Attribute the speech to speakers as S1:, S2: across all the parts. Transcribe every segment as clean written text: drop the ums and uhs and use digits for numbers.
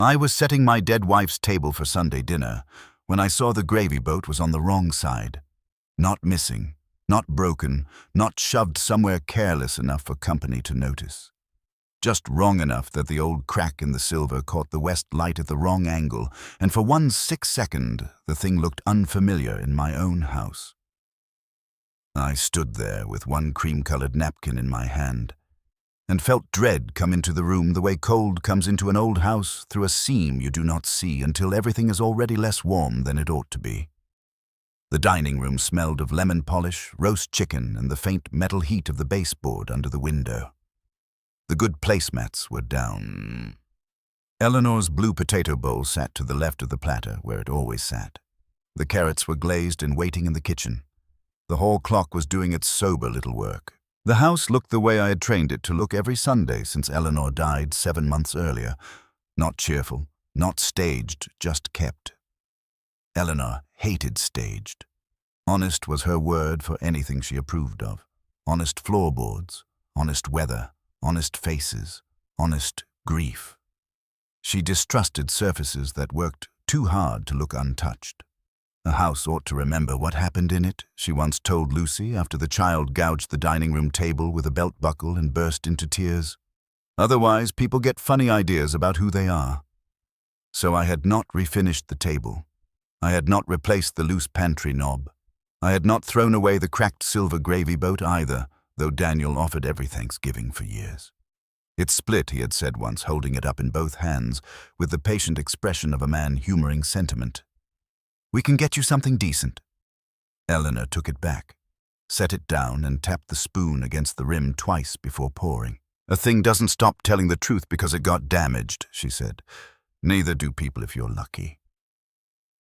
S1: I was setting my dead wife's table for Sunday dinner when I saw the gravy boat was on the wrong side. Not missing, not broken, not shoved somewhere careless enough for company to notice. Just wrong enough that the old crack in the silver caught the west light at the wrong angle, and for 1 second the thing looked unfamiliar in my own house. I stood there with one cream-colored napkin in my hand, and felt dread come into the room the way cold comes into an old house through a seam you do not see until everything is already less warm than it ought to be. The dining room smelled of lemon polish, roast chicken, and the faint metal heat of the baseboard under the window. The good placemats were down. Eleanor's blue potato bowl sat to the left of the platter, where it always sat. The carrots were glazed and waiting in the kitchen. The hall clock was doing its sober little work. The house looked the way I had trained it to look every Sunday since Eleanor died 7 months earlier. Not cheerful, not staged, just kept. Eleanor hated staged. Honest was her word for anything she approved of. Honest floorboards, honest weather, honest faces, honest grief. She distrusted surfaces that worked too hard to look untouched. A house ought to remember what happened in it, she once told Lucy after the child gouged the dining room table with a belt buckle and burst into tears. Otherwise, people get funny ideas about who they are. So I had not refinished the table. I had not replaced the loose pantry knob. I had not thrown away the cracked silver gravy boat either, though Daniel offered every Thanksgiving for years. It split, he had said once, holding it up in both hands, with the patient expression of a man humoring sentiment. "We can get you something decent." Eleanor took it back, set it down, and tapped the spoon against the rim twice before pouring. "A thing doesn't stop telling the truth because it got damaged," she said. "Neither do people if you're lucky."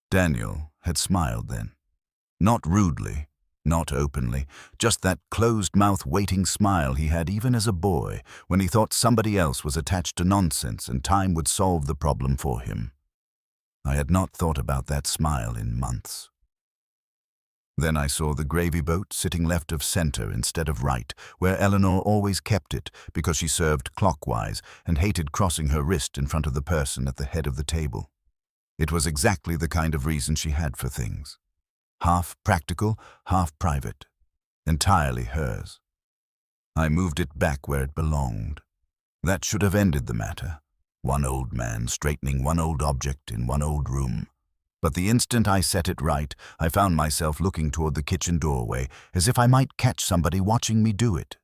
S1: Daniel had smiled then. Not rudely, not openly, just that closed-mouth waiting smile he had even as a boy when he thought somebody else was attached to nonsense and time would solve the problem for him. I had not thought about that smile in months. Then I saw the gravy boat sitting left of center instead of right, where Eleanor always kept it because she served clockwise and hated crossing her wrist in front of the person at the head of the table. It was exactly the kind of reason she had for things. Half practical, half private. Entirely hers. I moved it back where it belonged. That should have ended the matter. One old man straightening one old object in one old room. But the instant I set it right, I found myself looking toward the kitchen doorway, as if I might catch somebody watching me do it.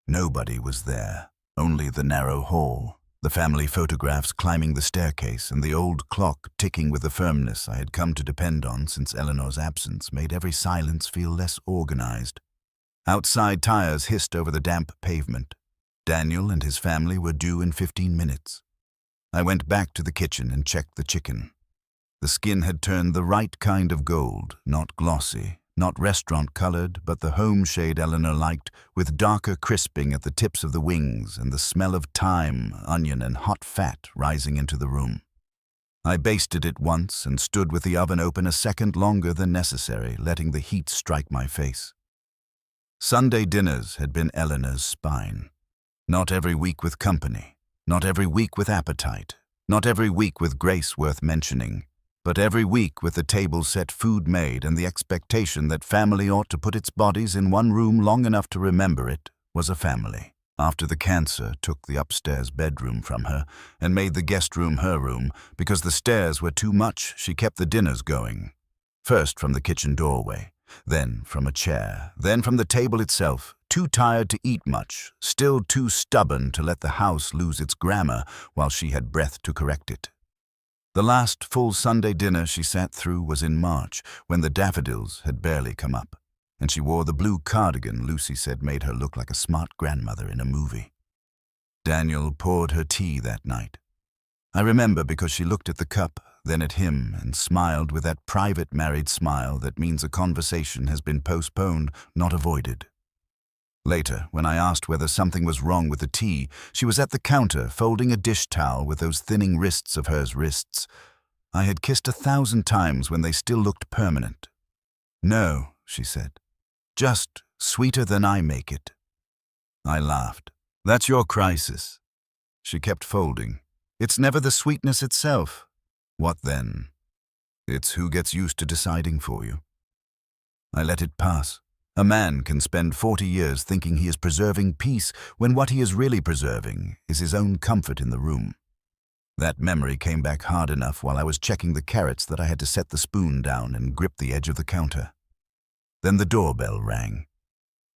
S1: Nobody was there, only the narrow hall, the family photographs climbing the staircase, and the old clock ticking with the firmness I had come to depend on since Eleanor's absence made every silence feel less organized. Outside tires hissed over the damp pavement. Daniel and his family were due in 15 minutes. I went back to the kitchen and checked the chicken. The skin had turned the right kind of gold, not glossy, not restaurant-colored, but the home shade Eleanor liked, with darker crisping at the tips of the wings and the smell of thyme, onion, and hot fat rising into the room. I basted it once and stood with the oven open a second longer than necessary, letting the heat strike my face. Sunday dinners had been Eleanor's spine. Not every week with company. Not every week with appetite, not every week with grace worth mentioning, but every week with the table set, food made, and the expectation that family ought to put its bodies in one room long enough to remember it was a family. After the cancer took the upstairs bedroom from her and made the guest room her room, because the stairs were too much, she kept the dinners going. First from the kitchen doorway, then from a chair, then from the table itself, too tired to eat much, still too stubborn to let the house lose its grammar while she had breath to correct it. The last full Sunday dinner she sat through was in March, when the daffodils had barely come up, and she wore the blue cardigan Lucy said made her look like a smart grandmother in a movie. Daniel poured her tea that night. I remember because she looked at the cup, then at him, and smiled with that private married smile that means a conversation has been postponed, not avoided. Later, when I asked whether something was wrong with the tea, she was at the counter folding a dish towel with those thinning wrists of hers wrists I had kissed 1,000 times when they still looked permanent. "No," she said, "just sweeter than I make it." I laughed. "That's your crisis." She kept folding. It's never the sweetness itself. What then? It's who gets used to deciding for you. I let it pass. A man can spend 40 years thinking he is preserving peace when what he is really preserving is his own comfort in the room. That memory came back hard enough while I was checking the carrots that I had to set the spoon down and grip the edge of the counter. Then the doorbell rang.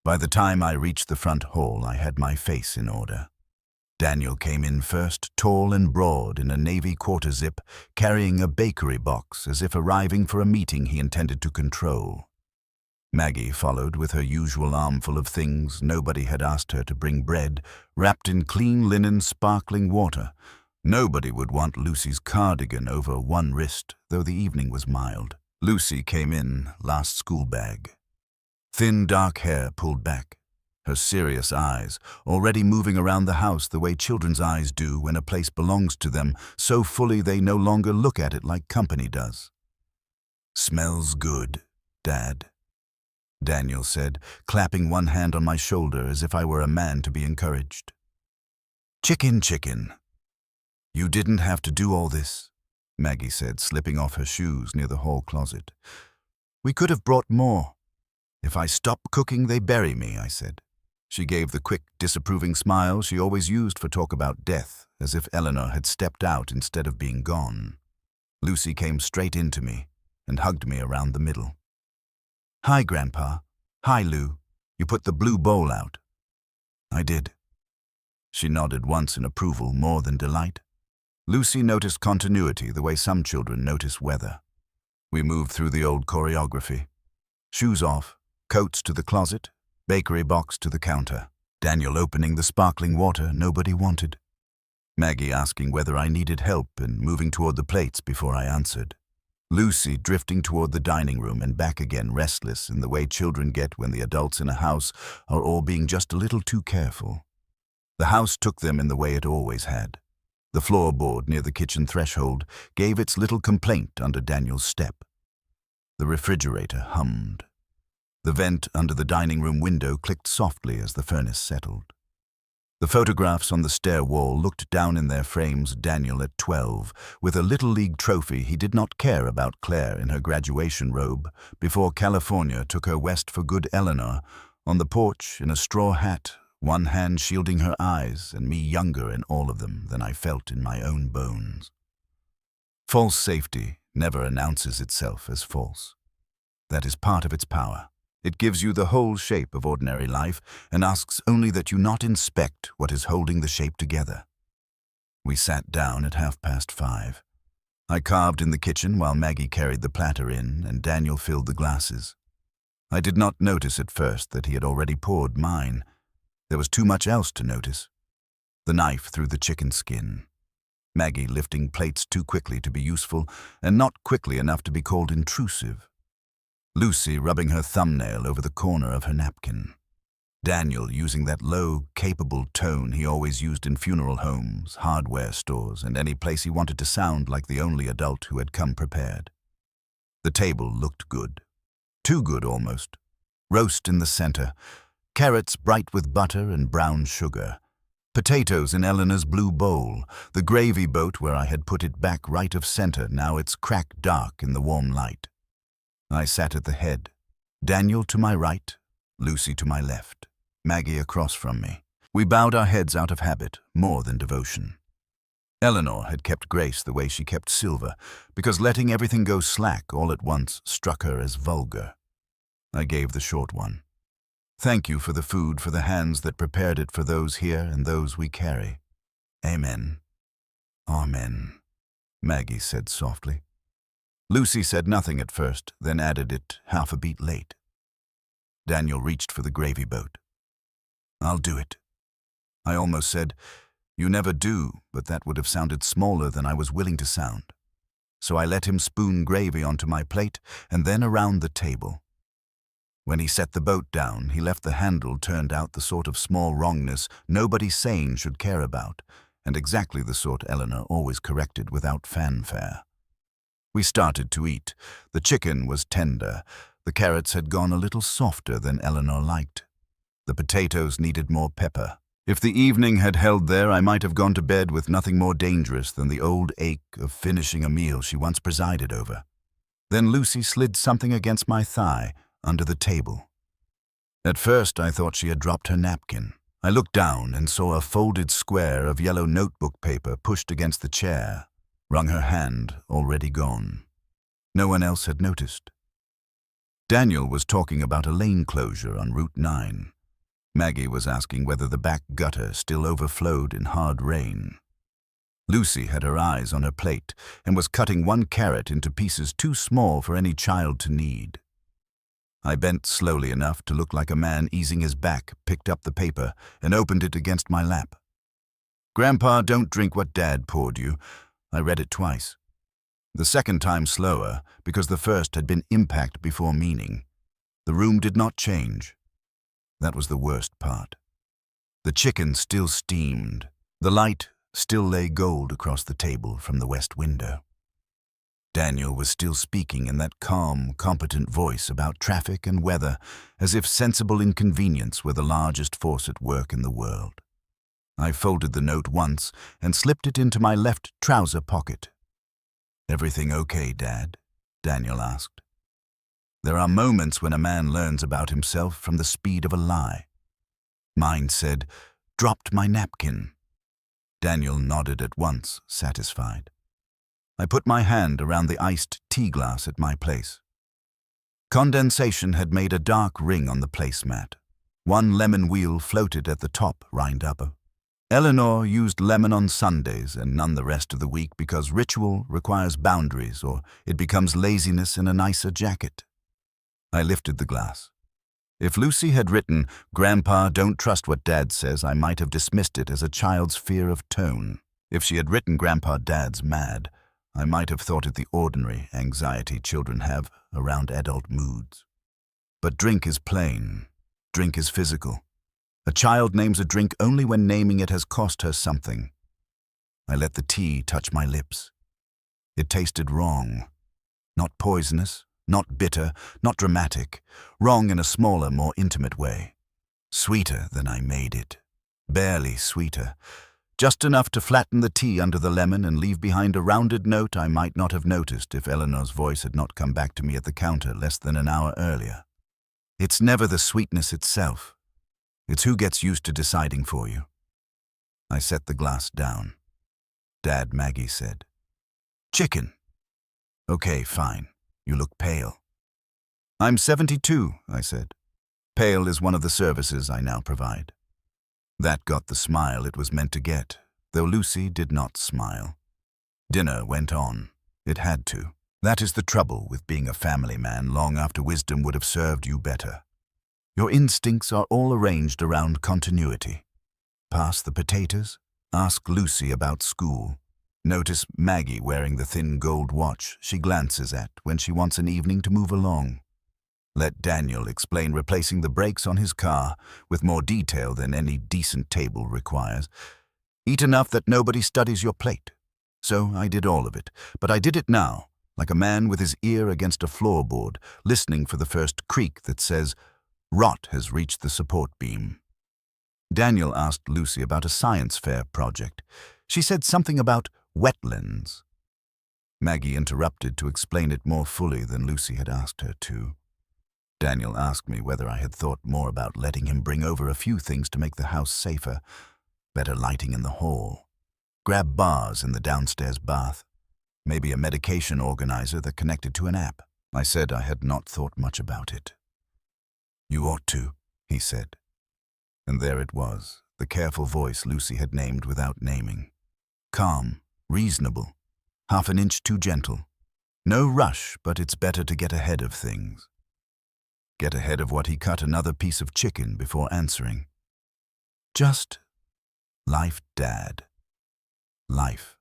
S1: By the time I reached the front hall, I had my face in order. Daniel came in first, tall and broad in a navy quarter-zip, carrying a bakery box as if arriving for a meeting he intended to control. Maggie followed with her usual armful of things nobody had asked her to bring: bread, wrapped in clean linen, sparkling water. Nobody would want Lucy's cardigan over one wrist, though the evening was mild. Lucy came in, last school bag. Thin, dark hair pulled back. Her serious eyes, already moving around the house the way children's eyes do when a place belongs to them, so fully they no longer look at it like company does. "Smells good, Dad," Daniel said, clapping one hand on my shoulder as if I were a man to be encouraged. Chicken. You didn't have to do all this," Maggie said, slipping off her shoes near the hall closet. "We could have brought more." "If I stop cooking, they bury me," I said. She gave the quick, disapproving smile she always used for talk about death, as if Eleanor had stepped out instead of being gone. Lucy came straight into me and hugged me around the middle. "Hi, Grandpa. Hi, Lou. You put the blue bowl out." "I did." She nodded once in approval more than delight. Lucy noticed continuity the way some children notice weather. We moved through the old choreography. Shoes off, coats to the closet, bakery box to the counter. Daniel opening the sparkling water nobody wanted. Maggie asking whether I needed help and moving toward the plates before I answered. Lucy drifting toward the dining room and back again, restless in the way children get when the adults in a house are all being just a little too careful. The house took them in the way it always had. The floorboard near the kitchen threshold gave its little complaint under Daniel's step. The refrigerator hummed. The vent under the dining room window clicked softly as the furnace settled. The photographs on the stair wall looked down in their frames Daniel at 12, with a Little League trophy he did not care about Claire in her graduation robe, before California took her west for good Eleanor, on the porch in a straw hat, one hand shielding her eyes, and me younger in all of them than I felt in my own bones. False safety never announces itself as false. That is part of its power. It gives you the whole shape of ordinary life and asks only that you not inspect what is holding the shape together. We sat down at 5:30. I carved in the kitchen while Maggie carried the platter in and Daniel filled the glasses. I did not notice at first that he had already poured mine. There was too much else to notice. The knife through the chicken skin. Maggie lifting plates too quickly to be useful and not quickly enough to be called intrusive. Lucy rubbing her thumbnail over the corner of her napkin. Daniel using that low, capable tone he always used in funeral homes, hardware stores, and any place he wanted to sound like the only adult who had come prepared. The table looked good. Too good, almost. Roast in the center. Carrots bright with butter and brown sugar. Potatoes in Eleanor's blue bowl. The gravy boat where I had put it back right of center, now it's cracked dark in the warm light. I sat at the head. Daniel to my right, Lucy to my left, Maggie across from me. We bowed our heads out of habit, more than devotion. Eleanor had kept grace the way she kept silver, because letting everything go slack all at once struck her as vulgar. I gave the short one. "Thank you for the food, for the hands that prepared it for those here and those we carry. Amen." "Amen," Maggie said softly. Lucy said nothing at first, then added it half a beat late. Daniel reached for the gravy boat. "I'll do it." I almost said, "You never do," but that would have sounded smaller than I was willing to sound. So I let him spoon gravy onto my plate and then around the table. When he set the boat down, he left the handle turned out the sort of small wrongness nobody sane should care about, and exactly the sort Eleanor always corrected without fanfare. We started to eat. The chicken was tender. The carrots had gone a little softer than Eleanor liked. The potatoes needed more pepper. If the evening had held there, I might have gone to bed with nothing more dangerous than the old ache of finishing a meal she once presided over. Then Lucy slid something against my thigh, under the table. At first, I thought she had dropped her napkin. I looked down and saw a folded square of yellow notebook paper pushed against the chair, wrung her hand, already gone. No one else had noticed. Daniel was talking about a lane closure on Route 9. Maggie was asking whether the back gutter still overflowed in hard rain. Lucy had her eyes on her plate and was cutting one carrot into pieces too small for any child to need. I bent slowly enough to look like a man easing his back, picked up the paper, and opened it against my lap. "Grandpa, don't drink what Dad poured you." I read it twice. The second time slower, because the first had been impact before meaning. The room did not change. That was the worst part. The chicken still steamed. The light still lay gold across the table from the west window. Daniel was still speaking in that calm, competent voice about traffic and weather, as if sensible inconvenience were the largest force at work in the world. I folded the note once and slipped it into my left trouser pocket. "Everything okay, Dad?" Daniel asked. There are moments when a man learns about himself from the speed of a lie. Mine said, "Dropped my napkin." Daniel nodded at once, satisfied. I put my hand around the iced tea glass at my place. Condensation had made a dark ring on the placemat. One lemon wheel floated at the top, rind up. Eleanor used lemon on Sundays and none the rest of the week because ritual requires boundaries or it becomes laziness in a nicer jacket. I lifted the glass. If Lucy had written, "Grandpa, don't trust what Dad says," I might have dismissed it as a child's fear of tone. If she had written, "Grandpa, Dad's mad," I might have thought it the ordinary anxiety children have around adult moods. But drink is plain. Drink is physical. A child names a drink only when naming it has cost her something. I let the tea touch my lips. It tasted wrong. Not poisonous, not bitter, not dramatic. Wrong in a smaller, more intimate way. Sweeter than I made it. Barely sweeter. Just enough to flatten the tea under the lemon and leave behind a rounded note I might not have noticed if Eleanor's voice had not come back to me at the counter less than an hour earlier. It's never the sweetness itself. It's who gets used to deciding for you. I set the glass down. "Dad," Maggie said. "Chicken." "Okay, fine. You look pale." "I'm 72, I said. Pale is one of the services I now provide. That got the smile it was meant to get, though Lucy did not smile. Dinner went on. It had to. That is the trouble with being a family man long after wisdom would have served you better. Your instincts are all arranged around continuity. Pass the potatoes. Ask Lucy about school. Notice Maggie wearing the thin gold watch she glances at when she wants an evening to move along. Let Daniel explain replacing the brakes on his car with more detail than any decent table requires. Eat enough that nobody studies your plate. So I did all of it, but I did it now, like a man with his ear against a floorboard, listening for the first creak that says, "Rot has reached the support beam." Daniel asked Lucy about a science fair project. She said something about wetlands. Maggie interrupted to explain it more fully than Lucy had asked her to. Daniel asked me whether I had thought more about letting him bring over a few things to make the house safer. Better lighting in the hall. Grab bars in the downstairs bath. Maybe a medication organizer that connected to an app. I said I had not thought much about it. "You ought to," he said. And there it was, the careful voice Lucy had named without naming. Calm, reasonable, half an inch too gentle. No rush, but it's better to get ahead of things. Get ahead of what he cut another piece of chicken before answering. Just life, Dad. Life.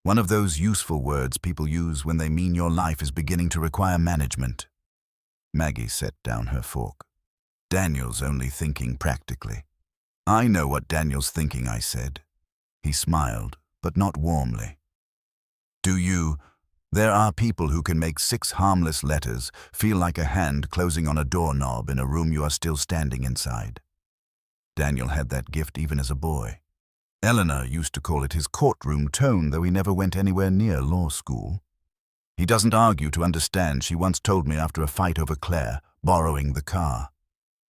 S1: One of those useful words people use when they mean your life is beginning to require management. Maggie set down her fork. Daniel's only thinking practically. "I know what Daniel's thinking," I said. He smiled, but not warmly. "Do you? There are people who can make 6 harmless letters feel like a hand closing on a doorknob in a room you are still standing inside." Daniel had that gift even as a boy. Eleanor used to call it his courtroom tone, though he never went anywhere near law school. He doesn't argue to understand, she once told me after a fight over Claire, borrowing the car.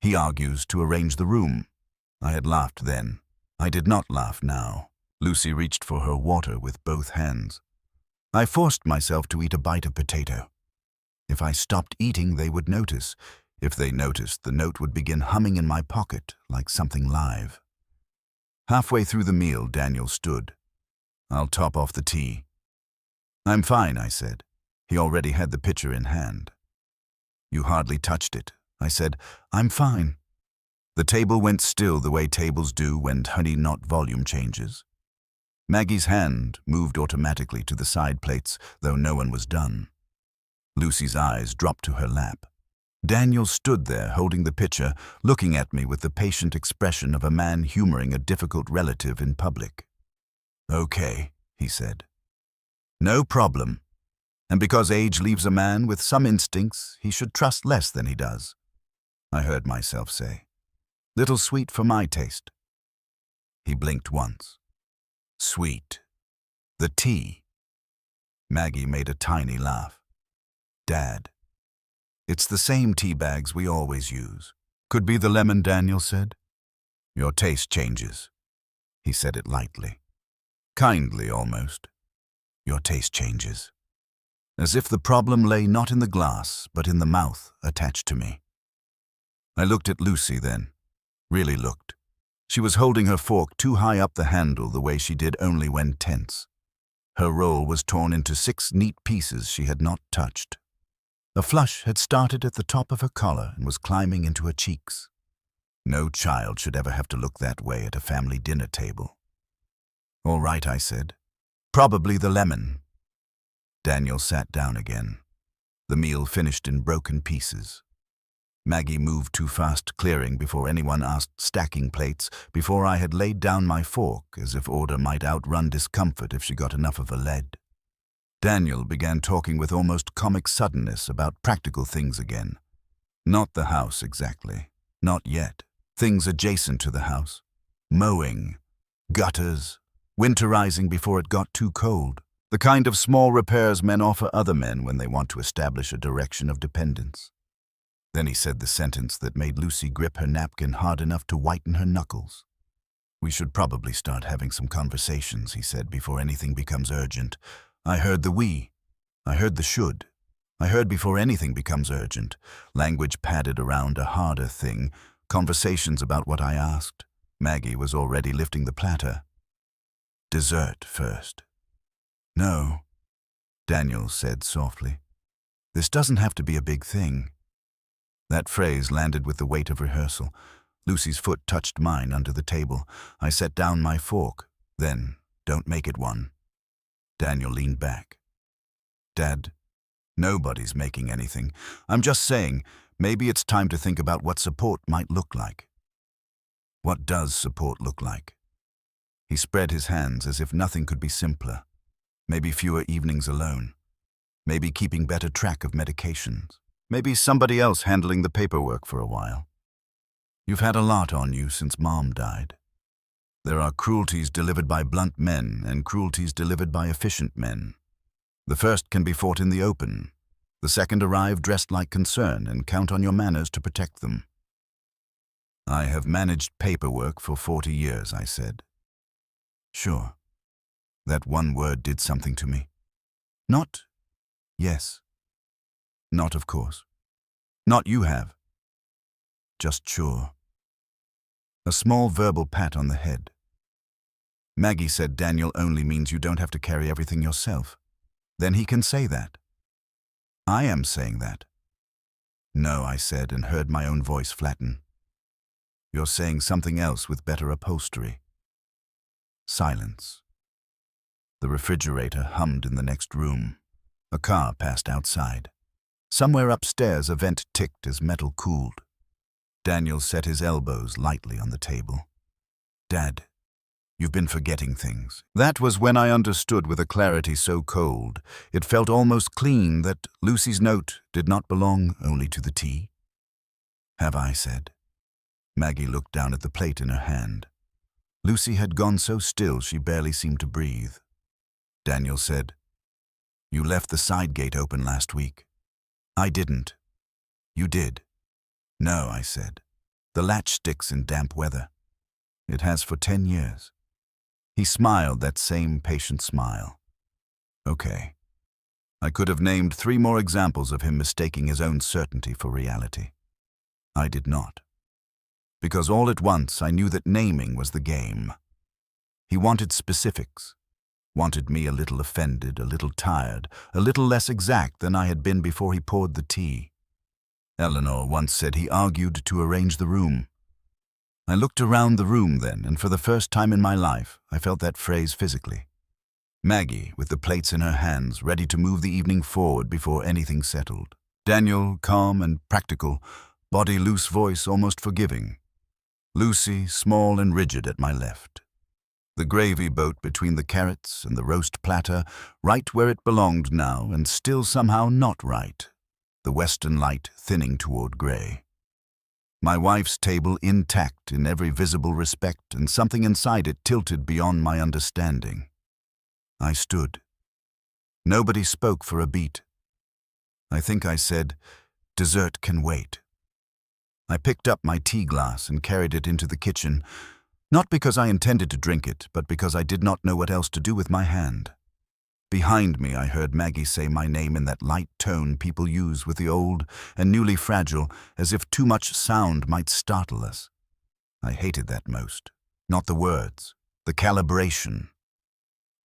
S1: He argues to arrange the room. I had laughed then. I did not laugh now. Lucy reached for her water with both hands. I forced myself to eat a bite of potato. If I stopped eating, they would notice. If they noticed, the note would begin humming in my pocket like something live. Halfway through the meal, Daniel stood. "I'll top off the tea." "I'm fine," I said. He already had the pitcher in hand. "You hardly touched it," I said. "I'm fine." The table went still the way tables do when honey not volume changes. Maggie's hand moved automatically to the side plates, though no one was done. Lucy's eyes dropped to her lap. Daniel stood there holding the pitcher, looking at me with the patient expression of a man humoring a difficult relative in public. "Okay," he said. "No problem. And because age leaves a man with some instincts, he should trust less than he does," I heard myself say. "Little sweet for my taste." He blinked once. "Sweet. The tea." Maggie made a tiny laugh. "Dad, it's the same tea bags we always use." "Could be the lemon," Daniel said. "Your taste changes." He said it lightly. Kindly, almost. "Your taste changes." As if the problem lay not in the glass, but in the mouth attached to me. I looked at Lucy then. Really looked. She was holding her fork too high up the handle the way she did only when tense. Her roll was torn into 6 neat pieces she had not touched. A flush had started at the top of her collar and was climbing into her cheeks. No child should ever have to look that way at a family dinner table. "All right," I said. "Probably the lemon." Daniel sat down again. The meal finished in broken pieces. Maggie moved too fast, clearing before anyone asked, stacking plates, before I had laid down my fork, as if order might outrun discomfort if she got enough of a lead. Daniel began talking with almost comic suddenness about practical things again. Not the house exactly. Not yet. Things adjacent to the house. Mowing. Gutters. Winterizing before it got too cold. The kind of small repairs men offer other men when they want to establish a direction of dependence. Then he said the sentence that made Lucy grip her napkin hard enough to whiten her knuckles. "We should probably start having some conversations," he said, "before anything becomes urgent." I heard the "we." I heard the "should." I heard before anything becomes urgent. Language padded around a harder thing. Conversations about what I asked. Maggie was already lifting the platter. "Dessert first." "No," Daniel said softly. "This doesn't have to be a big thing." That phrase landed with the weight of rehearsal. Lucy's foot touched mine under the table. I set down my fork. Then, "Don't make it one." Daniel leaned back. "Dad, nobody's making anything. I'm just saying, maybe it's time to think about what support might look like." "What does support look like?" He spread his hands as if nothing could be simpler. Maybe fewer evenings alone. Maybe keeping better track of medications. Maybe somebody else handling the paperwork for a while. "You've had a lot on you since Mom died. There are cruelties delivered by blunt men and cruelties delivered by efficient men. The first can be fought in the open. The second arrive dressed like concern and count on your manners to protect them." "I have managed paperwork for 40 years, I said. "Sure." That one word did something to me. "Not yes. Not of course. Not you have. Just sure." A small verbal pat on the head. "Maggie said Daniel only means you don't have to carry everything yourself. Then he can say that." "I am saying that." "No," I said, and heard my own voice flatten. "You're saying something else with better upholstery." Silence. The refrigerator hummed in the next room. A car passed outside. Somewhere upstairs a vent ticked as metal cooled. Daniel set his elbows lightly on the table. "Dad, you've been forgetting things." That was when I understood with a clarity so cold, it felt almost clean, that Lucy's note did not belong only to the tea. "Have I?" said. Maggie looked down at the plate in her hand. Lucy had gone so still she barely seemed to breathe. Daniel said, "You left the side gate open last week." "I didn't." "You did." "No," I said. "The latch sticks in damp weather. It has for 10 years. He smiled that same patient smile. Okay. I could have named 3 more examples of him mistaking his own certainty for reality. I did not. Because all at once I knew that naming was the game. He wanted specifics. Wanted me a little offended, a little tired, a little less exact than I had been before he poured the tea. Eleanor once said he argued to arrange the room. I looked around the room then, and for the first time in my life, I felt that phrase physically. Maggie, with the plates in her hands, ready to move the evening forward before anything settled. Daniel, calm and practical, body loose, voice almost forgiving. Lucy, small and rigid at my left. The gravy boat between the carrots and the roast platter, right where it belonged now, and still somehow not right. The western light thinning toward grey. My wife's table intact in every visible respect, and something inside it tilted beyond my understanding. I stood. Nobody spoke for a beat. I think I said, "Dessert can wait." I picked up my tea glass and carried it into the kitchen, not because I intended to drink it, but because I did not know what else to do with my hand. Behind me, I heard Maggie say my name in that light tone people use with the old and newly fragile, as if too much sound might startle us. I hated that most. Not the words, the calibration.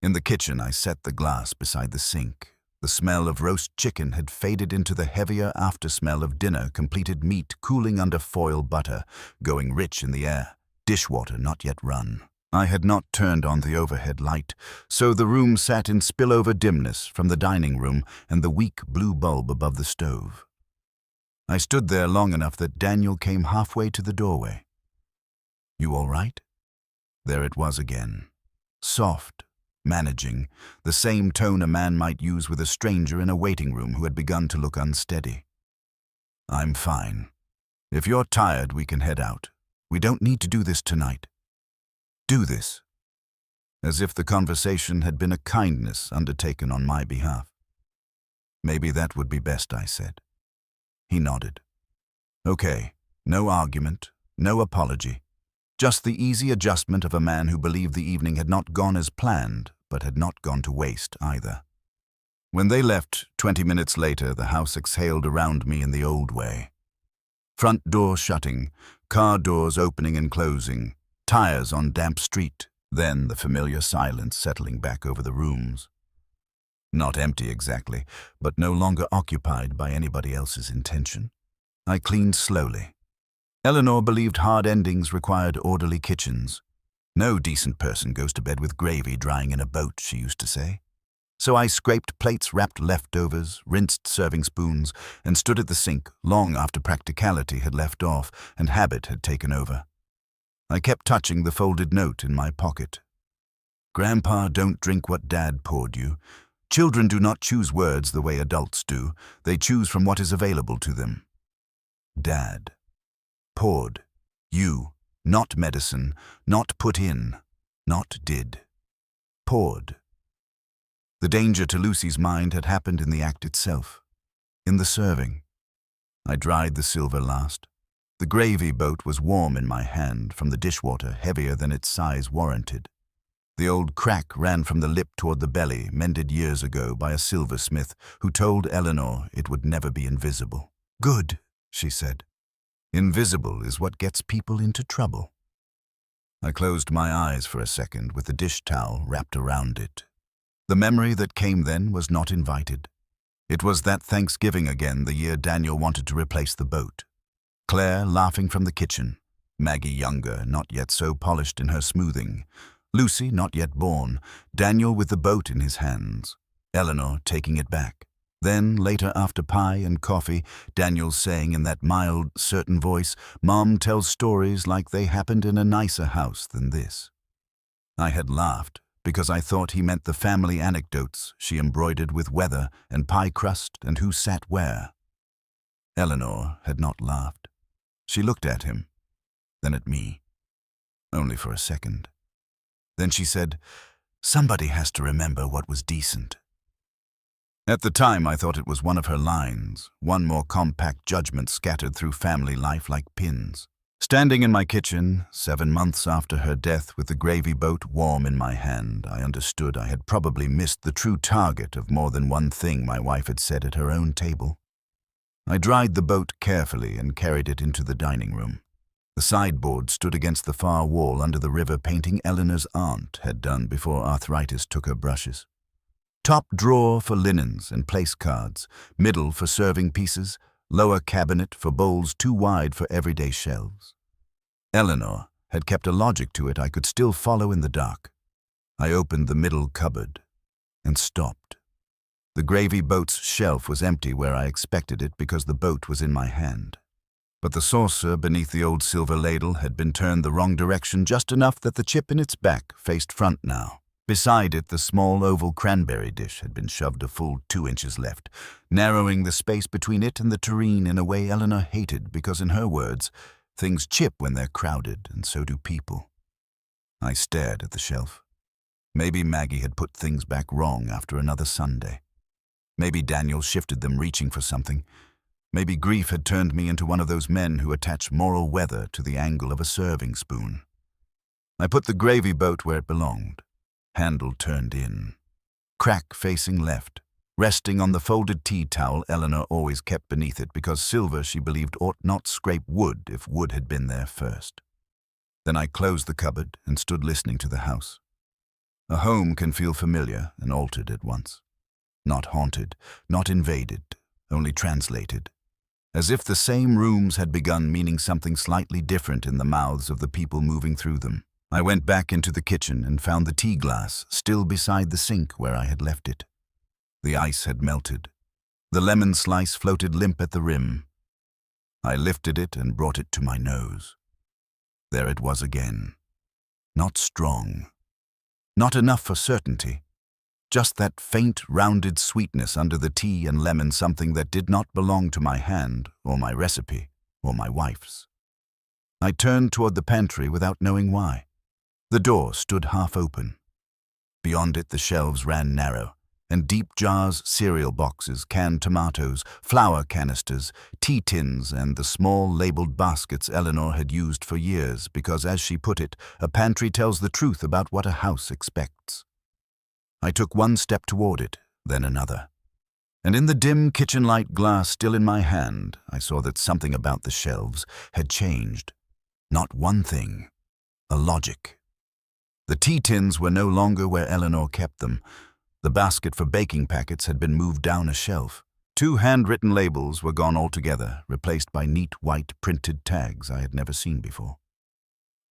S1: In the kitchen, I set the glass beside the sink. The smell of roast chicken had faded into the heavier after-smell of dinner-completed meat cooling under foil butter, going rich in the air, dishwater not yet run. I had not turned on the overhead light, so the room sat in spillover dimness from the dining room and the weak blue bulb above the stove. I stood there long enough that Daniel came halfway to the doorway. "You all right?" There it was again. Soft, managing, the same tone a man might use with a stranger in a waiting room who had begun to look unsteady. "I'm fine. If you're tired, we can head out. We don't need to do this tonight. Do this." As if the conversation had been a kindness undertaken on my behalf. "Maybe that would be best," I said. He nodded. "Okay, no argument, no apology. Just the easy adjustment of a man who believed the evening had not gone as planned, but had not gone to waste either." When they left, 20 minutes later, the house exhaled around me in the old way. Front door shutting, car doors opening and closing, tires on damp street, then the familiar silence settling back over the rooms. Not empty exactly, but no longer occupied by anybody else's intention. I cleaned slowly. Eleanor believed hard endings required orderly kitchens. "No decent person goes to bed with gravy drying in a boat," she used to say. So I scraped plates, wrapped leftovers, rinsed serving spoons, and stood at the sink long after practicality had left off and habit had taken over. I kept touching the folded note in my pocket. "Grandpa, don't drink what Dad poured you. Children do not choose words the way adults do. They choose from what is available to them." Dad. Poured. You. Not medicine. Not put in. Not did. Poured. The danger to Lucy's mind had happened in the act itself. In the serving. I dried the silver last. The gravy boat was warm in my hand from the dishwater, heavier than its size warranted. The old crack ran from the lip toward the belly, mended years ago by a silversmith who told Eleanor it would never be invisible. "Good," she said. "Invisible is what gets people into trouble." I closed my eyes for a second with the dish towel wrapped around it. The memory that came then was not invited. It was that Thanksgiving again, the year Daniel wanted to replace the boat. Claire laughing from the kitchen. Maggie younger, not yet so polished in her smoothing. Lucy not yet born. Daniel with the boat in his hands. Eleanor taking it back. Then, later after pie and coffee, Daniel saying in that mild, certain voice, "Mom tells stories like they happened in a nicer house than this." I had laughed, because I thought he meant the family anecdotes she embroidered with weather and pie crust and who sat where. Eleanor had not laughed. She looked at him. then at me, only for a second. Then she said, "Somebody has to remember what was decent." At the time, I thought it was one of her lines, one more compact judgment scattered through family life like pins. Standing in my kitchen, 7 months after her death with the gravy boat warm in my hand, I understood I had probably missed the true target of more than one thing my wife had said at her own table. I dried the boat carefully and carried it into the dining room. The sideboard stood against the far wall under the river painting Eleanor's aunt had done before arthritis took her brushes. Top drawer for linens and place cards, middle for serving pieces, lower cabinet for bowls too wide for everyday shelves. Eleanor had kept a logic to it I could still follow in the dark. I opened the middle cupboard and stopped. The gravy boat's shelf was empty where I expected it because the boat was in my hand. But the saucer beneath the old silver ladle had been turned the wrong direction just enough that the chip in its back faced front now. Beside it, the small oval cranberry dish had been shoved a full 2 inches left, narrowing the space between it and the tureen in a way Eleanor hated because, in her words, things chip when they're crowded, and so do people. I stared at the shelf. Maybe Maggie had put things back wrong after another Sunday. Maybe Daniel shifted them reaching for something. Maybe grief had turned me into one of those men who attach moral weather to the angle of a serving spoon. I put the gravy boat where it belonged. Handle turned in. Crack facing left, resting on the folded tea towel Eleanor always kept beneath it because silver, she believed, ought not scrape wood if wood had been there first. Then I closed the cupboard and stood listening to the house. A home can feel familiar and altered at once. Not haunted, not invaded, only translated. As if the same rooms had begun meaning something slightly different in the mouths of the people moving through them. I went back into the kitchen and found the tea glass still beside the sink where I had left it. The ice had melted. The lemon slice floated limp at the rim. I lifted it and brought it to my nose. There it was again. Not strong. Not enough for certainty. Just that faint, rounded sweetness under the tea and lemon, something that did not belong to my hand, or my recipe, or my wife's. I turned toward the pantry without knowing why. The door stood half open. Beyond it the shelves ran narrow, and deep jars, cereal boxes, canned tomatoes, flour canisters, tea tins, and the small labeled baskets Eleanor had used for years because, as she put it, a pantry tells the truth about what a house expects. I took one step toward it, then another. And in the dim kitchen light glass still in my hand, I saw that something about the shelves had changed. Not one thing, a logic. The tea tins were no longer where Eleanor kept them. The basket for baking packets had been moved down a shelf. 2 handwritten labels were gone altogether, replaced by neat white printed tags I had never seen before.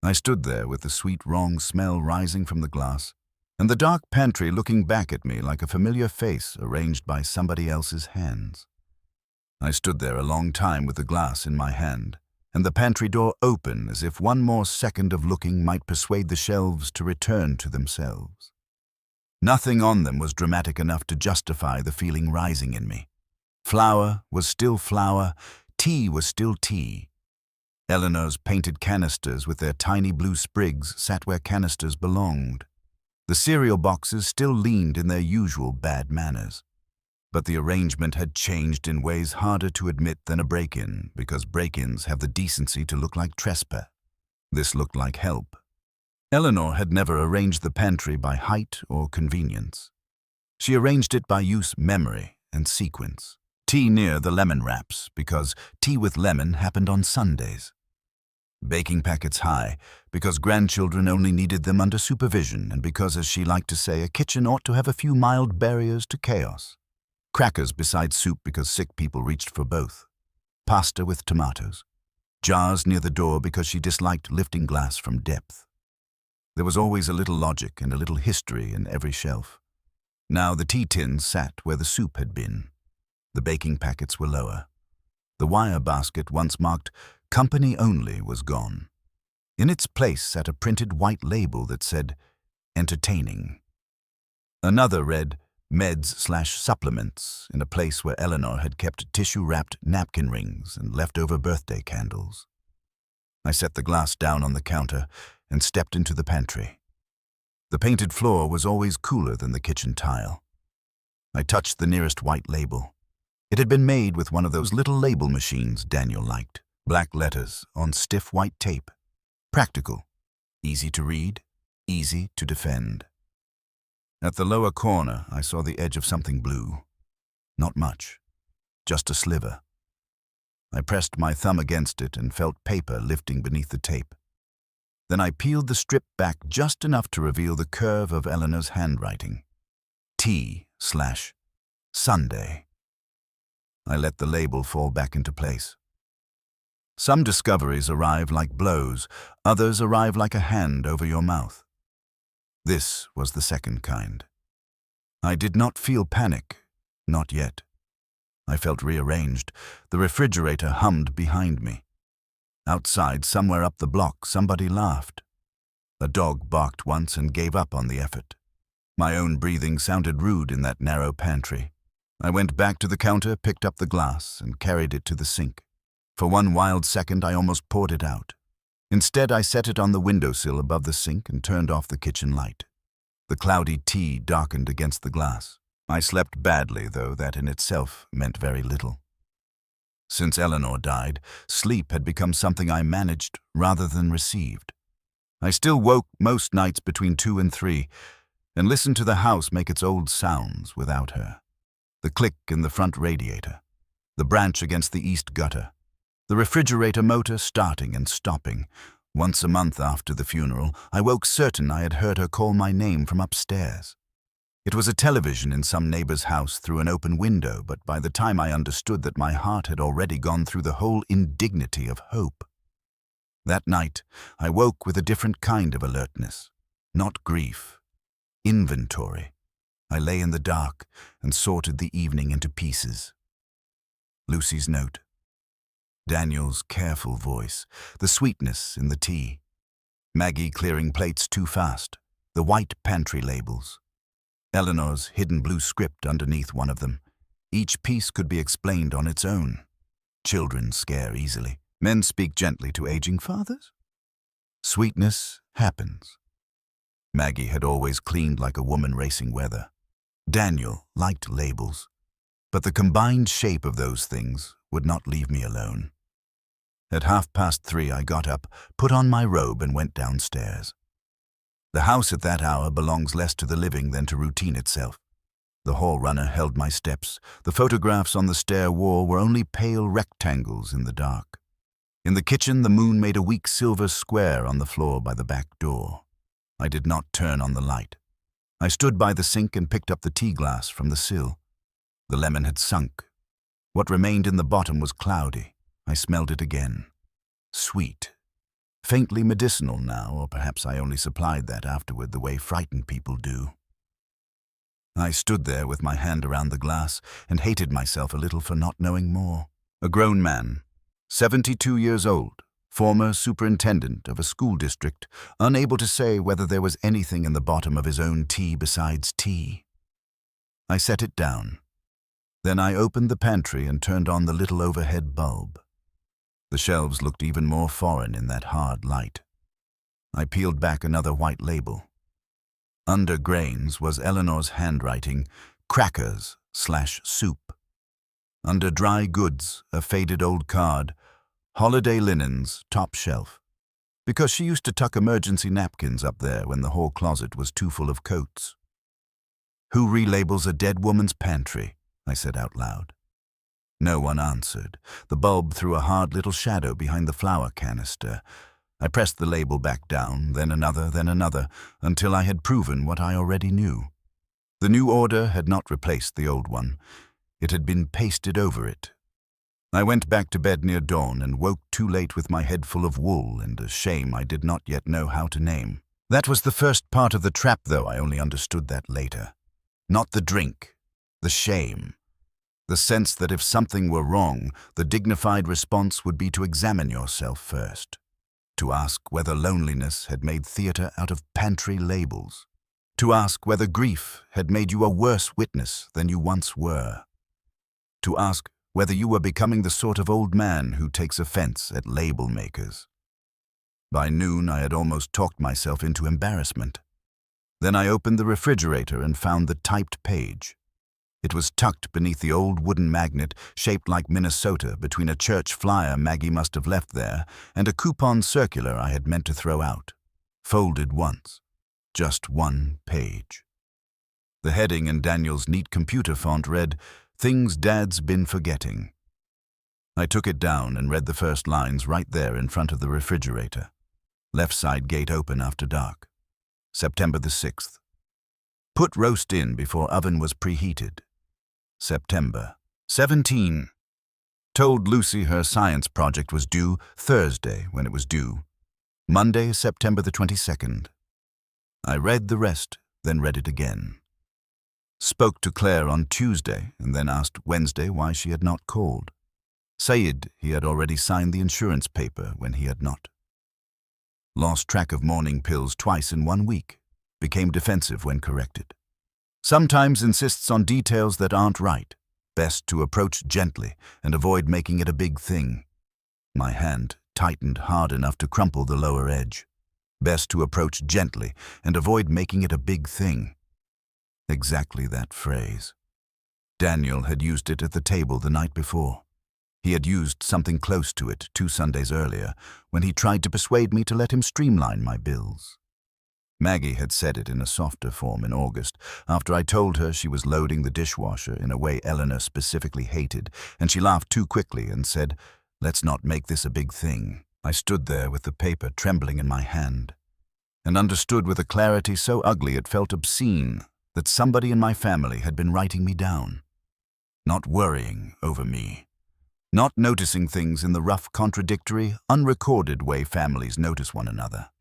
S1: I stood there with the sweet wrong smell rising from the glass, and the dark pantry looking back at me like a familiar face arranged by somebody else's hands. I stood there a long time with the glass in my hand, and the pantry door open as if one more second of looking might persuade the shelves to return to themselves. Nothing on them was dramatic enough to justify the feeling rising in me. Flour was still flour, tea was still tea. Eleanor's painted canisters with their tiny blue sprigs sat where canisters belonged. The cereal boxes still leaned in their usual bad manners. But the arrangement had changed in ways harder to admit than a break-in, because break-ins have the decency to look like trespass. This looked like help. Eleanor had never arranged the pantry by height or convenience. She arranged it by use, memory, and sequence. Tea near the lemon wraps, because tea with lemon happened on Sundays. Baking packets high, because grandchildren only needed them under supervision, and because, as she liked to say, a kitchen ought to have a few mild barriers to chaos. Crackers beside soup because sick people reached for both. Pasta with tomatoes. Jars near the door because she disliked lifting glass from depth. There was always a little logic and a little history in every shelf. Now the tea tins sat where the soup had been. The baking packets were lower. The wire basket, once marked "Company Only," was gone. In its place sat a printed white label that said, "Entertaining." Another read, "Meds/supplements," in a place where Eleanor had kept tissue-wrapped napkin rings and leftover birthday candles. I set the glass down on the counter and stepped into the pantry. The painted floor was always cooler than the kitchen tile. I touched the nearest white label. It had been made with one of those little label machines Daniel liked. Black letters on stiff white tape. Practical. Easy to read, easy to defend. At the lower corner, I saw the edge of something blue. Not much, just a sliver. I pressed my thumb against it and felt paper lifting beneath the tape. Then I peeled the strip back just enough to reveal the curve of Eleanor's handwriting. T/Sunday. I let the label fall back into place. Some discoveries arrive like blows, others arrive like a hand over your mouth. This was the second kind. I did not feel panic, not yet. I felt rearranged. The refrigerator hummed behind me. Outside, somewhere up the block, somebody laughed. A dog barked once and gave up on the effort. My own breathing sounded rude in that narrow pantry. I went back to the counter, picked up the glass, and carried it to the sink. For one wild second, I almost poured it out. Instead, I set it on the windowsill above the sink and turned off the kitchen light. The cloudy tea darkened against the glass. I slept badly, though that in itself meant very little. Since Eleanor died, sleep had become something I managed rather than received. I still woke most nights between 2 and 3 and listened to the house make its old sounds without her. The click in the front radiator, the branch against the east gutter, the refrigerator motor starting and stopping. Once a month after the funeral, I woke certain I had heard her call my name from upstairs. It was a television in some neighbor's house through an open window, but by the time I understood that my heart had already gone through the whole indignity of hope. That night, I woke with a different kind of alertness. Not grief. Inventory. I lay in the dark and sorted the evening into pieces. Lucy's note. Daniel's careful voice. The sweetness in the tea. Maggie clearing plates too fast. The white pantry labels. Eleanor's hidden blue script underneath one of them. Each piece could be explained on its own. Children scare easily. Men speak gently to aging fathers. Sweetness happens. Maggie had always cleaned like a woman racing weather. Daniel liked labels, but the combined shape of those things would not leave me alone. At 3:30, I got up, put on my robe, and went downstairs. The house at that hour belongs less to the living than to routine itself. The hall runner held my steps. The photographs on the stair wall were only pale rectangles in the dark. In the kitchen, the moon made a weak silver square on the floor by the back door. I did not turn on the light. I stood by the sink and picked up the tea glass from the sill. The lemon had sunk. What remained in the bottom was cloudy. I smelled it again. Sweet. Faintly medicinal now, or perhaps I only supplied that afterward the way frightened people do. I stood there with my hand around the glass and hated myself a little for not knowing more. A grown man, 72 years old, former superintendent of a school district, unable to say whether there was anything in the bottom of his own tea besides tea. I set it down. Then I opened the pantry and turned on the little overhead bulb. The shelves looked even more foreign in that hard light. I peeled back another white label. Under grains was Eleanor's handwriting, crackers/soup. Under dry goods, a faded old card, holiday linens, top shelf. Because she used to tuck emergency napkins up there when the hall closet was too full of coats. Who relabels a dead woman's pantry? I said out loud. No one answered. The bulb threw a hard little shadow behind the flour canister. I pressed the label back down, then another, until I had proven what I already knew. The new order had not replaced the old one. It had been pasted over it. I went back to bed near dawn and woke too late with my head full of wool and a shame I did not yet know how to name. That was the first part of the trap, though I only understood that later. Not the drink, the shame. The sense that if something were wrong, the dignified response would be to examine yourself first. To ask whether loneliness had made theater out of pantry labels. To ask whether grief had made you a worse witness than you once were. To ask whether you were becoming the sort of old man who takes offense at label makers. By noon, I had almost talked myself into embarrassment. Then I opened the refrigerator and found the typed page. It was tucked beneath the old wooden magnet shaped like Minnesota between a church flyer Maggie must have left there and a coupon circular I had meant to throw out. Folded once. Just one page. The heading in Daniel's neat computer font read, "Things Dad's Been Forgetting." I took it down and read the first lines right there in front of the refrigerator. Left side gate open after dark. September the 6th. Put roast in before oven was preheated. September. 17. Told Lucy her science project was due Thursday when it was due. Monday, September the 22nd. I read the rest, then read it again. Spoke to Claire on Tuesday and then asked Wednesday why she had not called. Said he had already signed the insurance paper when he had not. Lost track of morning pills twice in 1 week. Became defensive when corrected. Sometimes insists on details that aren't right. Best to approach gently and avoid making it a big thing. My hand tightened hard enough to crumple the lower edge. Best to approach gently and avoid making it a big thing. Exactly that phrase. Daniel had used it at the table the night before. He had used something close to it 2 Sundays earlier when he tried to persuade me to let him streamline my bills. Maggie had said it in a softer form in August, after I told her she was loading the dishwasher in a way Eleanor specifically hated, and she laughed too quickly and said, "Let's not make this a big thing." I stood there with the paper trembling in my hand, and understood with a clarity so ugly it felt obscene that somebody in my family had been writing me down. Not worrying over me. Not noticing things in the rough, contradictory, unrecorded way families notice one another.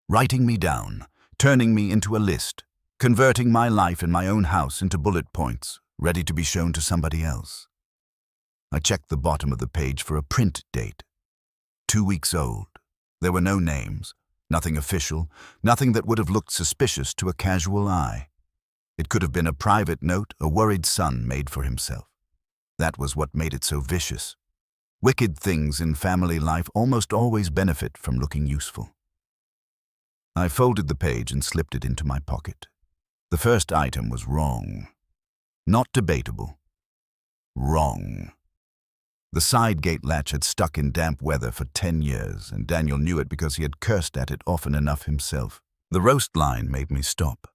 S1: Writing me down. Turning me into a list, converting my life in my own house into bullet points, ready to be shown to somebody else. I checked the bottom of the page for a print date. 2 weeks old. There were no names, nothing official, nothing that would have looked suspicious to a casual eye. It could have been a private note a worried son made for himself. That was what made it so vicious. Wicked things in family life almost always benefit from looking useful. I folded the page and slipped it into my pocket. The first item was wrong. Not debatable. Wrong. The side gate latch had stuck in damp weather for 10 years, and Daniel knew it because he had cursed at it often enough himself. The roast line made me stop.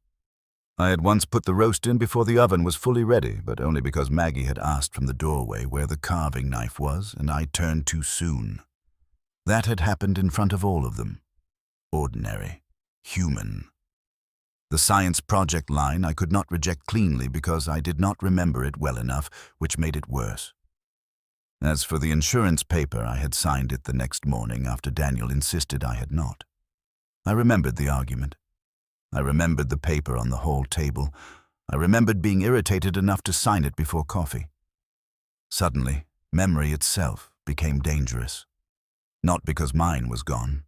S1: I had once put the roast in before the oven was fully ready, but only because Maggie had asked from the doorway where the carving knife was, and I turned too soon. That had happened in front of all of them. Ordinary. Human. The science project line I could not reject cleanly because I did not remember it well enough, which made it worse. As for the insurance paper, I had signed it the next morning after Daniel insisted I had not. I remembered the argument. I remembered the paper on the hall table. I remembered being irritated enough to sign it before coffee. Suddenly, memory itself became dangerous. Not because mine was gone.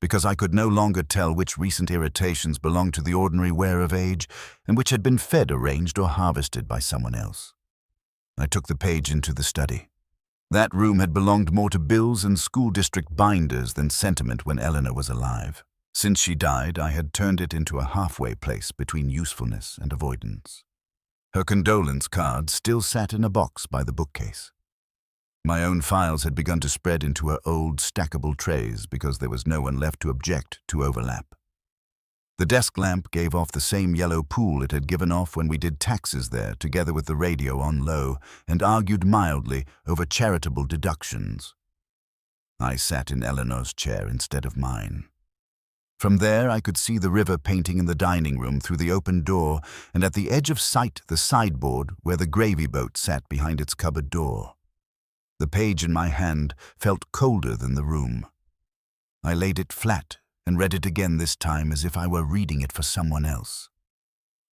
S1: Because I could no longer tell which recent irritations belonged to the ordinary wear of age and which had been fed, arranged, or harvested by someone else. I took the page into the study. That room had belonged more to bills and school district binders than sentiment when Eleanor was alive. Since she died, I had turned it into a halfway place between usefulness and avoidance. Her condolence card still sat in a box by the bookcase. My own files had begun to spread into her old stackable trays because there was no one left to object to overlap. The desk lamp gave off the same yellow pool it had given off when we did taxes there, together with the radio on low, and argued mildly over charitable deductions. I sat in Eleanor's chair instead of mine. From there I could see the river painting in the dining room through the open door, and at the edge of sight the sideboard where the gravy boat sat behind its cupboard door. The page in my hand felt colder than the room. I laid it flat and read it again this time as if I were reading it for someone else.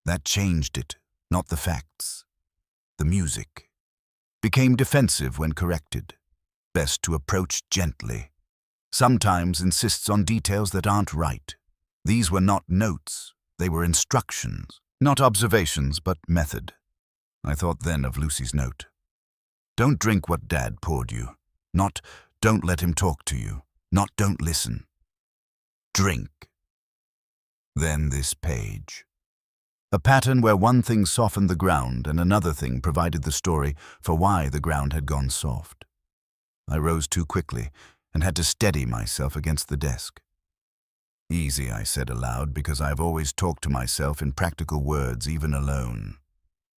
S1: That changed it, not the facts. The music. Became defensive when corrected. Best to approach gently. Sometimes insists on details that aren't right. These were not notes, they were instructions. Not observations, but method. I thought then of Lucy's note. Don't drink what Dad poured you. Not, don't let him talk to you. Not, don't listen. Drink. Then this page. A pattern where one thing softened the ground and another thing provided the story for why the ground had gone soft. I rose too quickly and had to steady myself against the desk. Easy, I said aloud, because I have always talked to myself in practical words, even alone.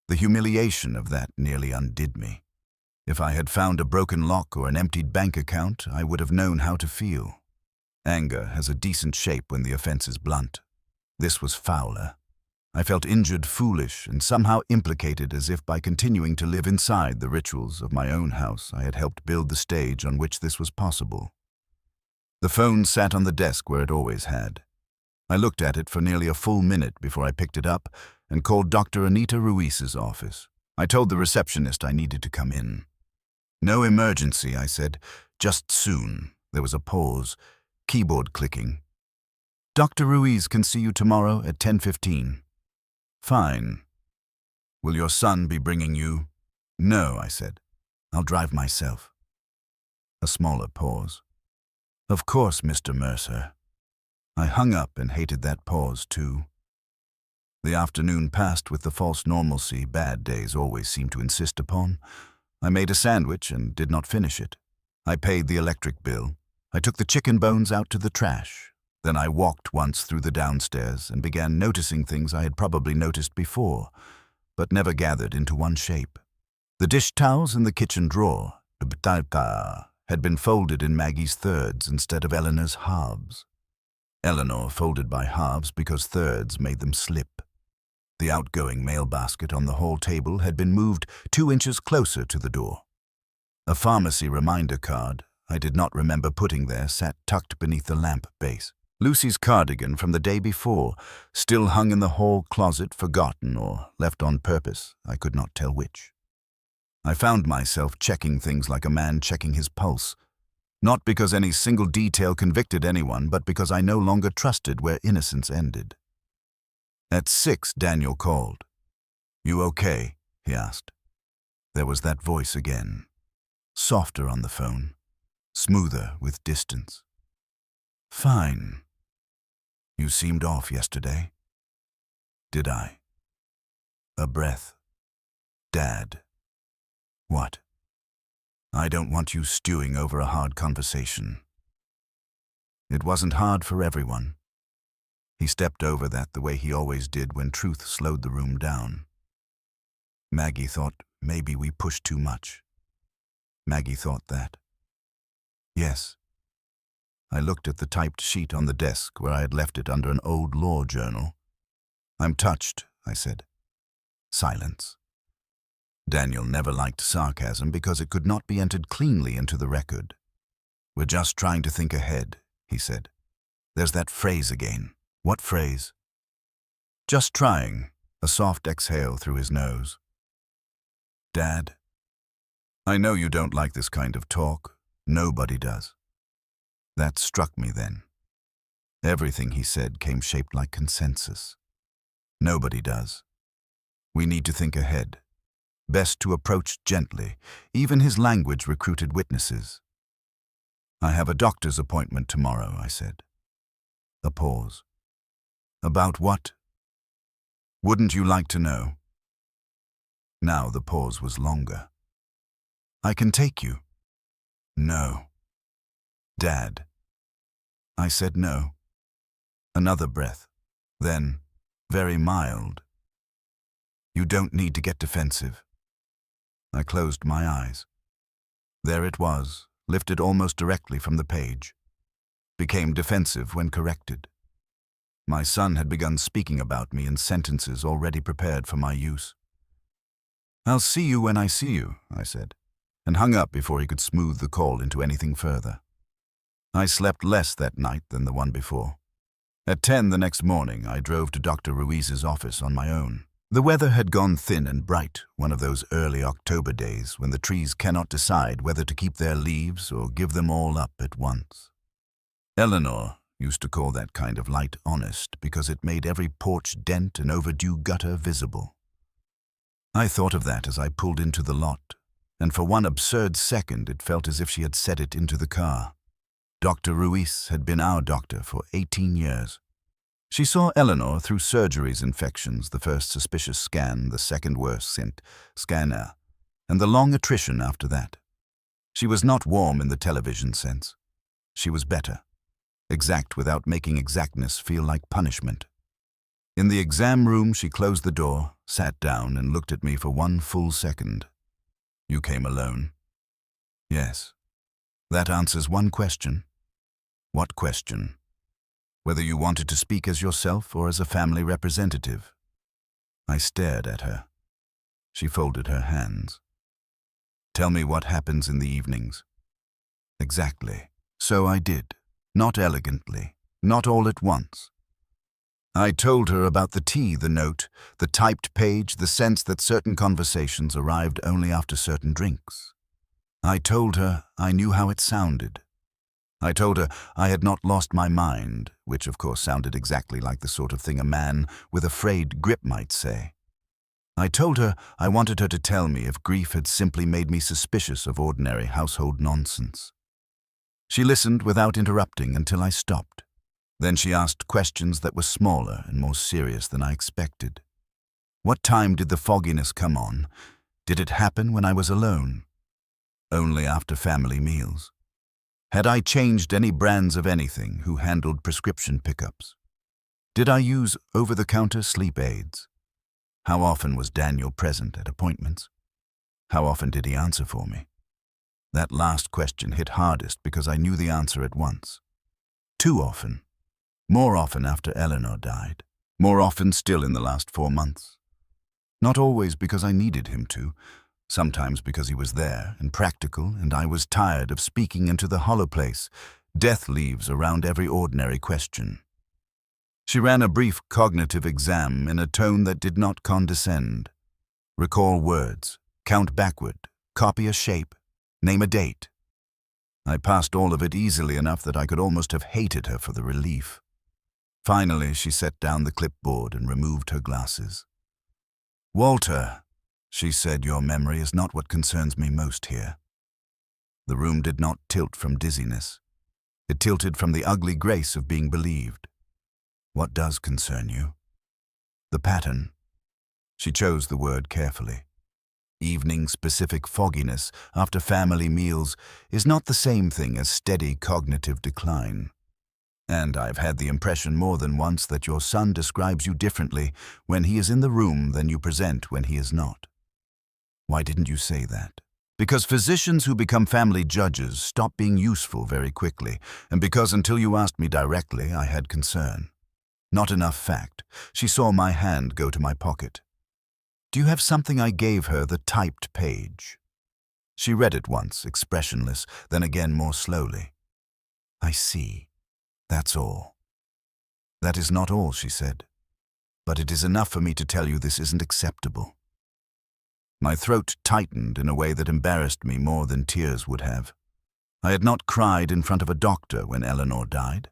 S1: The humiliation of that nearly undid me. If I had found a broken lock or an emptied bank account, I would have known how to feel. Anger has a decent shape when the offense is blunt. This was fouler. I felt injured, foolish, and somehow implicated, as if by continuing to live inside the rituals of my own house, I had helped build the stage on which this was possible. The phone sat on the desk where it always had. I looked at it for nearly a full minute before I picked it up and called Dr. Anita Ruiz's office. I told the receptionist I needed to come in. No emergency, I said. Just soon. There was a pause. Keyboard clicking. Dr. Ruiz can see you tomorrow at 10:15. Fine. Will your son be bringing you? No, I said. I'll drive myself. A smaller pause. Of course, Mr. Mercer. I hung up and hated that pause, too. The afternoon passed with the false normalcy bad days always seem to insist upon. I made a sandwich and did not finish it. I paid the electric bill. I took the chicken bones out to the trash. Then I walked once through the downstairs and began noticing things I had probably noticed before, but never gathered into one shape. The dish towels in the kitchen drawer, had been folded in Maggie's thirds instead of Eleanor's halves. Eleanor folded by halves because thirds made them slip. The outgoing mail basket on the hall table had been moved 2 inches closer to the door. A pharmacy reminder card I did not remember putting there sat tucked beneath the lamp base. Lucy's cardigan from the day before still hung in the hall closet, forgotten or left on purpose, I could not tell which. I found myself checking things like a man checking his pulse, not because any single detail convicted anyone, but because I no longer trusted where innocence ended. At 6, Daniel called. You okay? He asked. There was that voice again, softer on the phone, smoother with distance. Fine. You seemed off yesterday. Did I? A breath. Dad. What? I don't want you stewing over a hard conversation. It wasn't hard for everyone. He stepped over that the way he always did when truth slowed the room down. Maggie thought maybe we pushed too much. Maggie thought that. Yes. I looked at the typed sheet on the desk where I had left it under an old law journal. I'm touched, I said. Silence. Daniel never liked sarcasm because it could not be entered cleanly into the record. We're just trying to think ahead, he said. There's that phrase again. What phrase? Just trying, a soft exhale through his nose. Dad, I know you don't like this kind of talk. Nobody does. That struck me then. Everything he said came shaped like consensus. Nobody does. We need to think ahead. Best to approach gently. Even his language recruited witnesses. I have a doctor's appointment tomorrow, I said. A pause. About what? Wouldn't you like to know? Now the pause was longer. I can take you. No. Dad. I said no. Another breath. Then, very mild. You don't need to get defensive. I closed my eyes. There it was, lifted almost directly from the page. Became defensive when corrected. My son had begun speaking about me in sentences already prepared for my use. I'll see you when I see you, I said, and hung up before he could smooth the call into anything further. I slept less that night than the one before. At 10 the next morning, I drove to Dr. Ruiz's office on my own. The weather had gone thin and bright, one of those early October days when the trees cannot decide whether to keep their leaves or give them all up at once. Eleanor used to call that kind of light honest because it made every porch dent and overdue gutter visible. I thought of that as I pulled into the lot, and for one absurd second it felt as if she had set it into the car. Dr. Ruiz had been our doctor for 18 years. She saw Eleanor through surgeries, infections, the first suspicious scan, the second worst scanner, and the long attrition after that. She was not warm in the television sense. She was better. Exact without making exactness feel like punishment. In the exam room, she closed the door, sat down, and looked at me for 1 full second. "You came alone?" "Yes." "That answers one question." "What question?" "Whether you wanted to speak as yourself or as a family representative." I stared at her. She folded her hands. "Tell me what happens in the evenings." "Exactly." So I did. Not elegantly. Not all at once. I told her about the tea, the note, the typed page, the sense that certain conversations arrived only after certain drinks. I told her I knew how it sounded. I told her I had not lost my mind, which of course sounded exactly like the sort of thing a man with a frayed grip might say. I told her I wanted her to tell me if grief had simply made me suspicious of ordinary household nonsense. She listened without interrupting until I stopped. Then she asked questions that were smaller and more serious than I expected. What time did the fogginess come on? Did it happen when I was alone? Only after family meals? Had I changed any brands of anything? Who handled prescription pickups? Did I use over-the-counter sleep aids? How often was Daniel present at appointments? How often did he answer for me? That last question hit hardest because I knew the answer at once. Too often. More often after Eleanor died. More often still in the last 4 months. Not always because I needed him to. Sometimes because he was there and practical, and I was tired of speaking into the hollow place, death leaves around every ordinary question. She ran a brief cognitive exam in a tone that did not condescend. Recall words, count backward, copy a shape, name a date. I passed all of it easily enough that I could almost have hated her for the relief. Finally, she set down the clipboard and removed her glasses. "Walter," she said, "your memory is not what concerns me most here." The room did not tilt from dizziness. It tilted from the ugly grace of being believed. "What does concern you?" "The pattern." She chose the word carefully. Evening-specific fogginess after family meals is not the same thing as steady cognitive decline. And I've had the impression more than once that your son describes you differently when he is in the room than you present when he is not. Why didn't you say that? Because physicians who become family judges stop being useful very quickly, and because until you asked me directly, I had concern. Not enough fact. She saw my hand go to my pocket. "Do you have something I gave her, the typed page?" She read it once, expressionless, then again more slowly. "I see. That's all." "That is not all," she said. "But it is enough for me to tell you this isn't acceptable." My throat tightened in a way that embarrassed me more than tears would have. I had not cried in front of a doctor when Eleanor died.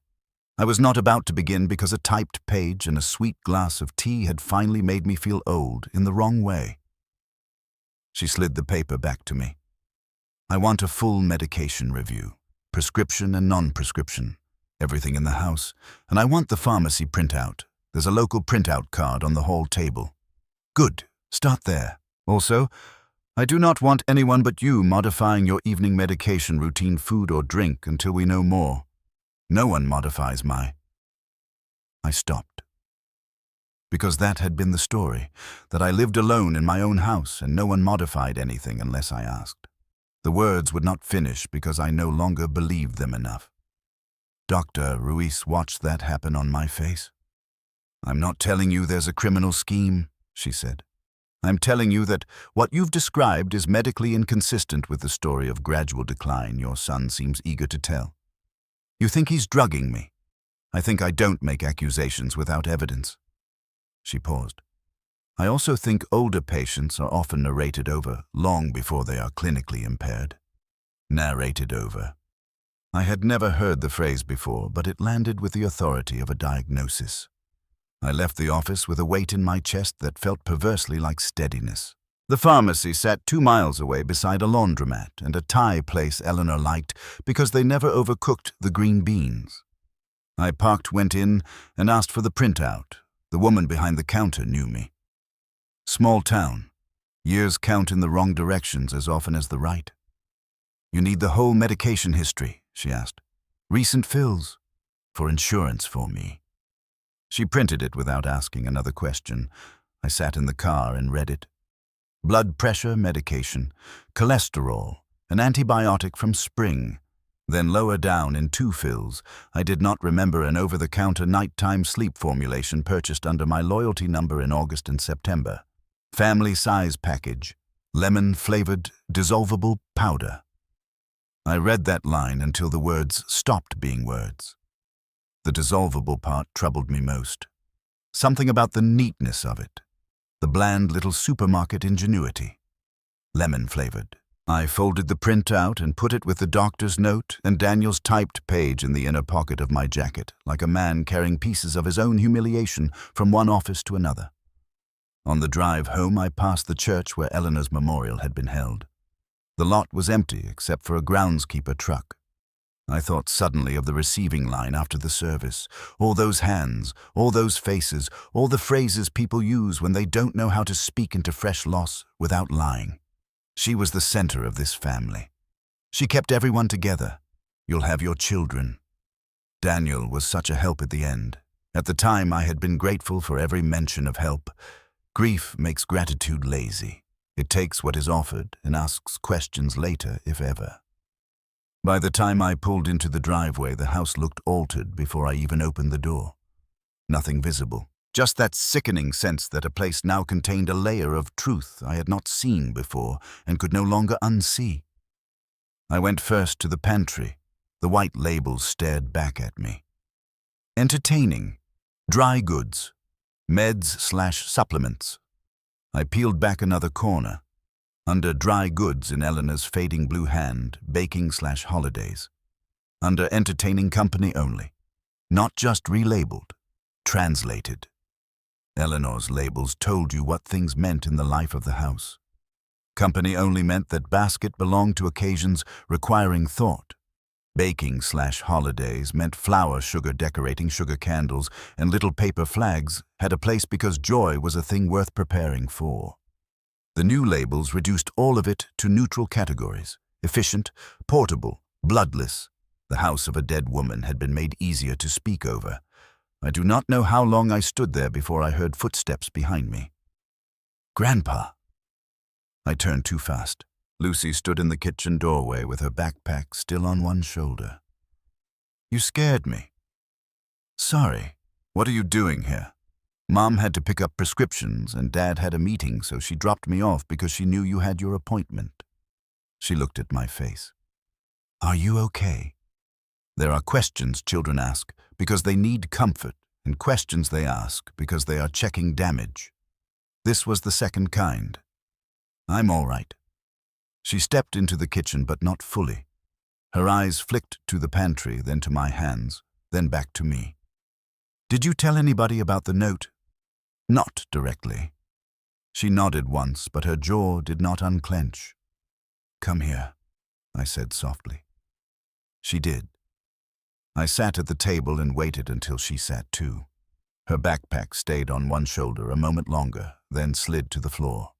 S1: I was not about to begin because a typed page and a sweet glass of tea had finally made me feel old in the wrong way. She slid the paper back to me. "I want a full medication review, prescription and non-prescription. Everything in the house, and I want the pharmacy printout. There's a local printout card on the hall table." "Good, start there. Also, I do not want anyone but you modifying your evening medication routine, food or drink, until we know more. No one modifies my—" I stopped. Because that had been the story, that I lived alone in my own house and no one modified anything unless I asked. The words would not finish because I no longer believed them enough. Dr. Ruiz watched that happen on my face. "I'm not telling you there's a criminal scheme," she said. "I'm telling you that what you've described is medically inconsistent with the story of gradual decline your son seems eager to tell. You think he's drugging me. I think I don't make accusations without evidence." She paused. "I also think older patients are often narrated over long before they are clinically impaired." Narrated over. I had never heard the phrase before, but it landed with the authority of a diagnosis. I left the office with a weight in my chest that felt perversely like steadiness. The pharmacy sat 2 miles away beside a laundromat and a Thai place Eleanor liked because they never overcooked the green beans. I went in, and asked for the printout. The woman behind the counter knew me. Small town. Years count in the wrong directions as often as the right. You need the whole medication history, she asked. Recent fills. For insurance for me. She printed it without asking another question. I sat in the car and read it. Blood pressure medication, cholesterol, an antibiotic from Spring. Then lower down in 2 fills, I did not remember an over-the-counter nighttime sleep formulation purchased under my loyalty number in August and September. Family size package, lemon-flavored, dissolvable powder. I read that line until the words stopped being words. The dissolvable part troubled me most. Something about the neatness of it. The bland little supermarket ingenuity. Lemon-flavored. I folded the print out and put it with the doctor's note and Daniel's typed page in the inner pocket of my jacket, like a man carrying pieces of his own humiliation from one office to another. On the drive home, I passed the church where Eleanor's memorial had been held. The lot was empty except for a groundskeeper truck. I thought suddenly of the receiving line after the service. All those hands, all those faces, all the phrases people use when they don't know how to speak into fresh loss without lying. She was the center of this family. She kept everyone together. You'll have your children. Daniel was such a help at the end. At the time, I had been grateful for every mention of help. Grief makes gratitude lazy. It takes what is offered and asks questions later, if ever. By the time I pulled into the driveway, the house looked altered before I even opened the door. Nothing visible. Just that sickening sense that a place now contained a layer of truth I had not seen before and could no longer unsee. I went first to the pantry. The white labels stared back at me. Entertaining. Dry goods. Meds/supplements. I peeled back another corner. Under dry goods in Eleanor's fading blue hand, baking/holidays. Under entertaining company only. Not just relabeled. Translated. Eleanor's labels told you what things meant in the life of the house. Company only meant that basket belonged to occasions requiring thought. Baking/holidays meant flour, sugar, decorating, sugar candles, and little paper flags had a place because joy was a thing worth preparing for. The new labels reduced all of it to neutral categories: efficient, portable, bloodless. The house of a dead woman had been made easier to speak over. I do not know how long I stood there before I heard footsteps behind me. Grandpa! I turned too fast. Lucy stood in the kitchen doorway with her backpack still on one shoulder. You scared me. Sorry. What are you doing here? Mom had to pick up prescriptions and Dad had a meeting, so she dropped me off because she knew you had your appointment. She looked at my face. Are you okay? There are questions children ask because they need comfort, and questions they ask because they are checking damage. This was the second kind. I'm all right. She stepped into the kitchen, but not fully. Her eyes flicked to the pantry, then to my hands, then back to me. Did you tell anybody about the note? Not directly. She nodded once, but her jaw did not unclench. Come here, I said softly. She did. I sat at the table and waited until she sat too. Her backpack stayed on one shoulder a moment longer, then slid to the floor.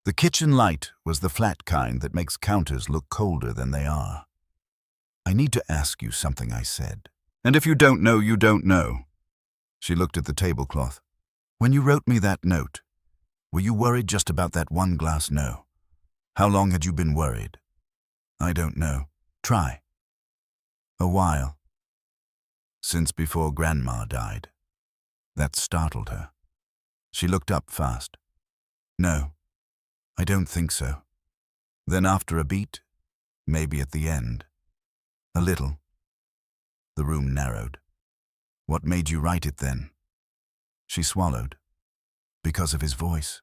S1: The kitchen light was the flat kind that makes counters look colder than they are. I need to ask you something, I said. And if you don't know, you don't know. She looked at the tablecloth. When you wrote me that note, were you worried just about that one glass? No. How long had you been worried? I don't know. Try. A while. Since before Grandma died. That startled her. She looked up fast. No, I don't think so. Then after a beat, maybe at the end. A little. The room narrowed. What made you write it then? She swallowed. Because of his voice.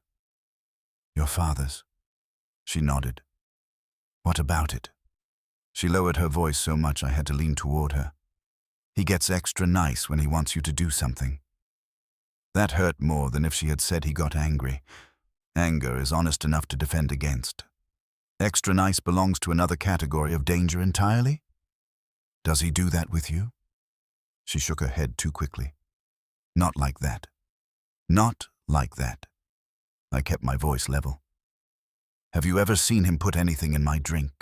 S1: Your father's. She nodded. What about it? She lowered her voice so much I had to lean toward her. He gets extra nice when he wants you to do something. That hurt more than if she had said he got angry. Anger is honest enough to defend against. Extra nice belongs to another category of danger entirely? Does he do that with you? She shook her head too quickly. Not like that. Not like that. I kept my voice level. Have you ever seen him put anything in my drink?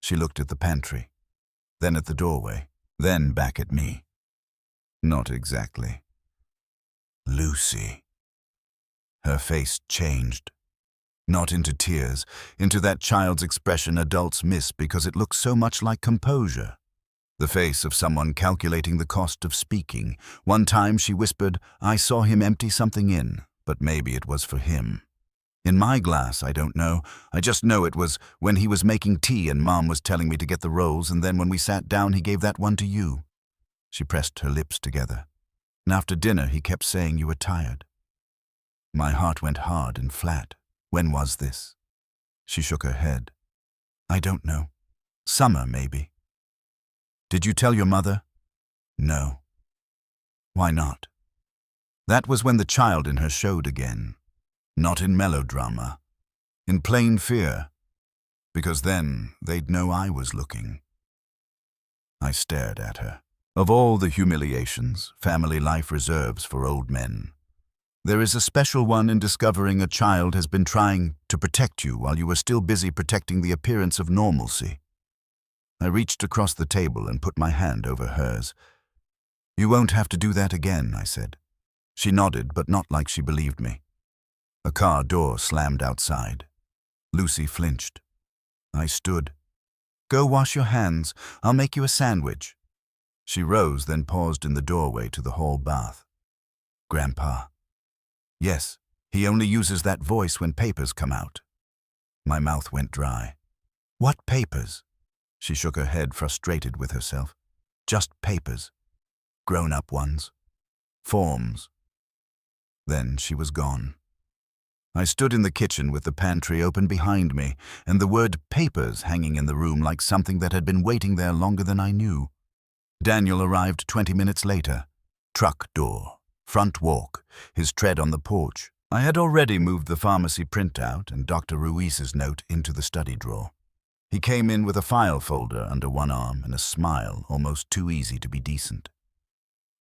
S1: She looked at the pantry, then at the doorway, then back at me. Not exactly. Lucy. Her face changed. Not into tears, into that child's expression adults miss because it looks so much like composure. The face of someone calculating the cost of speaking. One time she whispered, I saw him empty something in, but maybe it was for him. In my glass, I don't know. I just know it was when he was making tea and Mom was telling me to get the rolls, and then when we sat down he gave that one to you. She pressed her lips together. And after dinner he kept saying you were tired. My heart went hard and flat. When was this? She shook her head. I don't know. Summer, maybe. Did you tell your mother? No. Why not? That was when the child in her showed again. Not in melodrama. In plain fear. Because then they'd know I was looking. I stared at her. Of all the humiliations family life reserves for old men, there is a special one in discovering a child has been trying to protect you while you were still busy protecting the appearance of normalcy. I reached across the table and put my hand over hers. You won't have to do that again, I said. She nodded, but not like she believed me. A car door slammed outside. Lucy flinched. I stood. Go wash your hands. I'll make you a sandwich. She rose, then paused in the doorway to the hall bath. Grandpa. Yes, he only uses that voice when papers come out. My mouth went dry. What papers? She shook her head, frustrated with herself. Just papers. Grown-up ones. Forms. Then she was gone. I stood in the kitchen with the pantry open behind me and the word papers hanging in the room like something that had been waiting there longer than I knew. Daniel arrived 20 minutes later. Truck door. Front walk, his tread on the porch. I had already moved the pharmacy printout and Dr. Ruiz's note into the study drawer. He came in with a file folder under one arm and a smile almost too easy to be decent.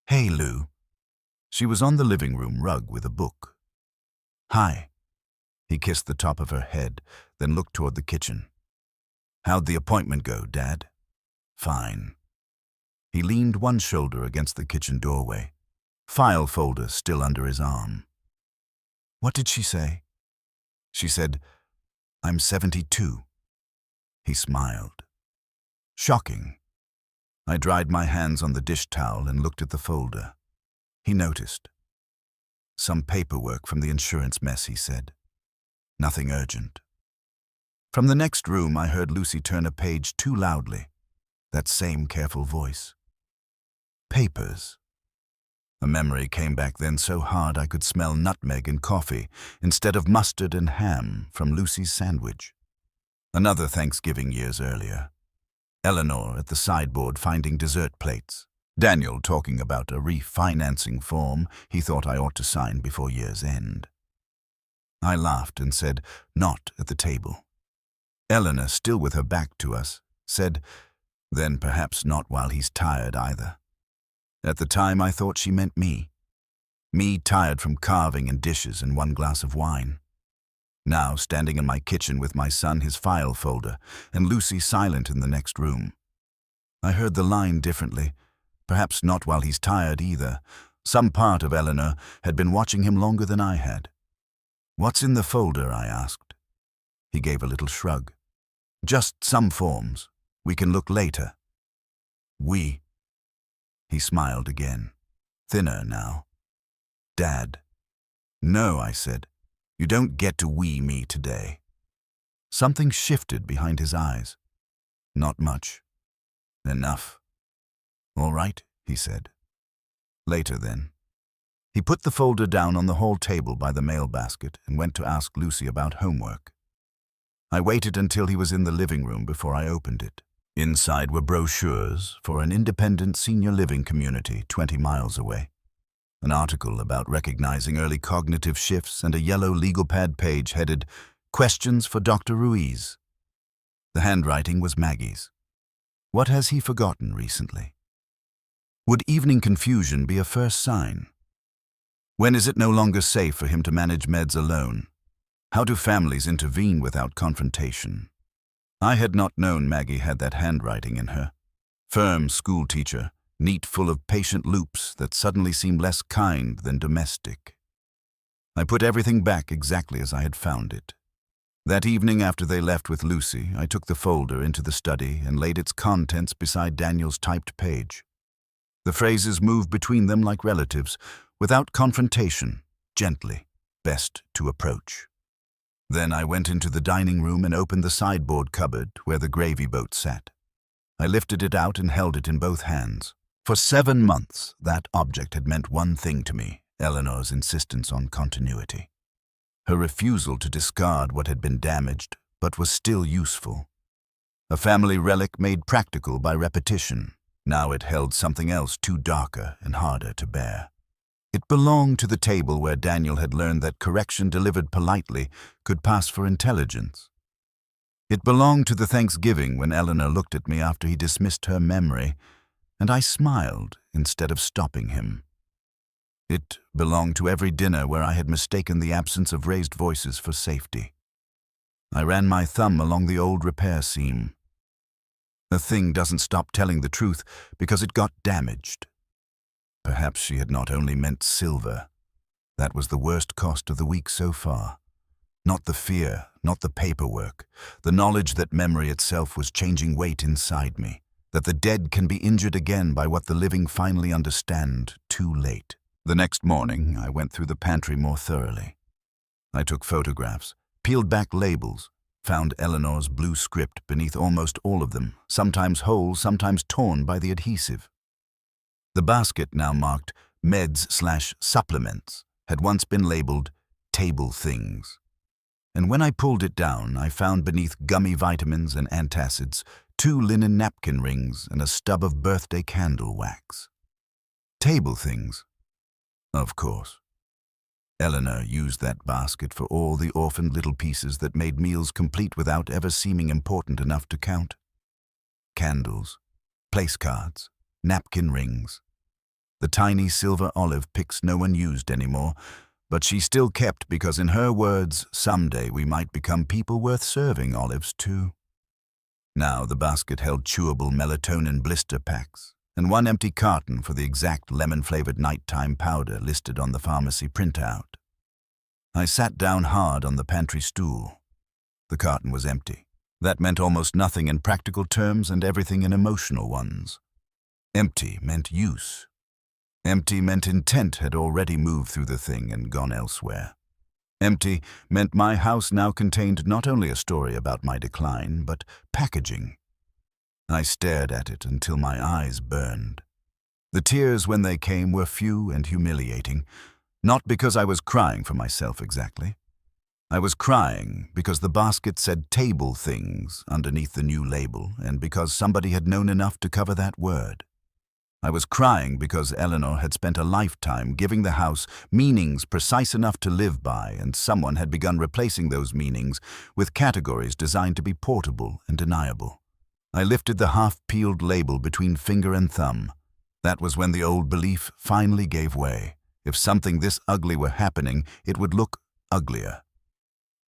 S1: Hey, Lou. She was on the living room rug with a book. Hi. He kissed the top of her head, then looked toward the kitchen. How'd the appointment go, Dad? Fine. He leaned one shoulder against the kitchen doorway. File folder still under his arm. What did she say? She said, I'm 72. He smiled. Shocking. I dried my hands on the dish towel and looked at the folder. He noticed. Some paperwork from the insurance mess, he said. Nothing urgent. From the next room, I heard Lucy turn a page too loudly. That same careful voice. Papers. A memory came back then so hard I could smell nutmeg and coffee instead of mustard and ham from Lucy's sandwich. Another Thanksgiving years earlier. Eleanor at the sideboard finding dessert plates. Daniel talking about a refinancing form he thought I ought to sign before year's end. I laughed and said, not at the table. Eleanor, still with her back to us, said, then perhaps not while he's tired either. At the time I thought she meant me. Me tired from carving and dishes and one glass of wine. Now standing in my kitchen with my son, his file folder, and Lucy silent in the next room. I heard the line differently, perhaps not while he's tired either. Some part of Eleanor had been watching him longer than I had. What's in the folder, I asked. He gave a little shrug. Just some forms. We can look later. We. He smiled again, thinner now. Dad. No, I said. You don't get to we me today. Something shifted behind his eyes. Not much. Enough. All right, he said. Later then. He put the folder down on the hall table by the mail basket and went to ask Lucy about homework. I waited until he was in the living room before I opened it. Inside were brochures for an independent senior living community 20 miles away. an article about recognizing early cognitive shifts, and a yellow legal pad page headed, "Questions for Dr. Ruiz." The handwriting was Maggie's. What has he forgotten recently? Would evening confusion be a first sign? When is it no longer safe for him to manage meds alone? How do families intervene without confrontation? I had not known Maggie had that handwriting in her. Firm schoolteacher, neat, full of patient loops that suddenly seemed less kind than domestic. I put everything back exactly as I had found it. That evening after they left with Lucy, I took the folder into the study and laid its contents beside Daniel's typed page. The phrases moved between them like relatives, without confrontation, gently, best to approach. Then I went into the dining room and opened the sideboard cupboard where the gravy boat sat. I lifted it out and held it in both hands. For 7 months, that object had meant one thing to me: Eleanor's insistence on continuity. Her refusal to discard what had been damaged, but was still useful. A family relic made practical by repetition. Now it held something else too darker and harder to bear. It belonged to the table where Daniel had learned that correction delivered politely could pass for intelligence. It belonged to the Thanksgiving when Eleanor looked at me after he dismissed her memory, and I smiled instead of stopping him. It belonged to every dinner where I had mistaken the absence of raised voices for safety. I ran my thumb along the old repair seam. The thing doesn't stop telling the truth because it got damaged. Perhaps she had not only meant silver. That was the worst cost of the week so far. Not the fear, not the paperwork, the knowledge that memory itself was changing weight inside me, that the dead can be injured again by what the living finally understand too late. The next morning, I went through the pantry more thoroughly. I took photographs, peeled back labels, found Eleanor's blue script beneath almost all of them, sometimes whole, sometimes torn by the adhesive. The basket, now marked meds/supplements, had once been labeled table things. And when I pulled it down, I found beneath gummy vitamins and antacids 2 linen napkin rings and a stub of birthday candle wax. Table things. Of course. Eleanor used that basket for all the orphaned little pieces that made meals complete without ever seeming important enough to count. Candles, place cards, napkin rings. The tiny silver olive picks no one used anymore, but she still kept because, in her words, someday we might become people worth serving olives too. Now the basket held chewable melatonin blister packs, and 1 empty carton for the exact lemon-flavored nighttime powder listed on the pharmacy printout. I sat down hard on the pantry stool. The carton was empty. That meant almost nothing in practical terms and everything in emotional ones. Empty meant use. Empty meant intent had already moved through the thing and gone elsewhere. Empty meant my house now contained not only a story about my decline, but packaging. I stared at it until my eyes burned. The tears, when they came, were few and humiliating, not because I was crying for myself exactly. I was crying because the basket said table things underneath the new label, and because somebody had known enough to cover that word. I was crying because Eleanor had spent a lifetime giving the house meanings precise enough to live by, and someone had begun replacing those meanings with categories designed to be portable and deniable. I lifted the half-peeled label between finger and thumb. That was when the old belief finally gave way. If something this ugly were happening, it would look uglier.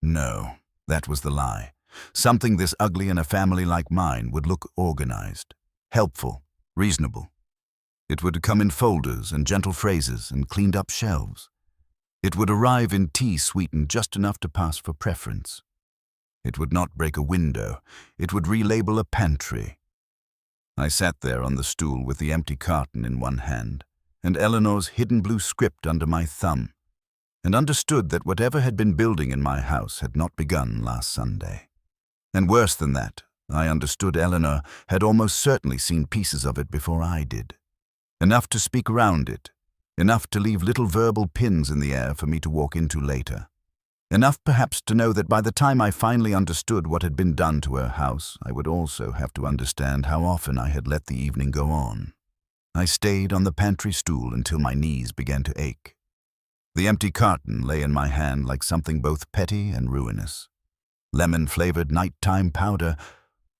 S1: No, that was the lie. Something this ugly in a family like mine would look organized, helpful, reasonable. It would come in folders and gentle phrases and cleaned-up shelves. It would arrive in tea sweetened just enough to pass for preference. It would not break a window. It would relabel a pantry. I sat there on the stool with the empty carton in one hand and Eleanor's hidden blue script under my thumb, and understood that whatever had been building in my house had not begun last Sunday. And worse than that, I understood Eleanor had almost certainly seen pieces of it before I did. Enough to speak around it, enough to leave little verbal pins in the air for me to walk into later. Enough perhaps to know that by the time I finally understood what had been done to her house, I would also have to understand how often I had let the evening go on. I stayed on the pantry stool until my knees began to ache. The empty carton lay in my hand like something both petty and ruinous. Lemon-flavored nighttime powder,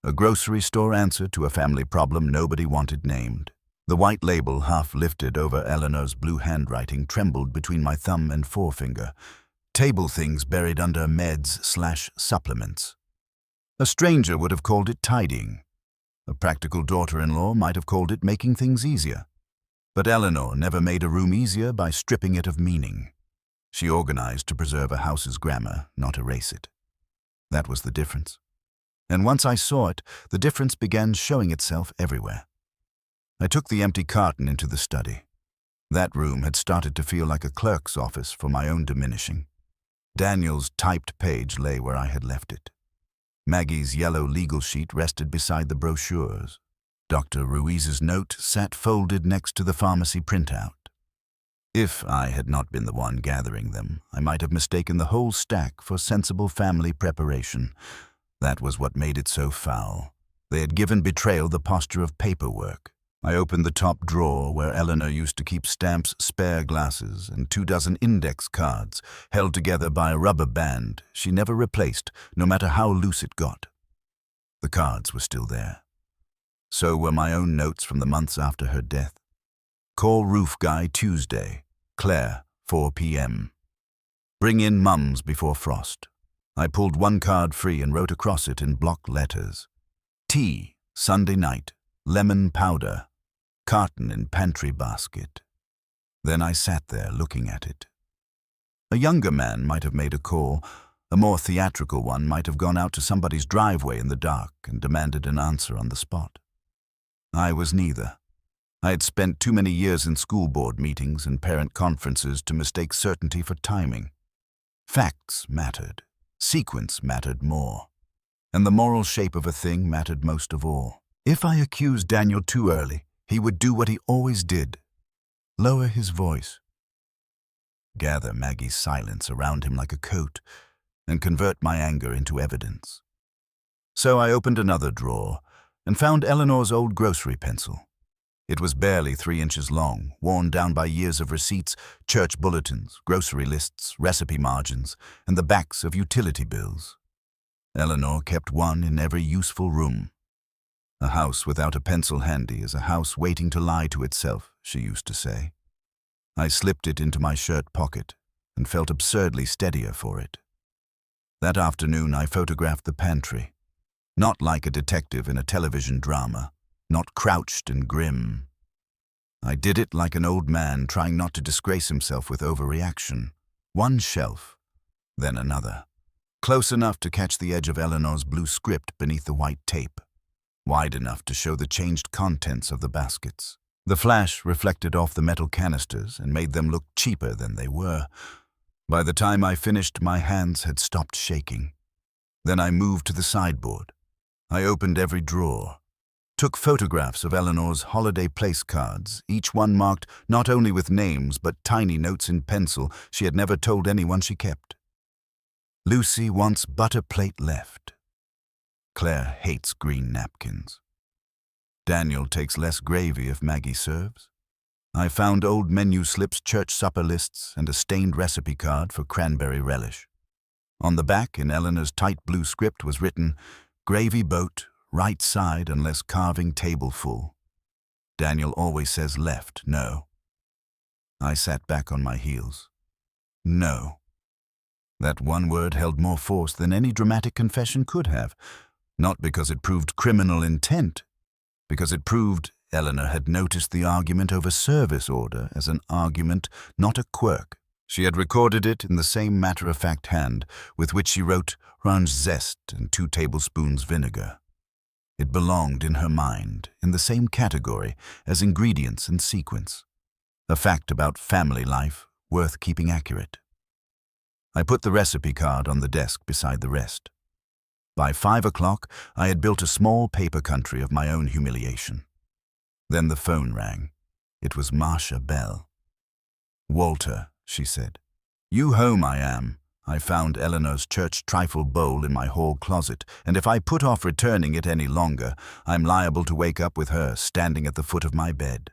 S1: a grocery store answer to a family problem nobody wanted named. The white label, half lifted over Eleanor's blue handwriting, trembled between my thumb and forefinger. Table things buried under meds/supplements. A stranger would have called it tidying. A practical daughter-in-law might have called it making things easier. But Eleanor never made a room easier by stripping it of meaning. She organized to preserve a house's grammar, not erase it. That was the difference. And once I saw it, the difference began showing itself everywhere. I took the empty carton into the study. That room had started to feel like a clerk's office for my own diminishing. Daniel's typed page lay where I had left it. Maggie's yellow legal sheet rested beside the brochures. Dr. Ruiz's note sat folded next to the pharmacy printout. If I had not been the one gathering them, I might have mistaken the whole stack for sensible family preparation. That was what made it so foul. They had given betrayal the posture of paperwork. I opened the top drawer where Eleanor used to keep stamps, spare glasses, and 24 index cards, held together by a rubber band she never replaced, no matter how loose it got. The cards were still there. So were my own notes from the months after her death. Call roof guy Tuesday. Claire, 4 p.m. Bring in mums before frost. I pulled one card free and wrote across it in block letters. Tea, Sunday night, lemon powder, carton in pantry basket. Then I sat there looking at it. A younger man might have made a call. A more theatrical one might have gone out to somebody's driveway in the dark and demanded an answer on the spot. I was neither. I had spent too many years in school board meetings and parent conferences to mistake certainty for timing. Facts mattered. Sequence mattered more. And the moral shape of a thing mattered most of all. If I accused Daniel too early, he would do what he always did. Lower his voice. Gather Maggie's silence around him like a coat, and convert my anger into evidence. So I opened another drawer and found Eleanor's old grocery pencil. It was barely 3 inches long, worn down by years of receipts, church bulletins, grocery lists, recipe margins, and the backs of utility bills. Eleanor kept one in every useful room. A house without a pencil handy is a house waiting to lie to itself, she used to say. I slipped it into my shirt pocket and felt absurdly steadier for it. That afternoon I photographed the pantry. Not like a detective in a television drama, not crouched and grim. I did it like an old man trying not to disgrace himself with overreaction. One shelf, then another. Close enough to catch the edge of Eleanor's blue script beneath the white tape. Wide enough to show the changed contents of the baskets. The flash reflected off the metal canisters and made them look cheaper than they were. By the time I finished, my hands had stopped shaking. Then I moved to the sideboard. I opened every drawer, took photographs of Eleanor's holiday place cards, each one marked not only with names but tiny notes in pencil she had never told anyone she kept. Lucy wants butter plate left. Claire hates green napkins. Daniel takes less gravy if Maggie serves. I found old menu slips, church supper lists, and a stained recipe card for cranberry relish. On the back, in Eleanor's tight blue script, was written, "Gravy boat, right side unless carving table full." Daniel always says left, no. I sat back on my heels. No. That one word held more force than any dramatic confession could have, not because it proved criminal intent, because it proved Eleanor had noticed the argument over service order as an argument, not a quirk. She had recorded it in the same matter-of-fact hand with which she wrote orange zest and 2 tablespoons vinegar. It belonged in her mind, in the same category as ingredients and sequence. A fact about family life worth keeping accurate. I put the recipe card on the desk beside the rest. By 5 o'clock, I had built a small paper country of my own humiliation. Then the phone rang. It was Marcia Bell. "Walter," she said. "You home I am. I found Eleanor's church trifle bowl in my hall closet, and if I put off returning it any longer, I'm liable to wake up with her standing at the foot of my bed."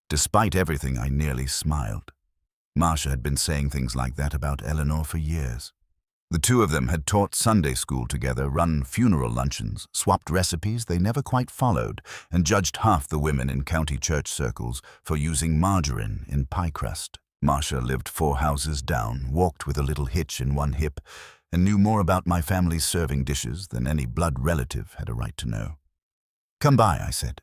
S1: Despite everything, I nearly smiled. Marcia had been saying things like that about Eleanor for years. The two of them had taught Sunday school together, run funeral luncheons, swapped recipes they never quite followed, and judged half the women in county church circles for using margarine in pie crust. Marcia lived 4 houses down, walked with a little hitch in one hip, and knew more about my family's serving dishes than any blood relative had a right to know. "Come by," I said.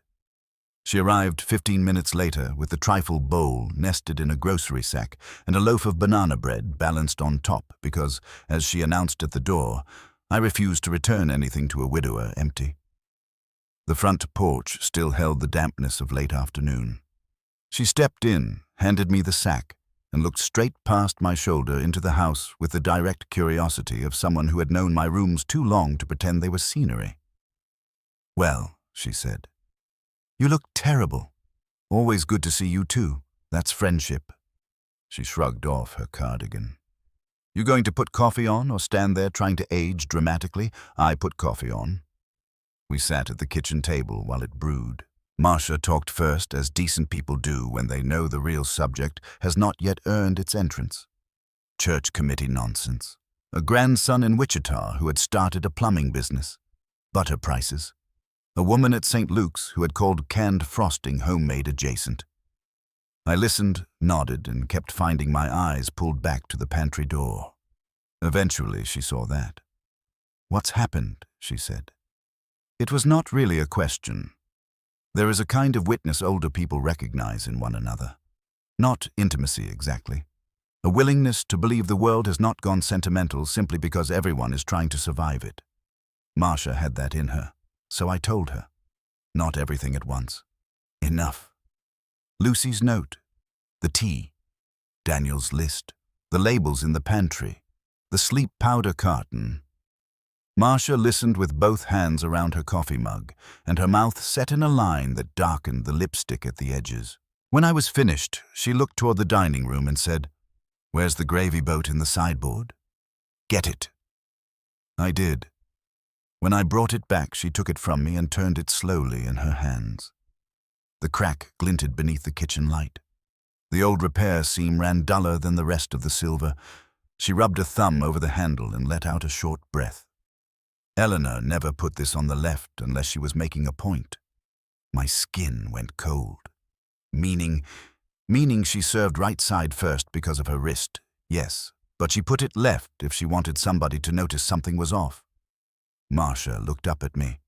S1: She arrived 15 minutes later with the trifle bowl nested in a grocery sack and a loaf of banana bread balanced on top because, as she announced at the door, I refused to return anything to a widower empty. The front porch still held the dampness of late afternoon. She stepped in, handed me the sack, and looked straight past my shoulder into the house with the direct curiosity of someone who had known my rooms too long to pretend they were scenery. "Well," she said, "you look terrible. Always good to see you too. That's friendship." She shrugged off her cardigan. "You going to put coffee on or stand there trying to age dramatically?" I put coffee on. We sat at the kitchen table while it brewed. Marcia talked first, as decent people do when they know the real subject has not yet earned its entrance. Church committee nonsense. A grandson in Wichita who had started a plumbing business. Butter prices. A woman at St. Luke's who had called canned frosting homemade adjacent. I listened, nodded, and kept finding my eyes pulled back to the pantry door. Eventually, she saw that. "What's happened?" she said. It was not really a question. There is a kind of witness older people recognize in one another. Not intimacy exactly. A willingness to believe the world has not gone sentimental simply because everyone is trying to survive it. Marcia had that in her. So I told her. Not everything at once. Enough. Lucy's note. The tea. Daniel's list. The labels in the pantry. The sleep powder carton. Marcia listened with both hands around her coffee mug, and her mouth set in a line that darkened the lipstick at the edges. When I was finished, she looked toward the dining room and said, "Where's the gravy boat in the sideboard?" "Get it." I did. When I brought it back, she took it from me and turned it slowly in her hands. The crack glinted beneath the kitchen light. The old repair seam ran duller than the rest of the silver. She rubbed a thumb over the handle and let out a short breath. Eleanor never put this on the left unless she was making a point. My skin went cold. Meaning she served right side first because of her wrist, yes, but she put it left if she wanted somebody to notice something was off. Marcia looked up at me.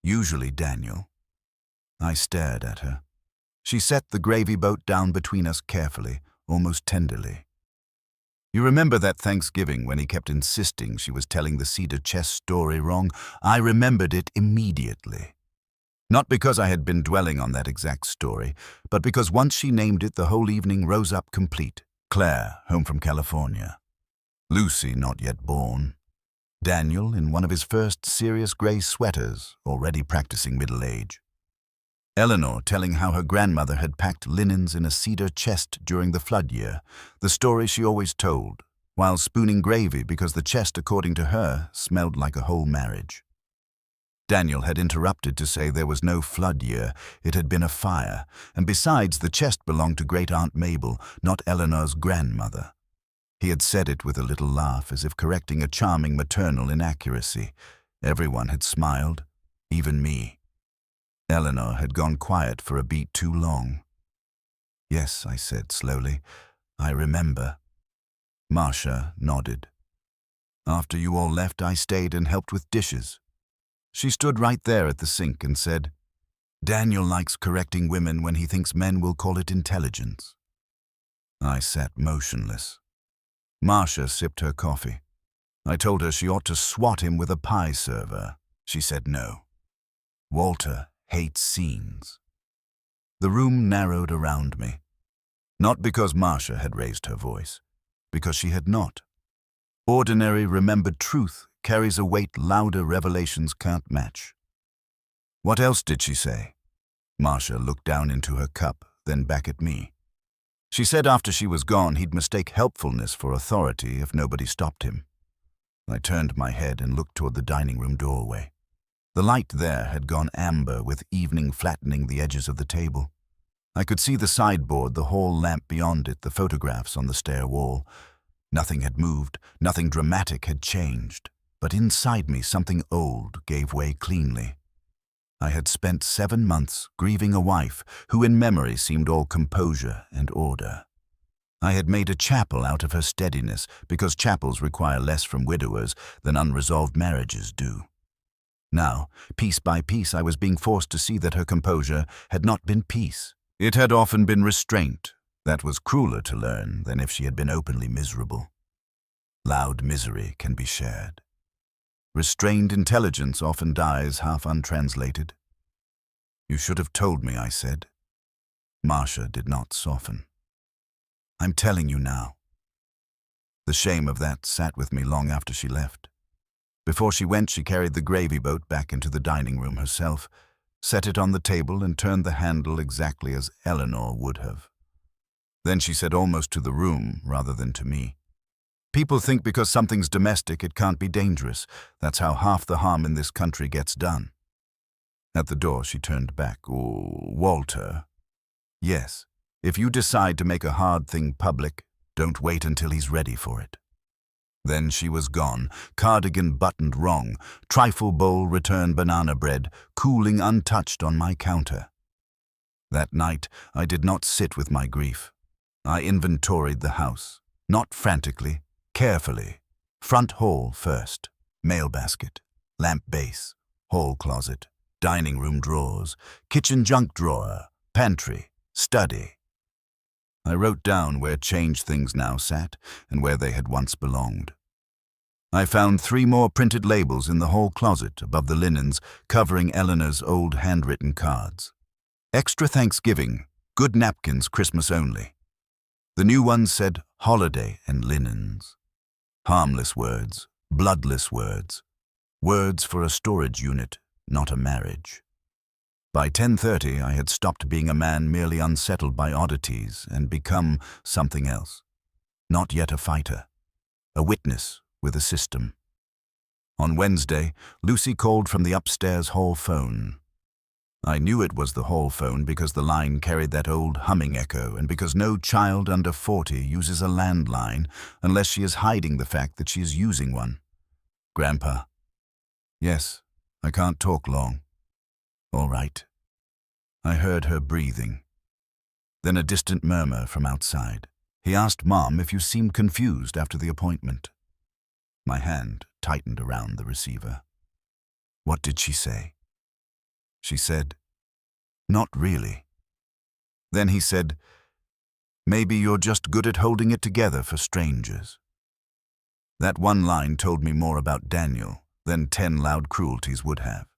S1: Usually Daniel. I stared at her. She set the gravy boat down between us carefully, almost tenderly. "You remember that Thanksgiving when he kept insisting she was telling the cedar chest story wrong? I remembered it immediately. Not because I had been dwelling on that exact story, but because once she named it, the whole evening rose up complete. Claire, home from California. Lucy, not yet born. Daniel in one of his first serious gray sweaters, already practicing middle age. Eleanor telling how her grandmother had packed linens in a cedar chest during the flood year, the story she always told, while spooning gravy because the chest, according to her, smelled like a whole marriage. Daniel had interrupted to say there was no flood year, it had been a fire, and besides, the chest belonged to Great-Aunt Mabel, not Eleanor's grandmother. He had said it with a little laugh, as if correcting a charming maternal inaccuracy. Everyone had smiled, even me. Eleanor had gone quiet for a beat too long. "Yes," I said slowly, "I remember." Marcia nodded. "After you all left, I stayed and helped with dishes." She stood right there at the sink and said, "Daniel likes correcting women when he thinks men will call it intelligence." I sat motionless. Marcia sipped her coffee. I told her she ought to swat him with a pie server. She said no. Walter hates scenes. The room narrowed around me. Not because Marcia had raised her voice, because she had not. Ordinary remembered truth carries a weight louder revelations can't match. "What else did she say?" Marcia looked down into her cup, then back at me. "She said after she was gone he'd mistake helpfulness for authority if nobody stopped him." I turned my head and looked toward the dining room doorway. The light there had gone amber with evening flattening the edges of the table. I could see the sideboard, the hall lamp beyond it, the photographs on the stair wall. Nothing had moved, nothing dramatic had changed. But inside me, something old gave way cleanly. I had spent 7 months grieving a wife who in memory seemed all composure and order. I had made a chapel out of her steadiness because chapels require less from widowers than unresolved marriages do. Now, piece by piece, I was being forced to see that her composure had not been peace. It had often been restraint. That was crueler to learn than if she had been openly miserable. Loud misery can be shared. Restrained intelligence often dies half untranslated. You should have told me, I said. Marcia did not soften. I'm telling you now. The shame of that sat with me long after she left. Before she went, she carried the gravy boat back into the dining room herself, set it on the table and turned the handle exactly as Eleanor would have. Then she said almost to the room rather than to me, "People think because something's domestic it can't be dangerous. That's how half the harm in this country gets done." At the door she turned back. "Oh, Walter. Yes, if you decide to make a hard thing public, don't wait until he's ready for it." Then she was gone, cardigan buttoned wrong, trifle bowl returned banana bread, cooling untouched on my counter. That night I did not sit with my grief. I inventoried the house, not frantically, carefully. Front hall first, mail basket, lamp base, hall closet, dining room drawers, kitchen junk drawer, pantry, study. I wrote down where changed things now sat and where they had once belonged. I found 3 more printed labels in the hall closet above the linens covering Eleanor's old handwritten cards. Extra Thanksgiving, good napkins, Christmas only. The new ones said holiday and linens. Harmless words, bloodless words. Words for a storage unit, not a marriage. By 10:30 I had stopped being a man merely unsettled by oddities and become something else. Not yet a fighter. A witness with a system. On Wednesday, Lucy called from the upstairs hall phone. I knew it was the hall phone because the line carried that old humming echo and because no child under 40 uses a landline unless she is hiding the fact that she is using one. "Grandpa." "Yes, I can't talk long." "All right." I heard her breathing. Then a distant murmur from outside. "He asked Mom if you seemed confused after the appointment." My hand tightened around the receiver. "What did she say?" She said, "Not really." Then he said, "Maybe you're just good at holding it together for strangers." That one line told me more about Daniel than 10 loud cruelties would have.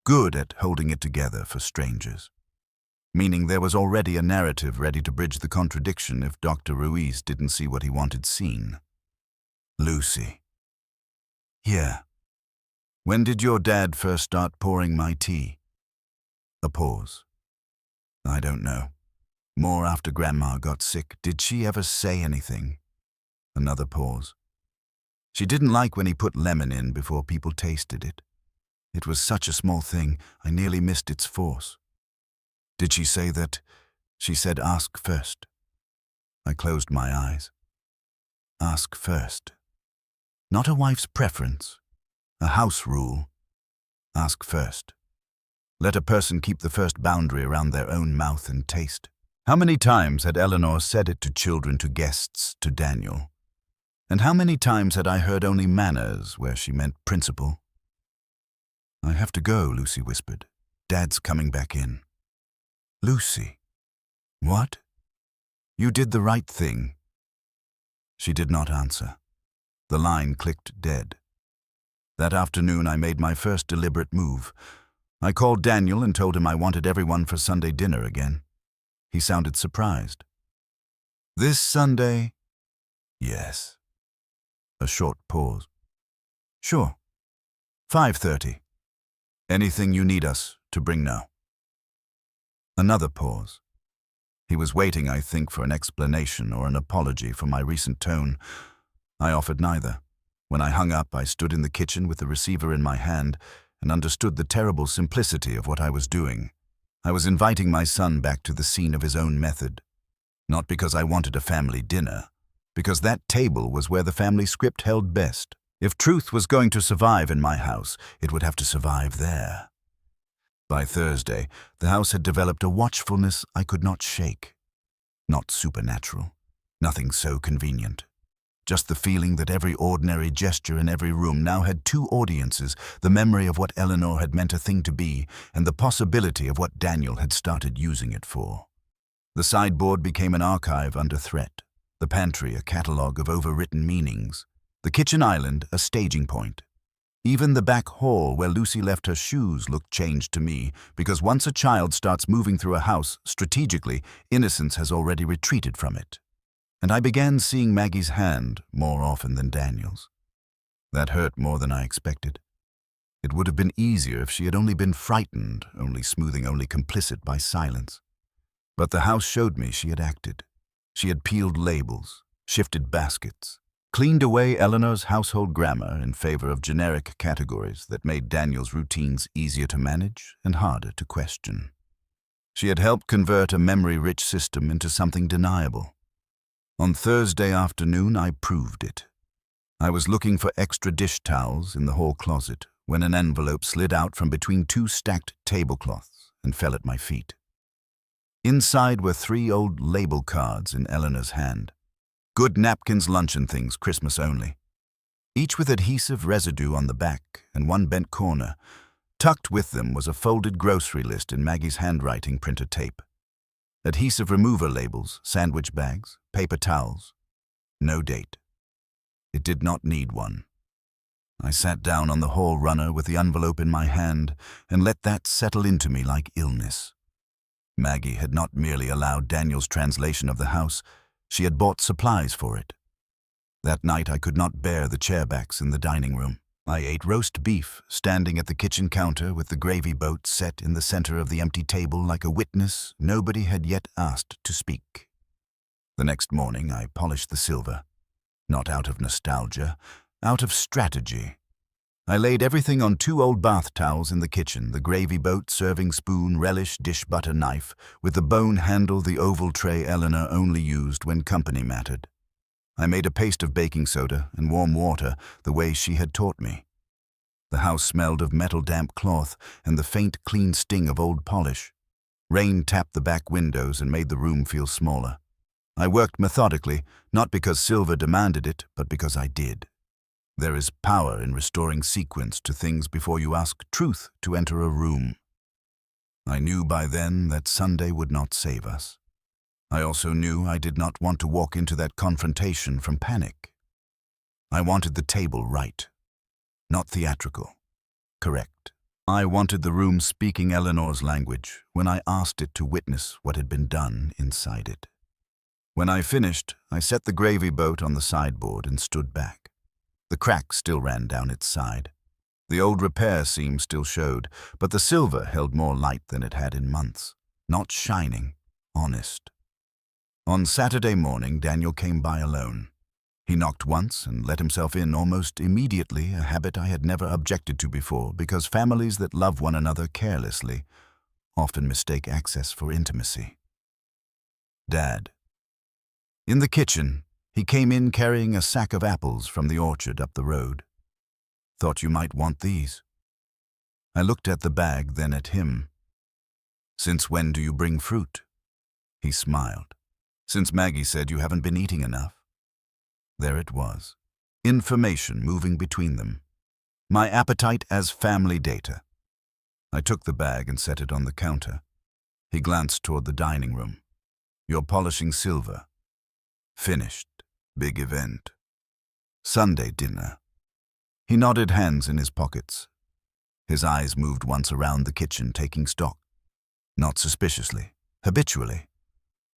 S1: Good at holding it together for strangers. Meaning there was already a narrative ready to bridge the contradiction if Dr. Ruiz didn't see what he wanted seen. "Lucy." "Yeah. When did your dad first start pouring my tea?" A pause. "I don't know. More after Grandma got sick. Did she ever say anything?" Another pause. "She didn't like when he put lemon in before people tasted it. It was such a small thing, I nearly missed its force." "Did she say that?" "She said ask first." I closed my eyes. Ask first. Not a wife's preference. A house rule. Ask first. Let a person keep the first boundary around their own mouth and taste. How many times had Eleanor said it to children, to guests, to Daniel? And how many times had I heard only manners where she meant principle? "I have to go," Lucy whispered. "Dad's coming back in." "Lucy." "What?" "You did the right thing." She did not answer. The line clicked dead. That afternoon I made my first deliberate move. I called Daniel and told him I wanted everyone for Sunday dinner again. He sounded surprised. "This Sunday?" "Yes." A short pause. "Sure. 5:30. Anything you need us to bring now." Another pause. He was waiting, I think, for an explanation or an apology for my recent tone. I offered neither. When I hung up, I stood in the kitchen with the receiver in my hand and understood the terrible simplicity of what I was doing. I was inviting my son back to the scene of his own method, not because I wanted a family dinner, because that table was where the family script held best. If truth was going to survive in my house, it would have to survive there. By Thursday, the house had developed a watchfulness I could not shake. Not supernatural, nothing so convenient. Just the feeling that every ordinary gesture in every room now had two audiences, the memory of what Eleanor had meant a thing to be, and the possibility of what Daniel had started using it for. The sideboard became an archive under threat, the pantry a catalogue of overwritten meanings, the kitchen island a staging point. Even the back hall where Lucy left her shoes looked changed to me, because once a child starts moving through a house, strategically, innocence has already retreated from it. And I began seeing Maggie's hand more often than Daniel's. That hurt more than I expected. It would have been easier if she had only been frightened, only smoothing, only complicit by silence. But the house showed me she had acted. She had peeled labels, shifted baskets, cleaned away Eleanor's household grammar in favor of generic categories that made Daniel's routines easier to manage and harder to question. She had helped convert a memory-rich system into something deniable. On Thursday afternoon, I proved it. I was looking for extra dish towels in the hall closet when an envelope slid out from between two stacked tablecloths and fell at my feet. Inside were 3 old label cards in Eleanor's hand. Good napkins, luncheon things, Christmas only. Each with adhesive residue on the back and one bent corner. Tucked with them was a folded grocery list in Maggie's handwriting printer tape. Adhesive remover labels, sandwich bags, paper towels. No date. It did not need one. I sat down on the hall runner with the envelope in my hand and let that settle into me like illness. Maggie had not merely allowed Daniel's translation of the house, she had bought supplies for it. That night I could not bear the chairbacks in the dining room. I ate roast beef, standing at the kitchen counter with the gravy boat set in the center of the empty table like a witness nobody had yet asked to speak. The next morning I polished the silver, not out of nostalgia, out of strategy. I laid everything on 2 old bath towels in the kitchen, the gravy boat, serving spoon, relish, dish butter knife, with the bone handle, the oval tray Eleanor only used when company mattered. I made a paste of baking soda and warm water the way she had taught me. The house smelled of metal damp cloth and the faint clean sting of old polish. Rain tapped the back windows and made the room feel smaller. I worked methodically, not because silver demanded it, but because I did. There is power in restoring sequence to things before you ask truth to enter a room. I knew by then that Sunday would not save us. I also knew I did not want to walk into that confrontation from panic. I wanted the table right, not theatrical, correct. I wanted the room speaking Eleanor's language when I asked it to witness what had been done inside it. When I finished, I set the gravy boat on the sideboard and stood back. The crack still ran down its side. The old repair seam still showed, but the silver held more light than it had in months. Not shining, honest. On Saturday morning, Daniel came by alone. He knocked once and let himself in almost immediately, a habit I had never objected to before, because families that love one another carelessly often mistake access for intimacy. Dad. In the kitchen, he came in carrying a sack of apples from the orchard up the road. Thought you might want these. I looked at the bag, then at him. Since when do you bring fruit? He smiled. Since Maggie said you haven't been eating enough. There it was. Information moving between them. My appetite as family data. I took the bag and set it on the counter. He glanced toward the dining room. You're polishing silver. Finished. Big event. Sunday dinner. He nodded, hands in his pockets. His eyes moved once around the kitchen, taking stock. Not suspiciously, habitually.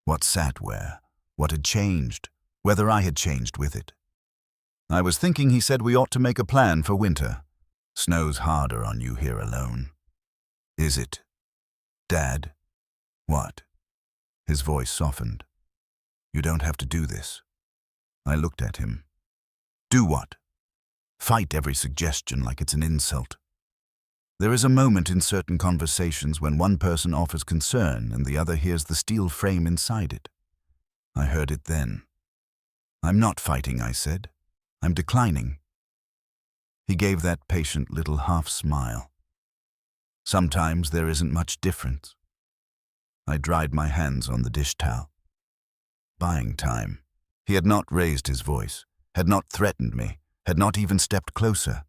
S1: What sat where, what had changed, whether I had changed with it. I was thinking he said we ought to make a plan for winter. Snow's harder on you here alone. Is it? Dad? What? His voice softened. You don't have to do this. I looked at him. Do what? Fight every suggestion like it's an insult. There is a moment in certain conversations when one person offers concern and the other hears the steel frame inside it. I heard it then. "I'm not fighting," I said. "I'm declining." He gave that patient little half-smile. "Sometimes there isn't much difference." I dried my hands on the dish towel. Buying time. He had not raised his voice, had not threatened me, had not even stepped closer.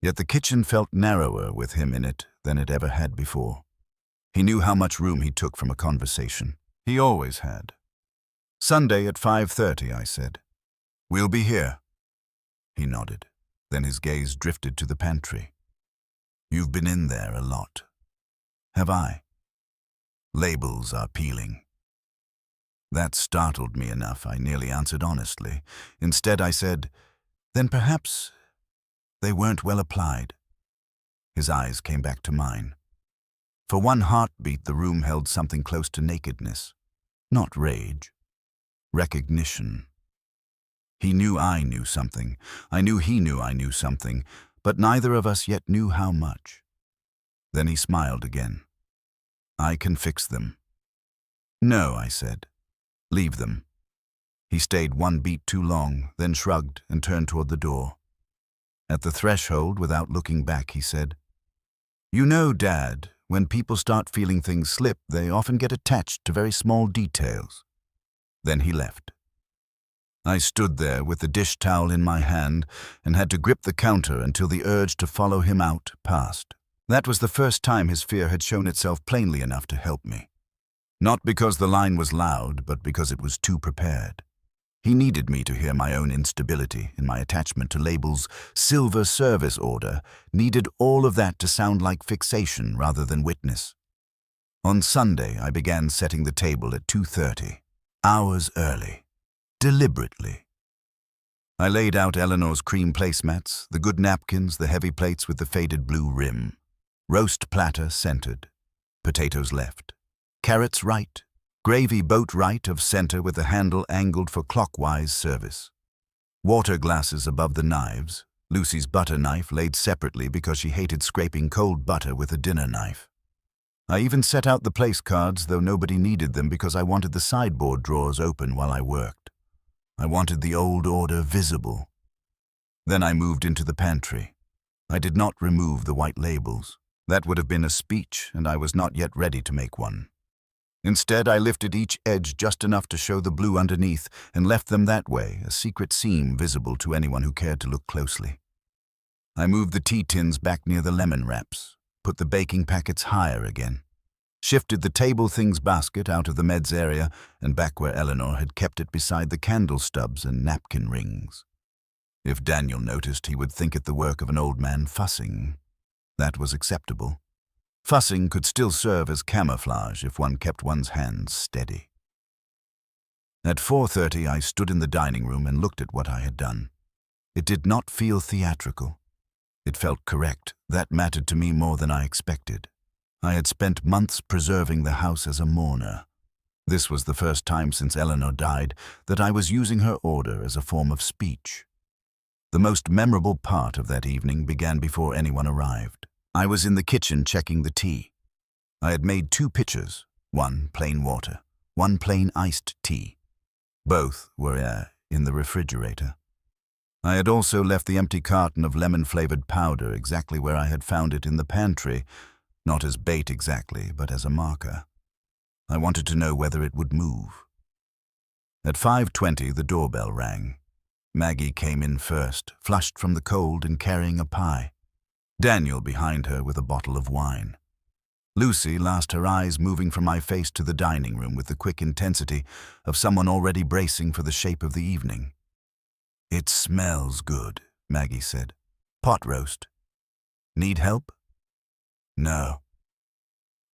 S1: Yet the kitchen felt narrower with him in it than it ever had before. He knew how much room he took from a conversation. He always had. "Sunday at 5:30, I said. "We'll be here." He nodded. Then his gaze drifted to the pantry. "You've been in there a lot." "Have I?" "Labels are peeling." That startled me enough, I nearly answered honestly. Instead, I said, "Then perhaps they weren't well applied." His eyes came back to mine. For one heartbeat, the room held something close to nakedness. Not rage. Recognition. He knew I knew something. I knew he knew I knew something, but neither of us yet knew how much. Then he smiled again. "I can fix them." "No," I said. "Leave them." He stayed one beat too long, then shrugged and turned toward the door. At the threshold, without looking back, he said, "You know, Dad, when people start feeling things slip, they often get attached to very small details." Then he left. I stood there with the dish towel in my hand and had to grip the counter until the urge to follow him out passed. That was the first time his fear had shown itself plainly enough to help me. Not because the line was loud, but because it was too prepared. He needed me to hear my own instability in my attachment to labels. Silver service order needed all of that to sound like fixation rather than witness. On Sunday, I began setting the table at 2:30, hours early, deliberately. I laid out Eleanor's cream placemats, the good napkins, the heavy plates with the faded blue rim. Roast platter centered, potatoes left, carrots right, gravy boat right of center with the handle angled for clockwise service. Water glasses above the knives, Lucy's butter knife laid separately because she hated scraping cold butter with a dinner knife. I even set out the place cards, though nobody needed them, because I wanted the sideboard drawers open while I worked. I wanted the old order visible. Then I moved into the pantry. I did not remove the white labels. That would have been a speech, and I was not yet ready to make one. Instead, I lifted each edge just enough to show the blue underneath and left them that way, a secret seam visible to anyone who cared to look closely. I moved the tea tins back near the lemon wraps, put the baking packets higher again, shifted the table things basket out of the meds area and back where Eleanor had kept it beside the candle stubs and napkin rings. If Daniel noticed, he would think it the work of an old man fussing. That was acceptable. Fussing could still serve as camouflage if one kept one's hands steady. At 4:30, I stood in the dining room and looked at what I had done. It did not feel theatrical. It felt correct. That mattered to me more than I expected. I had spent months preserving the house as a mourner. This was the first time since Eleanor died that I was using her order as a form of speech. The most memorable part of that evening began before anyone arrived. I was in the kitchen checking the tea. I had made 2 pitchers, one plain water, one plain iced tea. Both were in the refrigerator. I had also left the empty carton of lemon-flavored powder exactly where I had found it in the pantry, not as bait exactly, but as a marker. I wanted to know whether it would move. At 5:20, the doorbell rang. Maggie came in first, flushed from the cold and carrying a pie. Daniel behind her with a bottle of wine. Lucy last, her eyes moving from my face to the dining room with the quick intensity of someone already bracing for the shape of the evening. "It smells good," Maggie said. "Pot roast. Need help?" "No."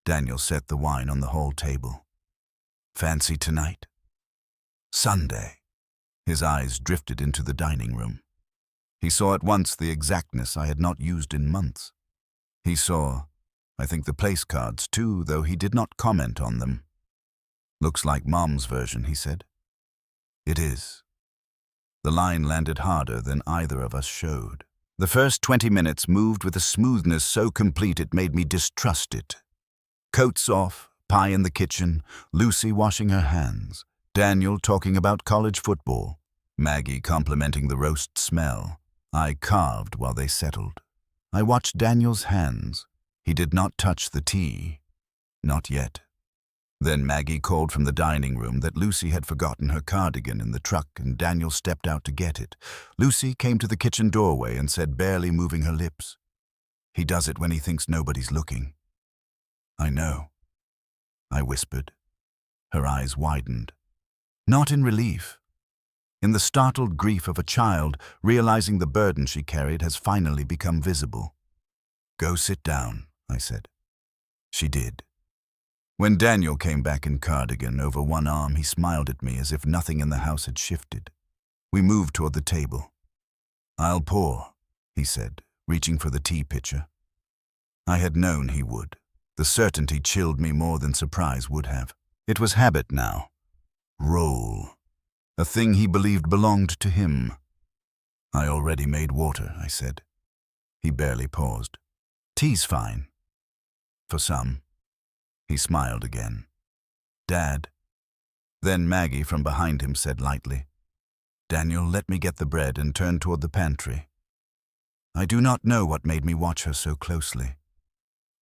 S1: Daniel set the wine on the hall table. "Fancy tonight?" "Sunday." His eyes drifted into the dining room. He saw at once the exactness I had not used in months. He saw, I think, the place cards too, though he did not comment on them. "Looks like Mom's version," he said. "It is." The line landed harder than either of us showed. The first 20 minutes moved with a smoothness so complete it made me distrust it. Coats off, pie in the kitchen, Lucy washing her hands, Daniel talking about college football, Maggie complimenting the roast smell. I carved while they settled. I watched Daniel's hands. He did not touch the tea. Not yet. Then Maggie called from the dining room that Lucy had forgotten her cardigan in the truck and Daniel stepped out to get it. Lucy came to the kitchen doorway and said, barely moving her lips, "He does it when he thinks nobody's looking." "I know," I whispered. Her eyes widened. Not in relief. In the startled grief of a child, realizing the burden she carried has finally become visible. "Go sit down," I said. She did. When Daniel came back in cardigan over one arm, he smiled at me as if nothing in the house had shifted. We moved toward the table. "I'll pour," he said, reaching for the tea pitcher. I had known he would. The certainty chilled me more than surprise would have. It was habit now. Role. A thing he believed belonged to him. "I already made water," I said. He barely paused. "Tea's fine." "For some." He smiled again. "Dad." Then Maggie from behind him said lightly, "Daniel, let me get the bread," and turned toward the pantry. I do not know what made me watch her so closely.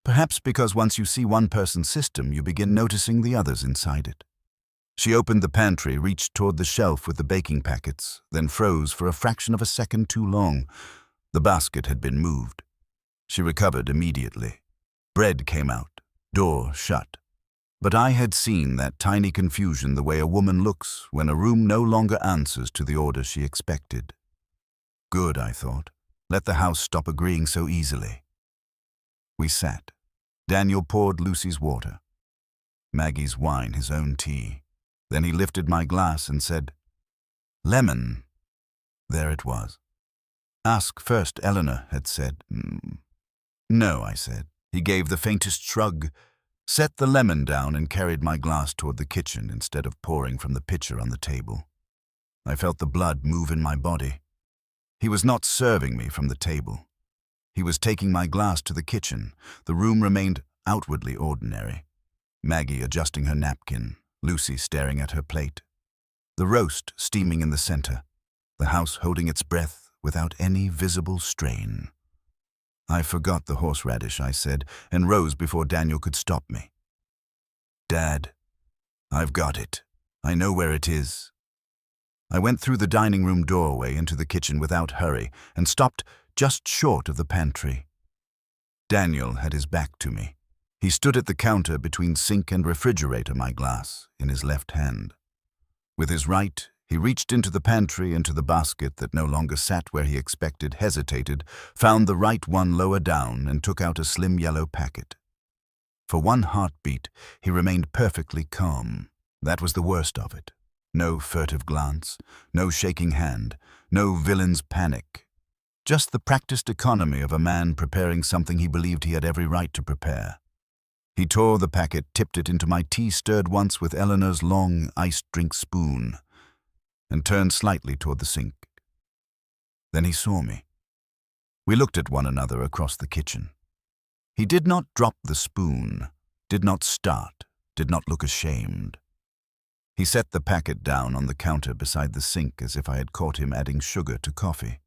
S1: Perhaps because once you see one person's system, you begin noticing the others inside it. She opened the pantry, reached toward the shelf with the baking packets, then froze for a fraction of a second too long. The basket had been moved. She recovered immediately. Bread came out, door shut. But I had seen that tiny confusion the way a woman looks when a room no longer answers to the order she expected. Good, I thought. Let the house stop agreeing so easily. We sat. Daniel poured Lucy's water, Maggie's wine, his own tea. Then he lifted my glass and said, "Lemon." There it was. "Ask first," Eleanor had said. "No," I said. He gave the faintest shrug, set the lemon down and carried my glass toward the kitchen instead of pouring from the pitcher on the table. I felt the blood move in my body. He was not serving me from the table. He was taking my glass to the kitchen. The room remained outwardly ordinary. Maggie adjusting her napkin, Lucy staring at her plate. The roast steaming in the center, the house holding its breath without any visible strain. "I forgot the horseradish," I said, and rose before Daniel could stop me. "Dad, I've got it. I know where it is." I went through the dining room doorway into the kitchen without hurry and stopped just short of the pantry. Daniel had his back to me. He stood at the counter between sink and refrigerator, my glass in his left hand. With his right, he reached into the pantry, into the basket that no longer sat where he expected, hesitated, found the right one lower down, and took out a slim yellow packet. For one heartbeat, he remained perfectly calm. That was the worst of it. No furtive glance, no shaking hand, no villain's panic. Just the practiced economy of a man preparing something he believed he had every right to prepare. He tore the packet, tipped it into my tea stirred once with Eleanor's long iced drink spoon, and turned slightly toward the sink. Then he saw me. We looked at one another across the kitchen. He did not drop the spoon, did not start, did not look ashamed. He set the packet down on the counter beside the sink as if I had caught him adding sugar to coffee.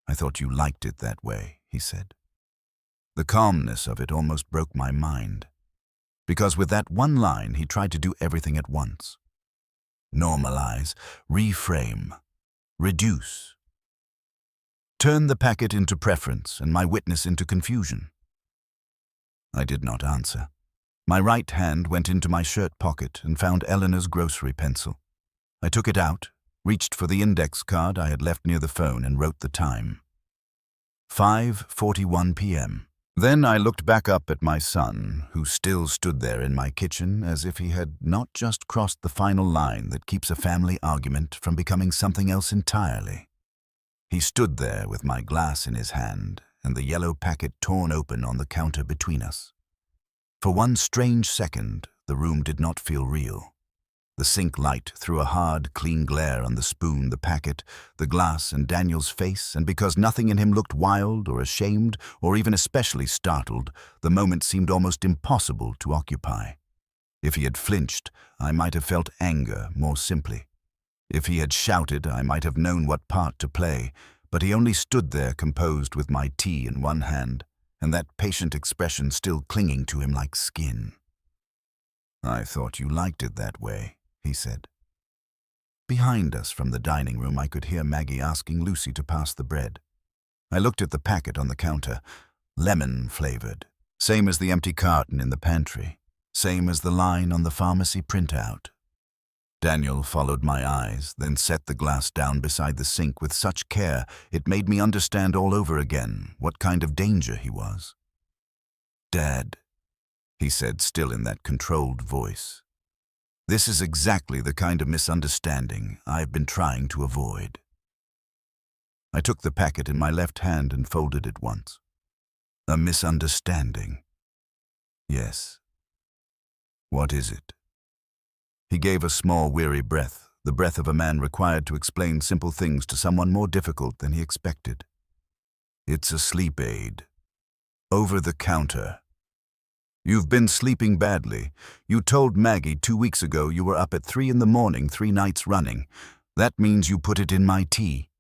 S1: "I thought you liked it that way," he said. The calmness of it almost broke my mind, because with that one line he tried to do everything at once. Normalize, reframe, reduce. Turn the packet into preference and my witness into confusion. I did not answer. My right hand went into my shirt pocket and found Eleanor's grocery pencil. I took it out, reached for the index card I had left near the phone, and wrote the time. 5:41 p.m. Then I looked back up at my son, who still stood there in my kitchen as if he had not just crossed the final line that keeps a family argument from becoming something else entirely. He stood there with my glass in his hand and the yellow packet torn open on the counter between us. For one strange second, the room did not feel real. The sink light threw a hard, clean glare on the spoon, the packet, the glass, and Daniel's face, and because nothing in him looked wild or ashamed or even especially startled, the moment seemed almost impossible to occupy. If he had flinched, I might have felt anger more simply. If he had shouted, I might have known what part to play, but he only stood there composed with my tea in one hand, and that patient expression still clinging to him like skin. "I thought you liked it that way," he said. Behind us from the dining room, I could hear Maggie asking Lucy to pass the bread. I looked at the packet on the counter, lemon-flavored, same as the empty carton in the pantry, same as the line on the pharmacy printout. Daniel followed my eyes, then set the glass down beside the sink with such care it made me understand all over again what kind of danger he was. "Dad," he said, still in that controlled voice, "this is exactly the kind of misunderstanding I've been trying to avoid." I took the packet in my left hand and folded it once. A misunderstanding? Yes. What is it? He gave a small, weary breath, the breath of a man required to explain simple things to someone more difficult than he expected. "It's a sleep aid. Over the counter. You've been sleeping badly. You told Maggie 2 weeks ago you were up at 3 in the morning 3 nights running. That means you put it in my tea.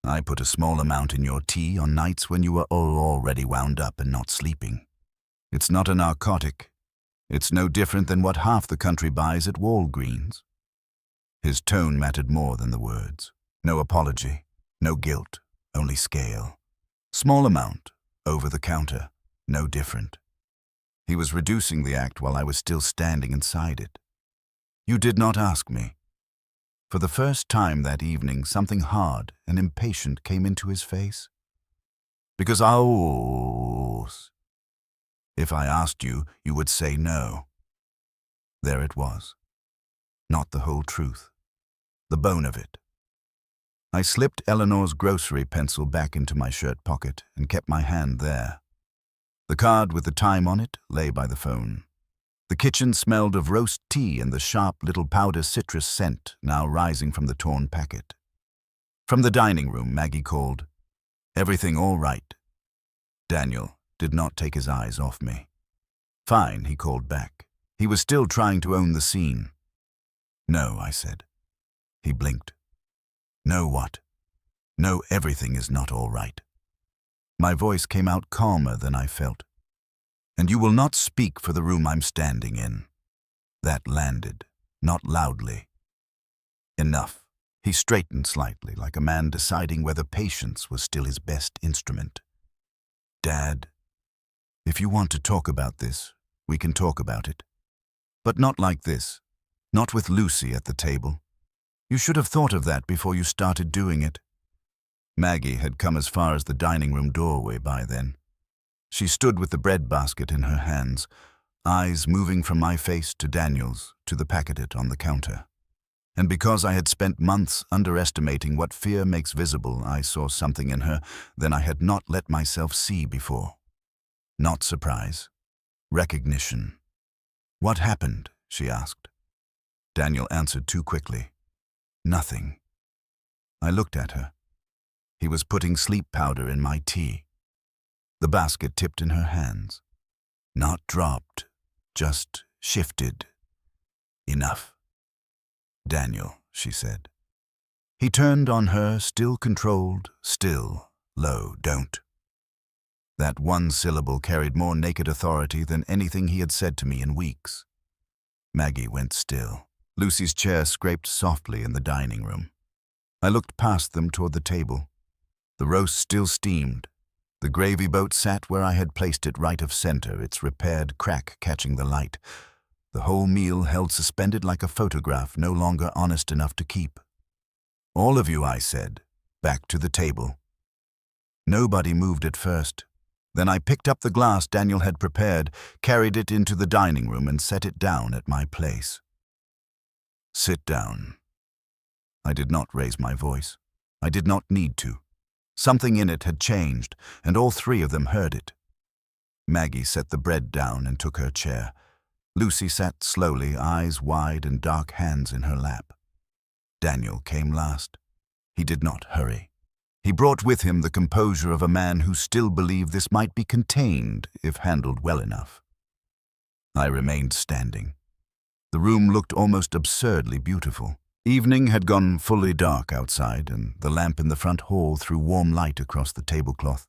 S1: I put a small amount in your tea on nights when you were already wound up and not sleeping. It's not a narcotic. It's no different than what half the country buys at Walgreens." His tone mattered more than the words. No apology, no guilt, only scale. Small amount, over the counter, no different. He was reducing the act while I was still standing inside it. "You did not ask me." For the first time that evening, something hard and impatient came into his face. "Because if I asked you, you would say no." There it was. Not the whole truth. The bone of it. I slipped Eleanor's grocery pencil back into my shirt pocket and kept my hand there. The card with the time on it lay by the phone. The kitchen smelled of roast tea and the sharp little powder citrus scent now rising from the torn packet. From the dining room, Maggie called, "Everything all right?" Daniel did not take his eyes off me. "Fine," he called back. He was still trying to own the scene. "No," I said. He blinked. "No what?" "No, everything is not all right." My voice came out calmer than I felt. "And you will not speak for the room I'm standing in." That landed, not loudly. Enough. He straightened slightly, like a man deciding whether patience was still his best instrument. "Dad, if you want to talk about this, we can talk about it. But not like this. Not with Lucy at the table. You should have thought of that before you started doing it." Maggie had come as far as the dining room doorway by then. She stood with the bread basket in her hands, eyes moving from my face to Daniel's, to the packet on the counter. And because I had spent months underestimating what fear makes visible, I saw something in her that I had not let myself see before. Not surprise. Recognition. "What happened?" she asked. Daniel answered too quickly. "Nothing." I looked at her. He was putting sleep powder in my tea. The basket tipped in her hands. Not dropped, just shifted. "Enough." "Daniel," she said. He turned on her, still controlled, still, low, "Don't." That one syllable carried more naked authority than anything he had said to me in weeks. Maggie went still. Lucy's chair scraped softly in the dining room. I looked past them toward the table. The roast still steamed. The gravy boat sat where I had placed it right of center, its repaired crack catching the light. The whole meal held suspended like a photograph no longer honest enough to keep. "All of you," I said, "back to the table." Nobody moved at first. Then I picked up the glass Daniel had prepared, carried it into the dining room, and set it down at my place. "Sit down." I did not raise my voice. I did not need to. Something in it had changed, and all three of them heard it. Maggie set the bread down and took her chair. Lucy sat slowly, eyes wide and dark hands in her lap. Daniel came last. He did not hurry. He brought with him the composure of a man who still believed this might be contained if handled well enough. I remained standing. The room looked almost absurdly beautiful. Evening had gone fully dark outside, and the lamp in the front hall threw warm light across the tablecloth.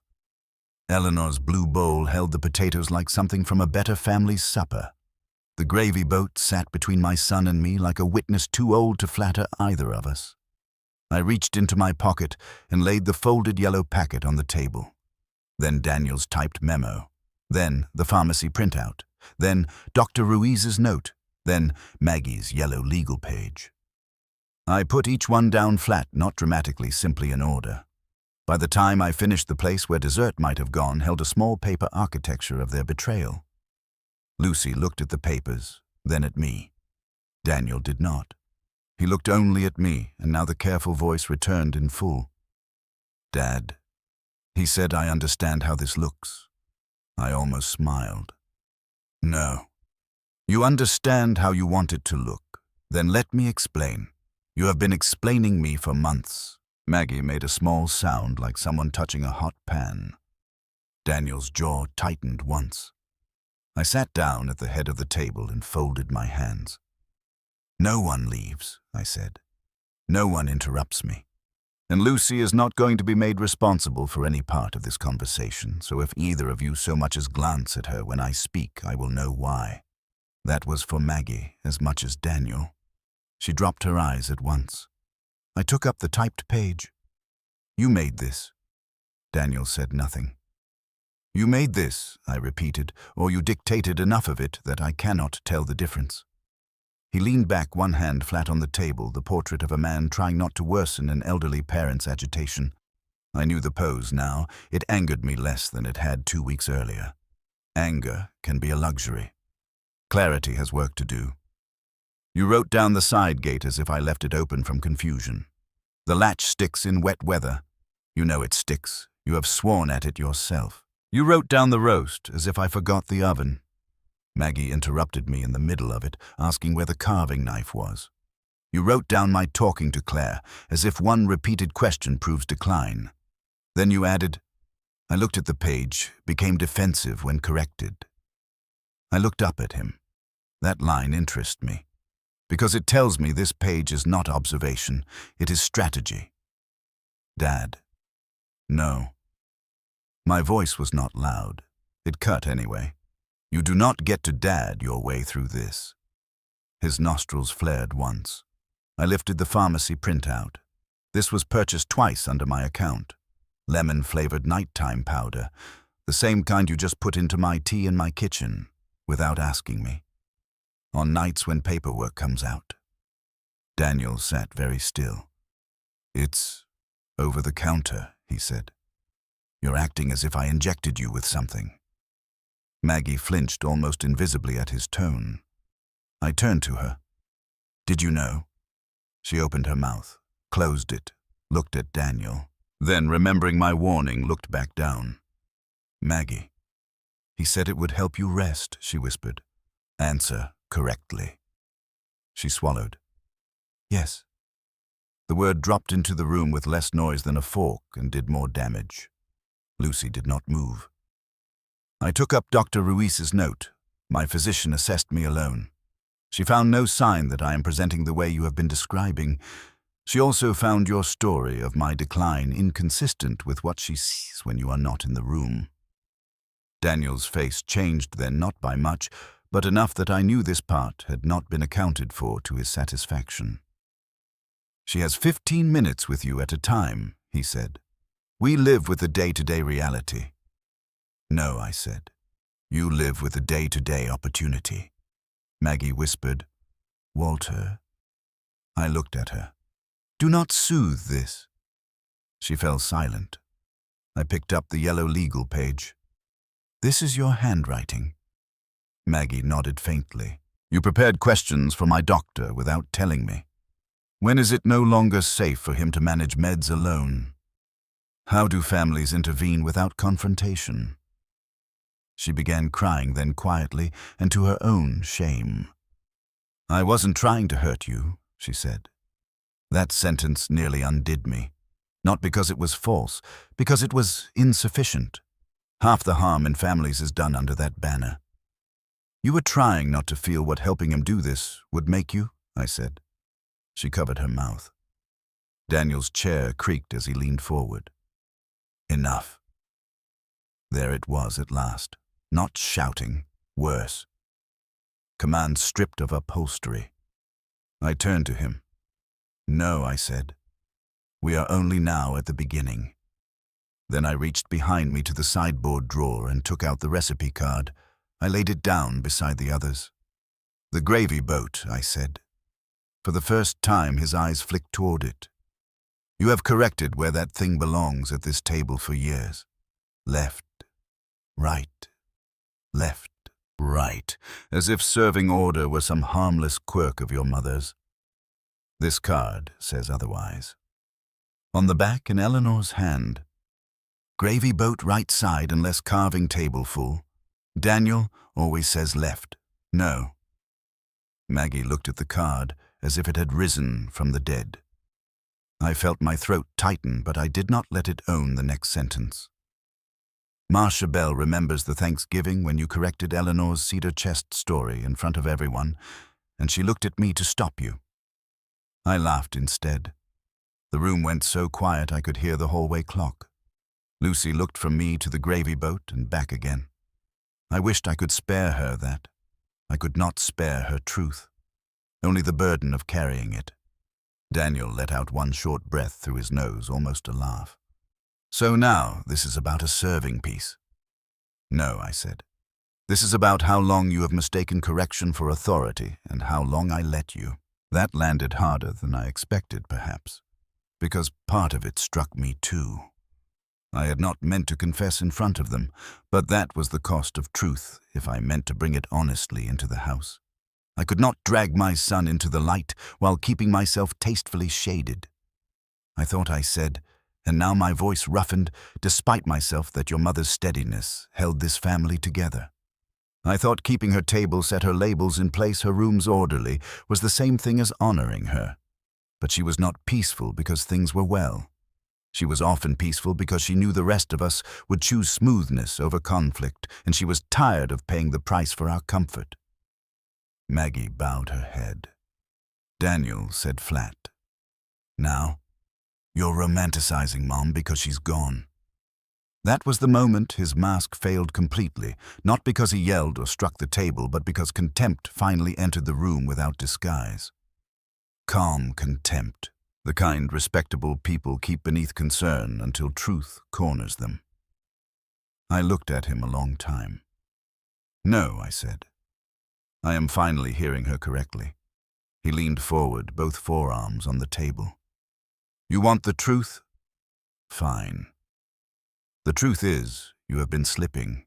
S1: Eleanor's blue bowl held the potatoes like something from a better family's supper. The gravy boat sat between my son and me like a witness too old to flatter either of us. I reached into my pocket and laid the folded yellow packet on the table. Then Daniel's typed memo. Then the pharmacy printout. Then Dr. Ruiz's note. Then Maggie's yellow legal page. I put each one down flat, not dramatically, simply in order. By the time I finished, the place where dessert might have gone held a small paper architecture of their betrayal. Lucy looked at the papers, then at me. Daniel did not. He looked only at me, and now the careful voice returned in full. "Dad," he said, "I understand how this looks." I almost smiled. "No. You understand how you want it to look. Then let me explain. You have been explaining me for months." Maggie made a small sound like someone touching a hot pan. Daniel's jaw tightened once. I sat down at the head of the table and folded my hands. "No one leaves," I said. "No one interrupts me. And Lucy is not going to be made responsible for any part of this conversation, so if either of you so much as glance at her when I speak, I will know why." That was for Maggie as much as Daniel. She dropped her eyes at once. I took up the typed page. "You made this." Daniel said nothing. "You made this," I repeated, "or you dictated enough of it that I cannot tell the difference." He leaned back, one hand flat on the table, the portrait of a man trying not to worsen an elderly parent's agitation. I knew the pose now. It angered me less than it had 2 weeks earlier. Anger can be a luxury. Clarity has work to do. "You wrote down the side gate as if I left it open from confusion. The latch sticks in wet weather. You know it sticks. You have sworn at it yourself. You wrote down the roast as if I forgot the oven." Maggie interrupted me in the middle of it, asking where the carving knife was. "You wrote down my talking to Claire, as if one repeated question proves decline. Then you added—" I looked at the page, became defensive when corrected. I looked up at him. That line interests me, because it tells me this page is not observation, it is strategy. "Dad." "No." My voice was not loud. It cut anyway. "You do not get to dad your way through this." His nostrils flared once. I lifted the pharmacy printout. This was purchased twice under my account. Lemon-flavored nighttime powder, the same kind you just put into my tea in my kitchen, without asking me. On nights when paperwork comes out. Daniel sat very still. "It's over the counter," he said. "You're acting as if I injected you with something." Maggie flinched almost invisibly at his tone. I turned to her. "Did you know?" She opened her mouth, closed it, looked at Daniel, then, remembering my warning, looked back down. "Maggie." "He said it would help you rest," she whispered. "Answer correctly." She swallowed. "Yes." The word dropped into the room with less noise than a fork and did more damage. Lucy did not move. I took up Dr. Ruiz's note. My physician assessed me alone. She found no sign that I am presenting the way you have been describing. She also found your story of my decline inconsistent with what she sees when you are not in the room. Daniel's face changed then, not by much, but enough that I knew this part had not been accounted for to his satisfaction. "She has 15 minutes with you at a time," he said. "We live with the day-to-day reality." "No," I said. "You live with the day-to-day opportunity." Maggie whispered, "Walter." I looked at her. "Do not soothe this." She fell silent. I picked up the yellow legal page. "This is your handwriting." Maggie nodded faintly. "You prepared questions for my doctor without telling me. When is it no longer safe for him to manage meds alone? How do families intervene without confrontation?" She began crying then quietly and to her own shame. "I wasn't trying to hurt you," she said. That sentence nearly undid me. Not because it was false, because it was insufficient. Half the harm in families is done under that banner. "You were trying not to feel what helping him do this would make you," I said. She covered her mouth. Daniel's chair creaked as he leaned forward. "Enough." There it was at last. Not shouting, worse. Command stripped of upholstery. I turned to him. "No," I said. "We are only now at the beginning." Then I reached behind me to the sideboard drawer and took out the recipe card. I laid it down beside the others. "The gravy boat," I said. For the first time, his eyes flicked toward it. "You have corrected where that thing belongs at this table for years. Left, right, left, right, as if serving order were some harmless quirk of your mother's. This card says otherwise. On the back, in Eleanor's hand, gravy boat right side unless carving table full. Daniel always says left. No." Maggie looked at the card as if it had risen from the dead. I felt my throat tighten, but I did not let it own the next sentence. "Marcia Bell remembers the Thanksgiving when you corrected Eleanor's cedar chest story in front of everyone, and she looked at me to stop you." I laughed instead. The room went so quiet I could hear the hallway clock. Lucy looked from me to the gravy boat and back again. I wished I could spare her that. I could not spare her truth, only the burden of carrying it. Daniel let out one short breath through his nose, almost a laugh. "So now this is about a serving piece." "No," I said. "This is about how long you have mistaken correction for authority and how long I let you." That landed harder than I expected, perhaps, because part of it struck me too. I had not meant to confess in front of them, but that was the cost of truth if I meant to bring it honestly into the house. I could not drag my son into the light while keeping myself tastefully shaded. I thought I said, and now my voice roughened, despite myself, that your mother's steadiness held this family together. I thought keeping her table, set her labels in place, her rooms orderly, was the same thing as honoring her. But she was not peaceful because things were well. She was often peaceful because she knew the rest of us would choose smoothness over conflict, and she was tired of paying the price for our comfort. Maggie bowed her head. Daniel said flat, "Now, you're romanticizing Mom because she's gone." That was the moment his mask failed completely, not because he yelled or struck the table, but because contempt finally entered the room without disguise. Calm contempt, the kind respectable people keep beneath concern until truth corners them. I looked at him a long time. "No," I said. I am finally hearing her correctly. He leaned forward, both forearms on the table. "You want the truth? Fine. The truth is, you have been slipping.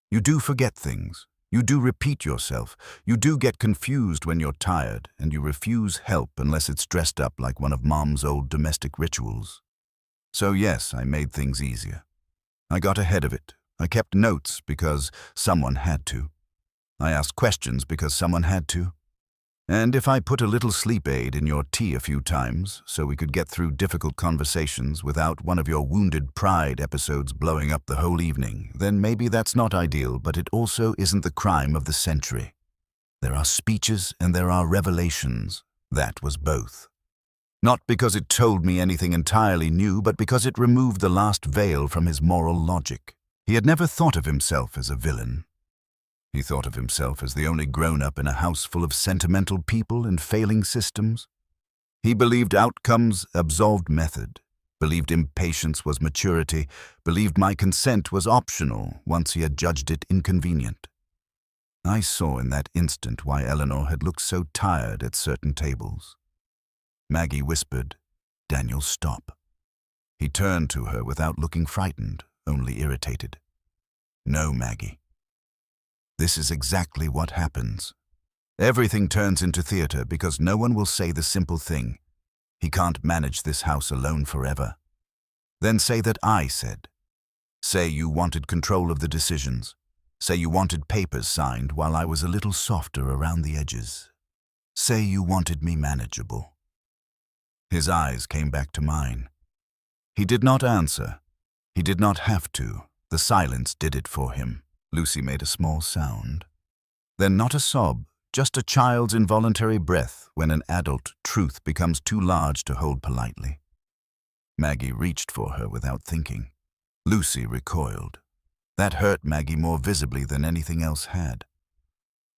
S1: You do forget things. You do repeat yourself. You do get confused when you're tired, and you refuse help unless it's dressed up like one of Mom's old domestic rituals. So yes, I made things easier. I got ahead of it. I kept notes because someone had to. I asked questions because someone had to. And if I put a little sleep aid in your tea a few times so we could get through difficult conversations without one of your wounded pride episodes blowing up the whole evening, then maybe that's not ideal, but it also isn't the crime of the century. There are speeches and there are revelations. That was both. Not because it told me anything entirely new, but because it removed the last veil from his moral logic. He had never thought of himself as a villain. He thought of himself as the only grown-up in a house full of sentimental people and failing systems. He believed outcomes absolved method, believed impatience was maturity, believed my consent was optional once he had judged it inconvenient. I saw in that instant why Eleanor had looked so tired at certain tables. Maggie whispered, "Daniel, stop." He turned to her without looking frightened, only irritated. "No, Maggie. This is exactly what happens. Everything turns into theater because no one will say the simple thing. He can't manage this house alone forever. Then say that I said. Say you wanted control of the decisions. Say you wanted papers signed while I was a little softer around the edges. Say you wanted me manageable." His eyes came back to mine. He did not answer. He did not have to. The silence did it for him. Lucy made a small sound. Then not a sob, just a child's involuntary breath when an adult truth becomes too large to hold politely. Maggie reached for her without thinking. Lucy recoiled. That hurt Maggie more visibly than anything else had.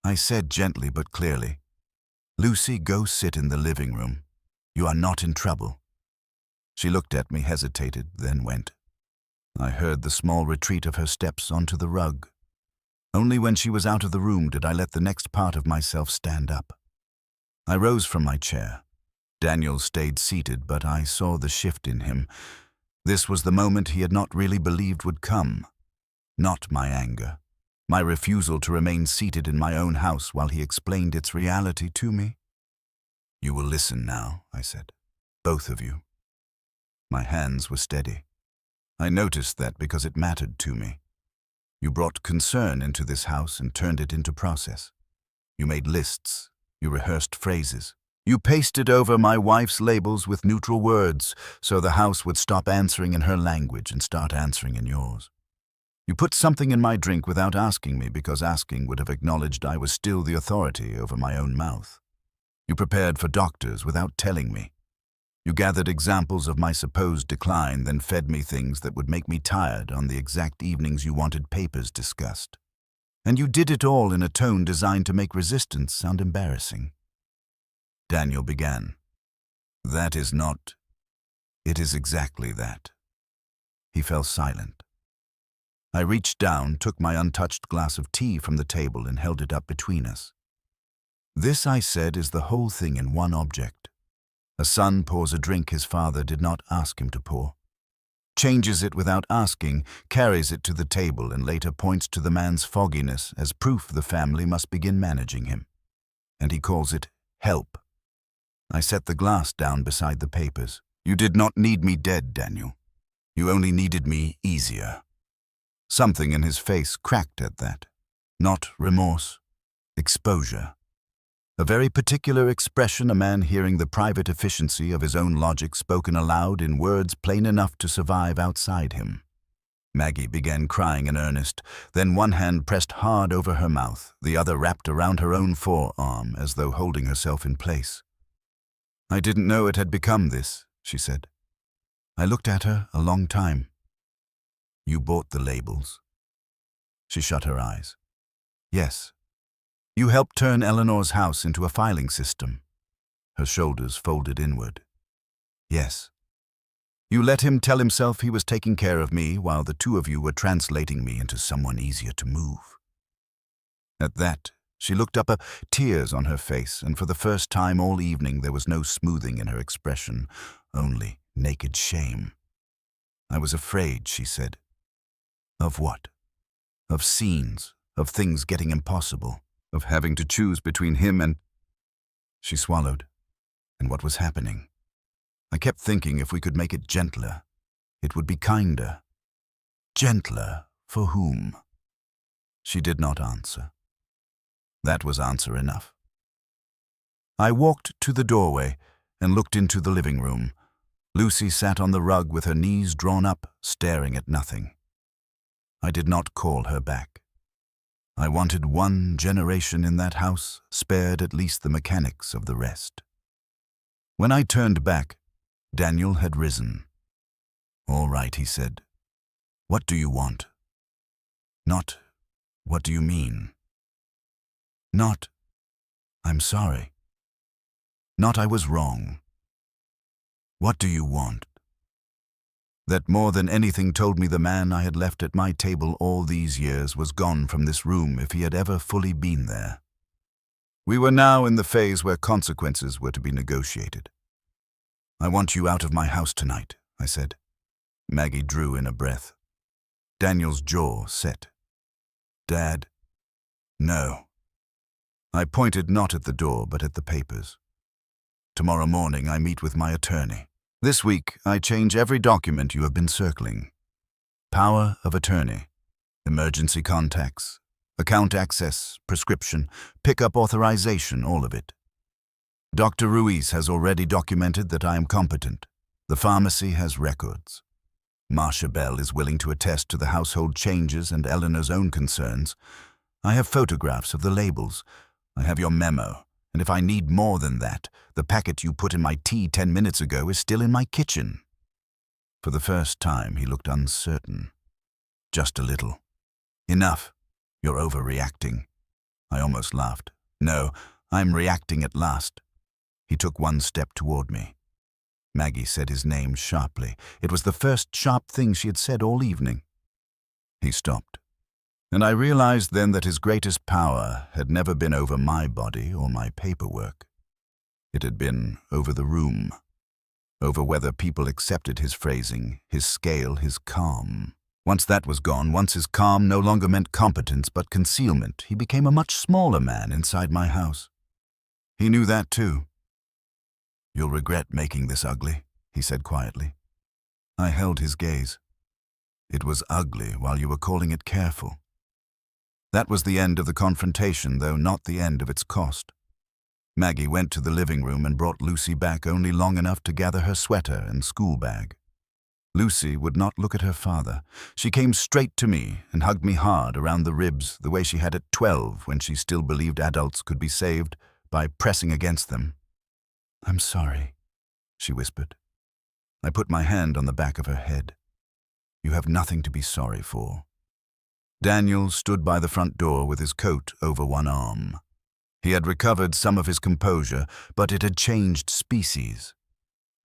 S1: I said gently but clearly, "Lucy, go sit in the living room. You are not in trouble." She looked at me, hesitated, then went. I heard the small retreat of her steps onto the rug. Only when she was out of the room did I let the next part of myself stand up. I rose from my chair. Daniel stayed seated, but I saw the shift in him. This was the moment he had not really believed would come. Not my anger, my refusal to remain seated in my own house while he explained its reality to me. "You will listen now," I said. "Both of you." My hands were steady. I noticed that because it mattered to me. You brought concern into this house and turned it into process. You made lists. You rehearsed phrases. You pasted over my wife's labels with neutral words so the house would stop answering in her language and start answering in yours. You put something in my drink without asking me because asking would have acknowledged I was still the authority over my own mouth. You prepared for doctors without telling me. You gathered examples of my supposed decline, then fed me things that would make me tired on the exact evenings you wanted papers discussed. And you did it all in a tone designed to make resistance sound embarrassing. Daniel began. "That is not. It is exactly that." He fell silent. I reached down, took my untouched glass of tea from the table and held it up between us. "This," I said, "is the whole thing in one object. A son pours a drink his father did not ask him to pour, changes it without asking, carries it to the table, and later points to the man's fogginess as proof the family must begin managing him. And he calls it help." I set the glass down beside the papers. "You did not need me dead, Daniel. You only needed me easier." Something in his face cracked at that. Not remorse. Exposure. A very particular expression, a man hearing the private efficiency of his own logic spoken aloud in words plain enough to survive outside him. Maggie began crying in earnest, then one hand pressed hard over her mouth, the other wrapped around her own forearm as though holding herself in place. "I didn't know it had become this," she said. I looked at her a long time. "You bought the labels." She shut her eyes. "Yes. You helped turn Eleanor's house into a filing system." Her shoulders folded inward. "Yes. You let him tell himself he was taking care of me while the two of you were translating me into someone easier to move." At that, she looked up, tears on her face, and for the first time all evening there was no smoothing in her expression, only naked shame. "I was afraid," she said. "Of what?" "Of scenes, of things getting impossible, of having to choose between him and—" She swallowed. "And what was happening? I kept thinking if we could make it gentler, it would be kinder." "Gentler for whom?" She did not answer. That was answer enough. I walked to the doorway and looked into the living room. Lucy sat on the rug with her knees drawn up, staring at nothing. I did not call her back. I wanted one generation in that house, spared at least the mechanics of the rest. When I turned back, Daniel had risen. "All right," he said. "What do you want?" Not, "What do you mean?" Not, "I'm sorry." Not, "I was wrong." "What do you want?" That more than anything told me the man I had left at my table all these years was gone from this room if he had ever fully been there. We were now in the phase where consequences were to be negotiated. "I want you out of my house tonight," I said. Maggie drew in a breath. Daniel's jaw set. "Dad, no." I pointed not at the door but at the papers. "Tomorrow morning I meet with my attorney. This week I change every document you have been circling. Power of attorney, emergency contacts, Account access, prescription, pickup authorization, all of it. Dr. Ruiz has already documented that I am competent. The pharmacy has records. Marcia Bell is willing to attest to the household changes and Eleanor's own concerns. I have photographs of the labels. I have your memo. And if I need more than that, the packet you put in my tea 10 minutes ago is still in my kitchen. For the first time, he looked uncertain. Just a little. Enough. You're overreacting. I almost laughed. No, I'm reacting at last. He took one step toward me. Maggie said his name sharply. It was the first sharp thing she had said all evening. He stopped. And I realized then that his greatest power had never been over my body or my paperwork. It had been over the room, over whether people accepted his phrasing, his scale, his calm. Once that was gone, once his calm no longer meant competence but concealment, he became a much smaller man inside my house. He knew that too. "You'll regret making this ugly," he said quietly. I held his gaze. "It was ugly while you were calling it careful." That was the end of the confrontation, though not the end of its cost. Maggie went to the living room and brought Lucy back only long enough to gather her sweater and school bag. Lucy would not look at her father. She came straight to me and hugged me hard around the ribs the way she had at 12 when she still believed adults could be saved by pressing against them. "I'm sorry," she whispered. I put my hand on the back of her head. "You have nothing to be sorry for." Daniel stood by the front door with his coat over one arm. He had recovered some of his composure, but it had changed species.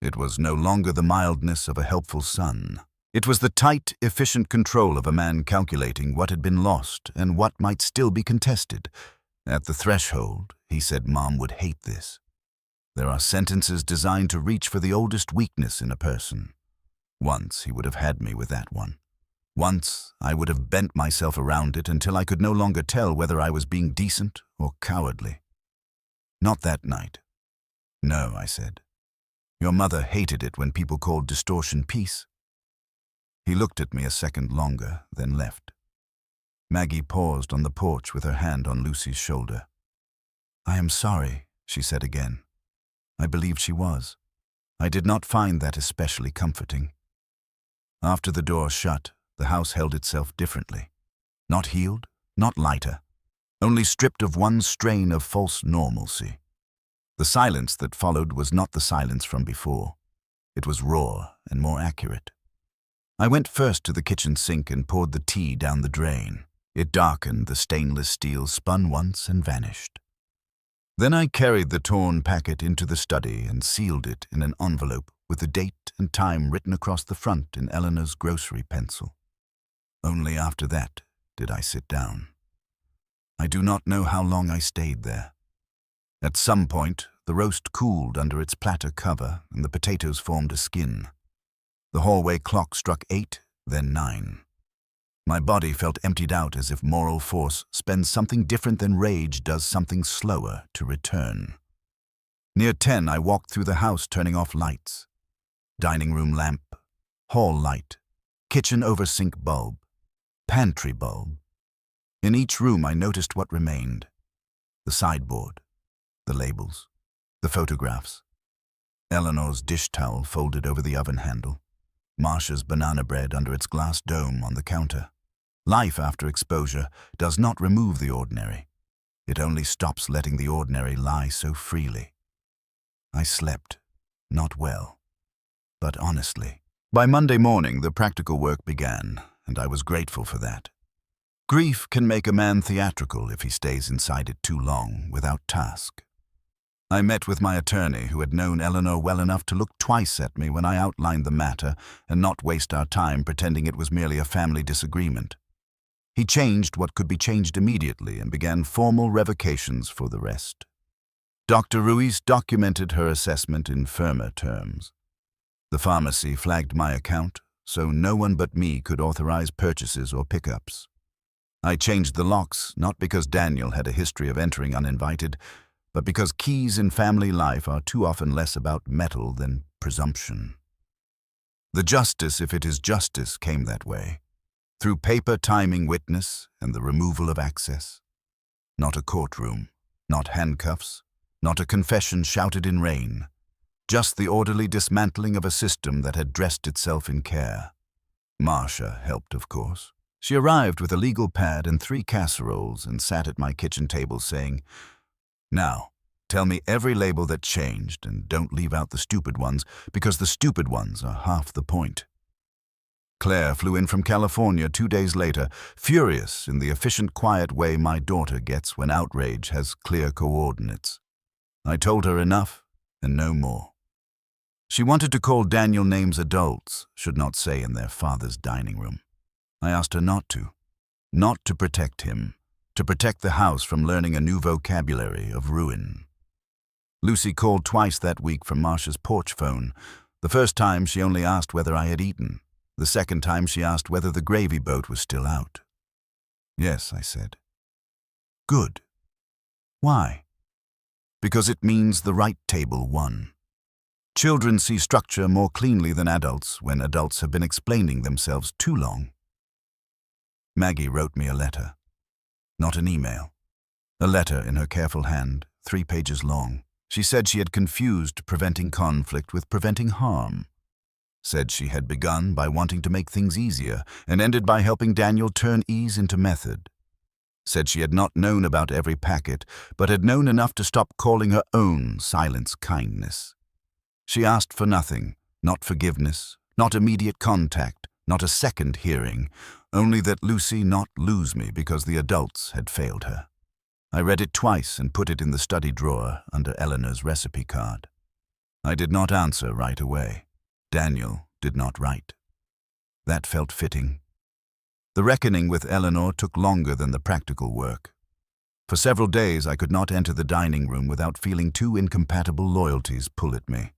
S1: It was no longer the mildness of a helpful son. It was the tight, efficient control of a man calculating what had been lost and what might still be contested. At the threshold, he said Mom would hate this. There are sentences designed to reach for the oldest weakness in a person. Once he would have had me with that one. Once I would have bent myself around it until I could no longer tell whether I was being decent or cowardly. Not that night. "No," I said. "Your mother hated it when people called distortion peace." He looked at me a second longer, then left. Maggie paused on the porch with her hand on Lucy's shoulder. "I am sorry," she said again. I believed she was. I did not find that especially comforting. After the door shut, the house held itself differently. Not healed, not lighter, only stripped of one strain of false normalcy. The silence that followed was not the silence from before. It was raw and more accurate. I went first to the kitchen sink and poured the tea down the drain. It darkened, the stainless steel spun once and vanished. Then I carried the torn packet into the study and sealed it in an envelope with the date and time written across the front in Eleanor's grocery pencil. Only after that did I sit down. I do not know how long I stayed there. At some point, the roast cooled under its platter cover and the potatoes formed a skin. The hallway clock struck 8, then 9. My body felt emptied out as if moral force spends something different than rage does something slower to return. Near 10, I walked through the house turning off lights. Dining room lamp, hall light, kitchen over-sink bulb, pantry bulb. In each room I noticed what remained. The sideboard, the labels, the photographs. Eleanor's dish towel folded over the oven handle. Marcia's banana bread under its glass dome on the counter. Life after exposure does not remove the ordinary. It only stops letting the ordinary lie so freely. I slept, not well, but honestly. By Monday morning, the practical work began, and I was grateful for that. Grief can make a man theatrical if he stays inside it too long, without task. I met with my attorney, who had known Eleanor well enough to look twice at me when I outlined the matter and not waste our time pretending it was merely a family disagreement. He changed what could be changed immediately and began formal revocations for the rest. Dr. Ruiz documented her assessment in firmer terms. The pharmacy flagged my account, so no one but me could authorize purchases or pickups. I changed the locks not because Daniel had a history of entering uninvited, but because keys in family life are too often less about metal than presumption. The justice, if it is justice, came that way. through paper timing witness and the removal of access. Not a courtroom, not handcuffs, not a confession shouted in rain, just the orderly dismantling of a system that had dressed itself in care. Marcia helped, of course. She arrived with a legal pad and 3 casseroles and sat at my kitchen table saying, "Now, tell me every label that changed and don't leave out the stupid ones because the stupid ones are half the point." Claire flew in from California 2 days later, furious in the efficient, quiet way my daughter gets when outrage has clear coordinates. I told her enough and no more. She wanted to call Daniel names adults should not say in their father's dining room. I asked her not to protect him, to protect the house from learning a new vocabulary of ruin. Lucy called twice that week from Marcia's porch phone. The first time she only asked whether I had eaten. The second time she asked whether the gravy boat was still out. "Yes," I said. "Good. Why?" "Because it means the right table won." Children see structure more cleanly than adults when adults have been explaining themselves too long. Maggie wrote me a letter. Not an email. A letter in her careful hand, 3 pages long. She said she had confused preventing conflict with preventing harm. Said she had begun by wanting to make things easier and ended by helping Daniel turn ease into method. Said she had not known about every packet, but had known enough to stop calling her own silence kindness. She asked for nothing, not forgiveness, not immediate contact, not a second hearing, only that Lucy not lose me because the adults had failed her. I read it twice and put it in the study drawer under Eleanor's recipe card. I did not answer right away. Daniel did not write. That felt fitting. The reckoning with Eleanor took longer than the practical work. For several days I could not enter the dining room without feeling 2 incompatible loyalties pull at me.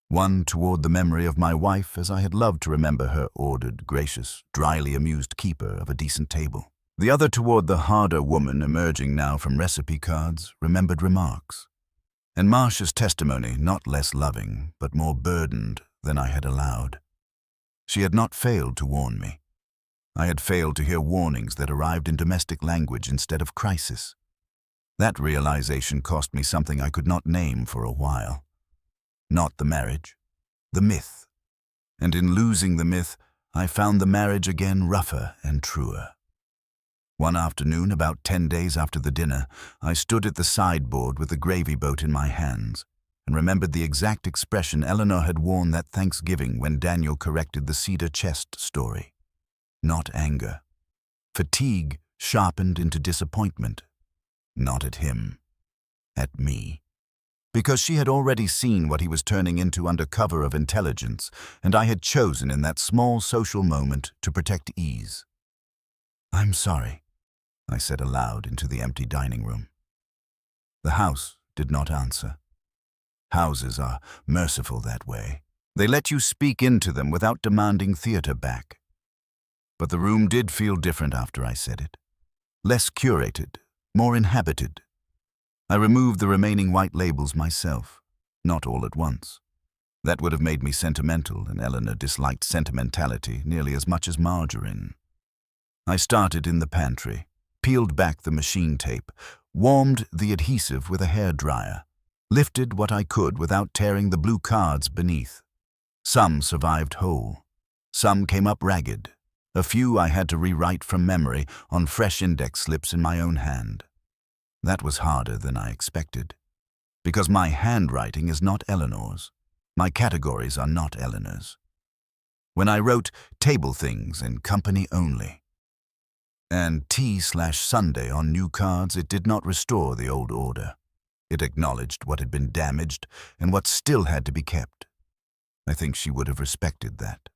S1: One toward the memory of my wife, as I had loved to remember her ordered, gracious, dryly amused keeper of a decent table. The other toward the harder woman emerging now from recipe cards, remembered remarks. And Marcia's testimony, not less loving, but more burdened than I had allowed. She had not failed to warn me. I had failed to hear warnings that arrived in domestic language instead of crisis. That realization cost me something I could not name for a while. Not the marriage, the myth. And in losing the myth, I found the marriage again rougher and truer. One afternoon, about 10 days after the dinner, I stood at the sideboard with the gravy boat in my hands and remembered the exact expression Eleanor had worn that Thanksgiving when Daniel corrected the cedar chest story. Not anger. Fatigue sharpened into disappointment. Not at him. At me. Because she had already seen what he was turning into under cover of intelligence, and I had chosen in that small social moment to protect ease. "I'm sorry," I said aloud into the empty dining room. The house did not answer. Houses are merciful that way. They let you speak into them without demanding theater back. But the room did feel different after I said it. Less curated, more inhabited. I removed the remaining white labels myself, not all at once. That would have made me sentimental, and Eleanor disliked sentimentality nearly as much as margarine. I started in the pantry, peeled back the machine tape, warmed the adhesive with a hairdryer, lifted what I could without tearing the blue cards beneath. Some survived whole. Some came up ragged. A few I had to rewrite from memory on fresh index slips in my own hand. That was harder than I expected, because my handwriting is not Eleanor's. My categories are not Eleanor's. When I wrote table things and company only, and T/Sunday on new cards, it did not restore the old order. It acknowledged what had been damaged and what still had to be kept. I think she would have respected that.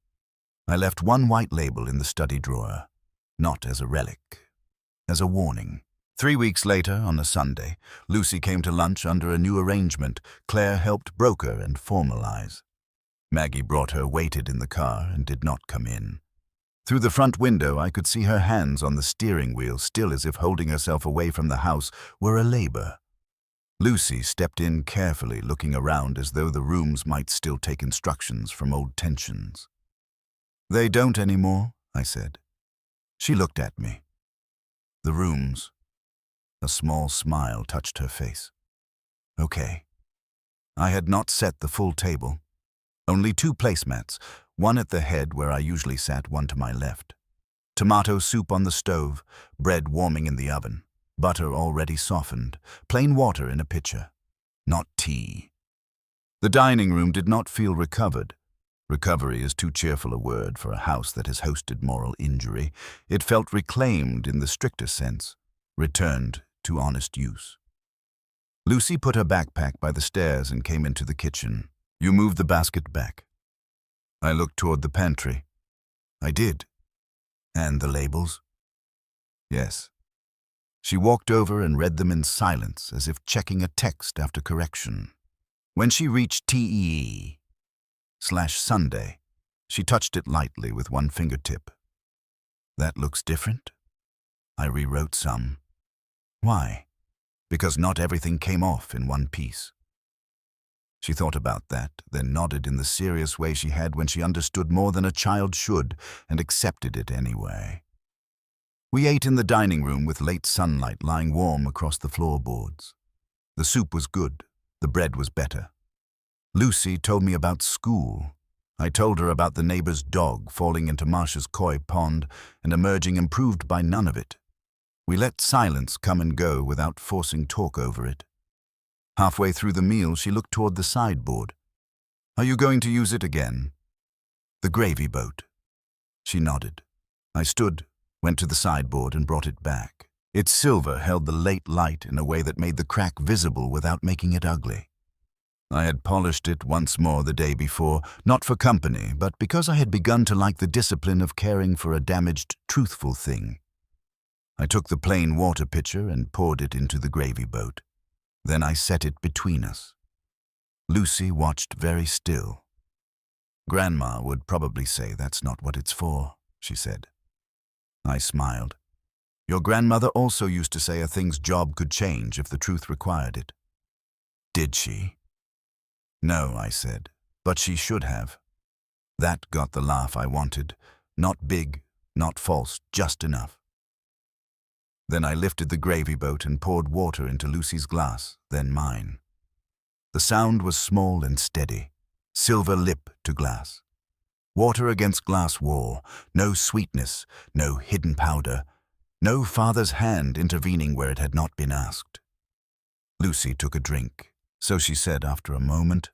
S1: I left one white label in the study drawer, not as a relic, as a warning. 3 weeks later, on a Sunday, Lucy came to lunch under a new arrangement Claire helped broker and formalize. Maggie brought her waited in the car and did not come in. Through the front window, I could see her hands on the steering wheel, still as if holding herself away from the house were a labor. Lucy stepped in carefully, looking around as though the rooms might still take instructions from old tensions. "They don't anymore," I said. She looked at me. The rooms. A small smile touched her face. Okay. I had not set the full table. Only 2 placemats, one at the head where I usually sat, one to my left. Tomato soup on the stove, bread warming in the oven, butter already softened, plain water in a pitcher. Not tea. The dining room did not feel recovered. Recovery is too cheerful a word for a house that has hosted moral injury. It felt reclaimed in the stricter sense, returned to honest use. Lucy put her backpack by the stairs and came into the kitchen. You moved the basket back. I looked toward the pantry. I did. And the labels? Yes. She walked over and read them in silence, as if checking a text after correction. When she reached TEE/Sunday, she touched it lightly with one fingertip. That looks different? I rewrote some. Why? Because not everything came off in one piece. She thought about that, then nodded in the serious way she had when she understood more than a child should, and accepted it anyway. We ate in the dining room with late sunlight lying warm across the floorboards. The soup was good, the bread was better. Lucy told me about school. I told her about the neighbor's dog falling into Marcia's koi pond and emerging improved by none of it. We let silence come and go without forcing talk over it. Halfway through the meal, she looked toward the sideboard. Are you going to use it again? The gravy boat. She nodded. I stood, went to the sideboard and brought it back. Its silver held the late light in a way that made the crack visible without making it ugly. I had polished it once more the day before, not for company, but because I had begun to like the discipline of caring for a damaged, truthful thing. I took the plain water pitcher and poured it into the gravy boat. Then I set it between us. Lucy watched very still. Grandma would probably say that's not what it's for, she said. I smiled. Your grandmother also used to say a thing's job could change if the truth required it. Did she? No, I said, but she should have. That got the laugh I wanted. Not big, not false, just enough. Then I lifted the gravy boat and poured water into Lucy's glass, then mine. The sound was small and steady, silver lip to glass. Water against glass wall, no sweetness, no hidden powder, no father's hand intervening where it had not been asked. Lucy took a drink, so she said after a moment,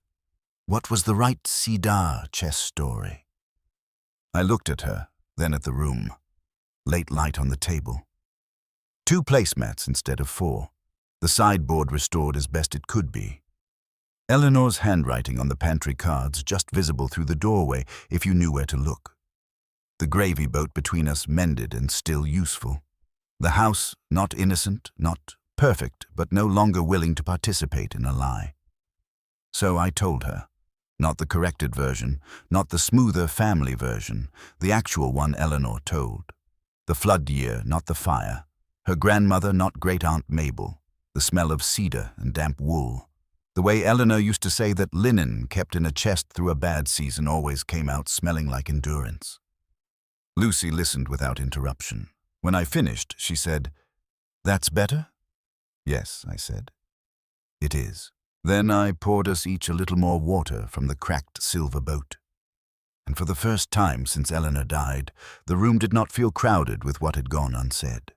S1: what was the right Cedar chess story? I looked at her, then at the room. Late light on the table. 2 placemats instead of 4. The sideboard restored as best it could be. Eleanor's handwriting on the pantry cards just visible through the doorway if you knew where to look. The gravy boat between us mended and still useful. The house not innocent, not perfect, but no longer willing to participate in a lie. So I told her. Not the corrected version, not the smoother family version, the actual one Eleanor told. The flood year, not the fire. Her grandmother, not great-aunt Mabel. The smell of cedar and damp wool. The way Eleanor used to say that linen kept in a chest through a bad season always came out smelling like endurance. Lucy listened without interruption. When I finished, she said, That's better? Yes, I said. It is. Then I poured us each a little more water from the cracked silver boat. And for the first time since Eleanor died, the room did not feel crowded with what had gone unsaid.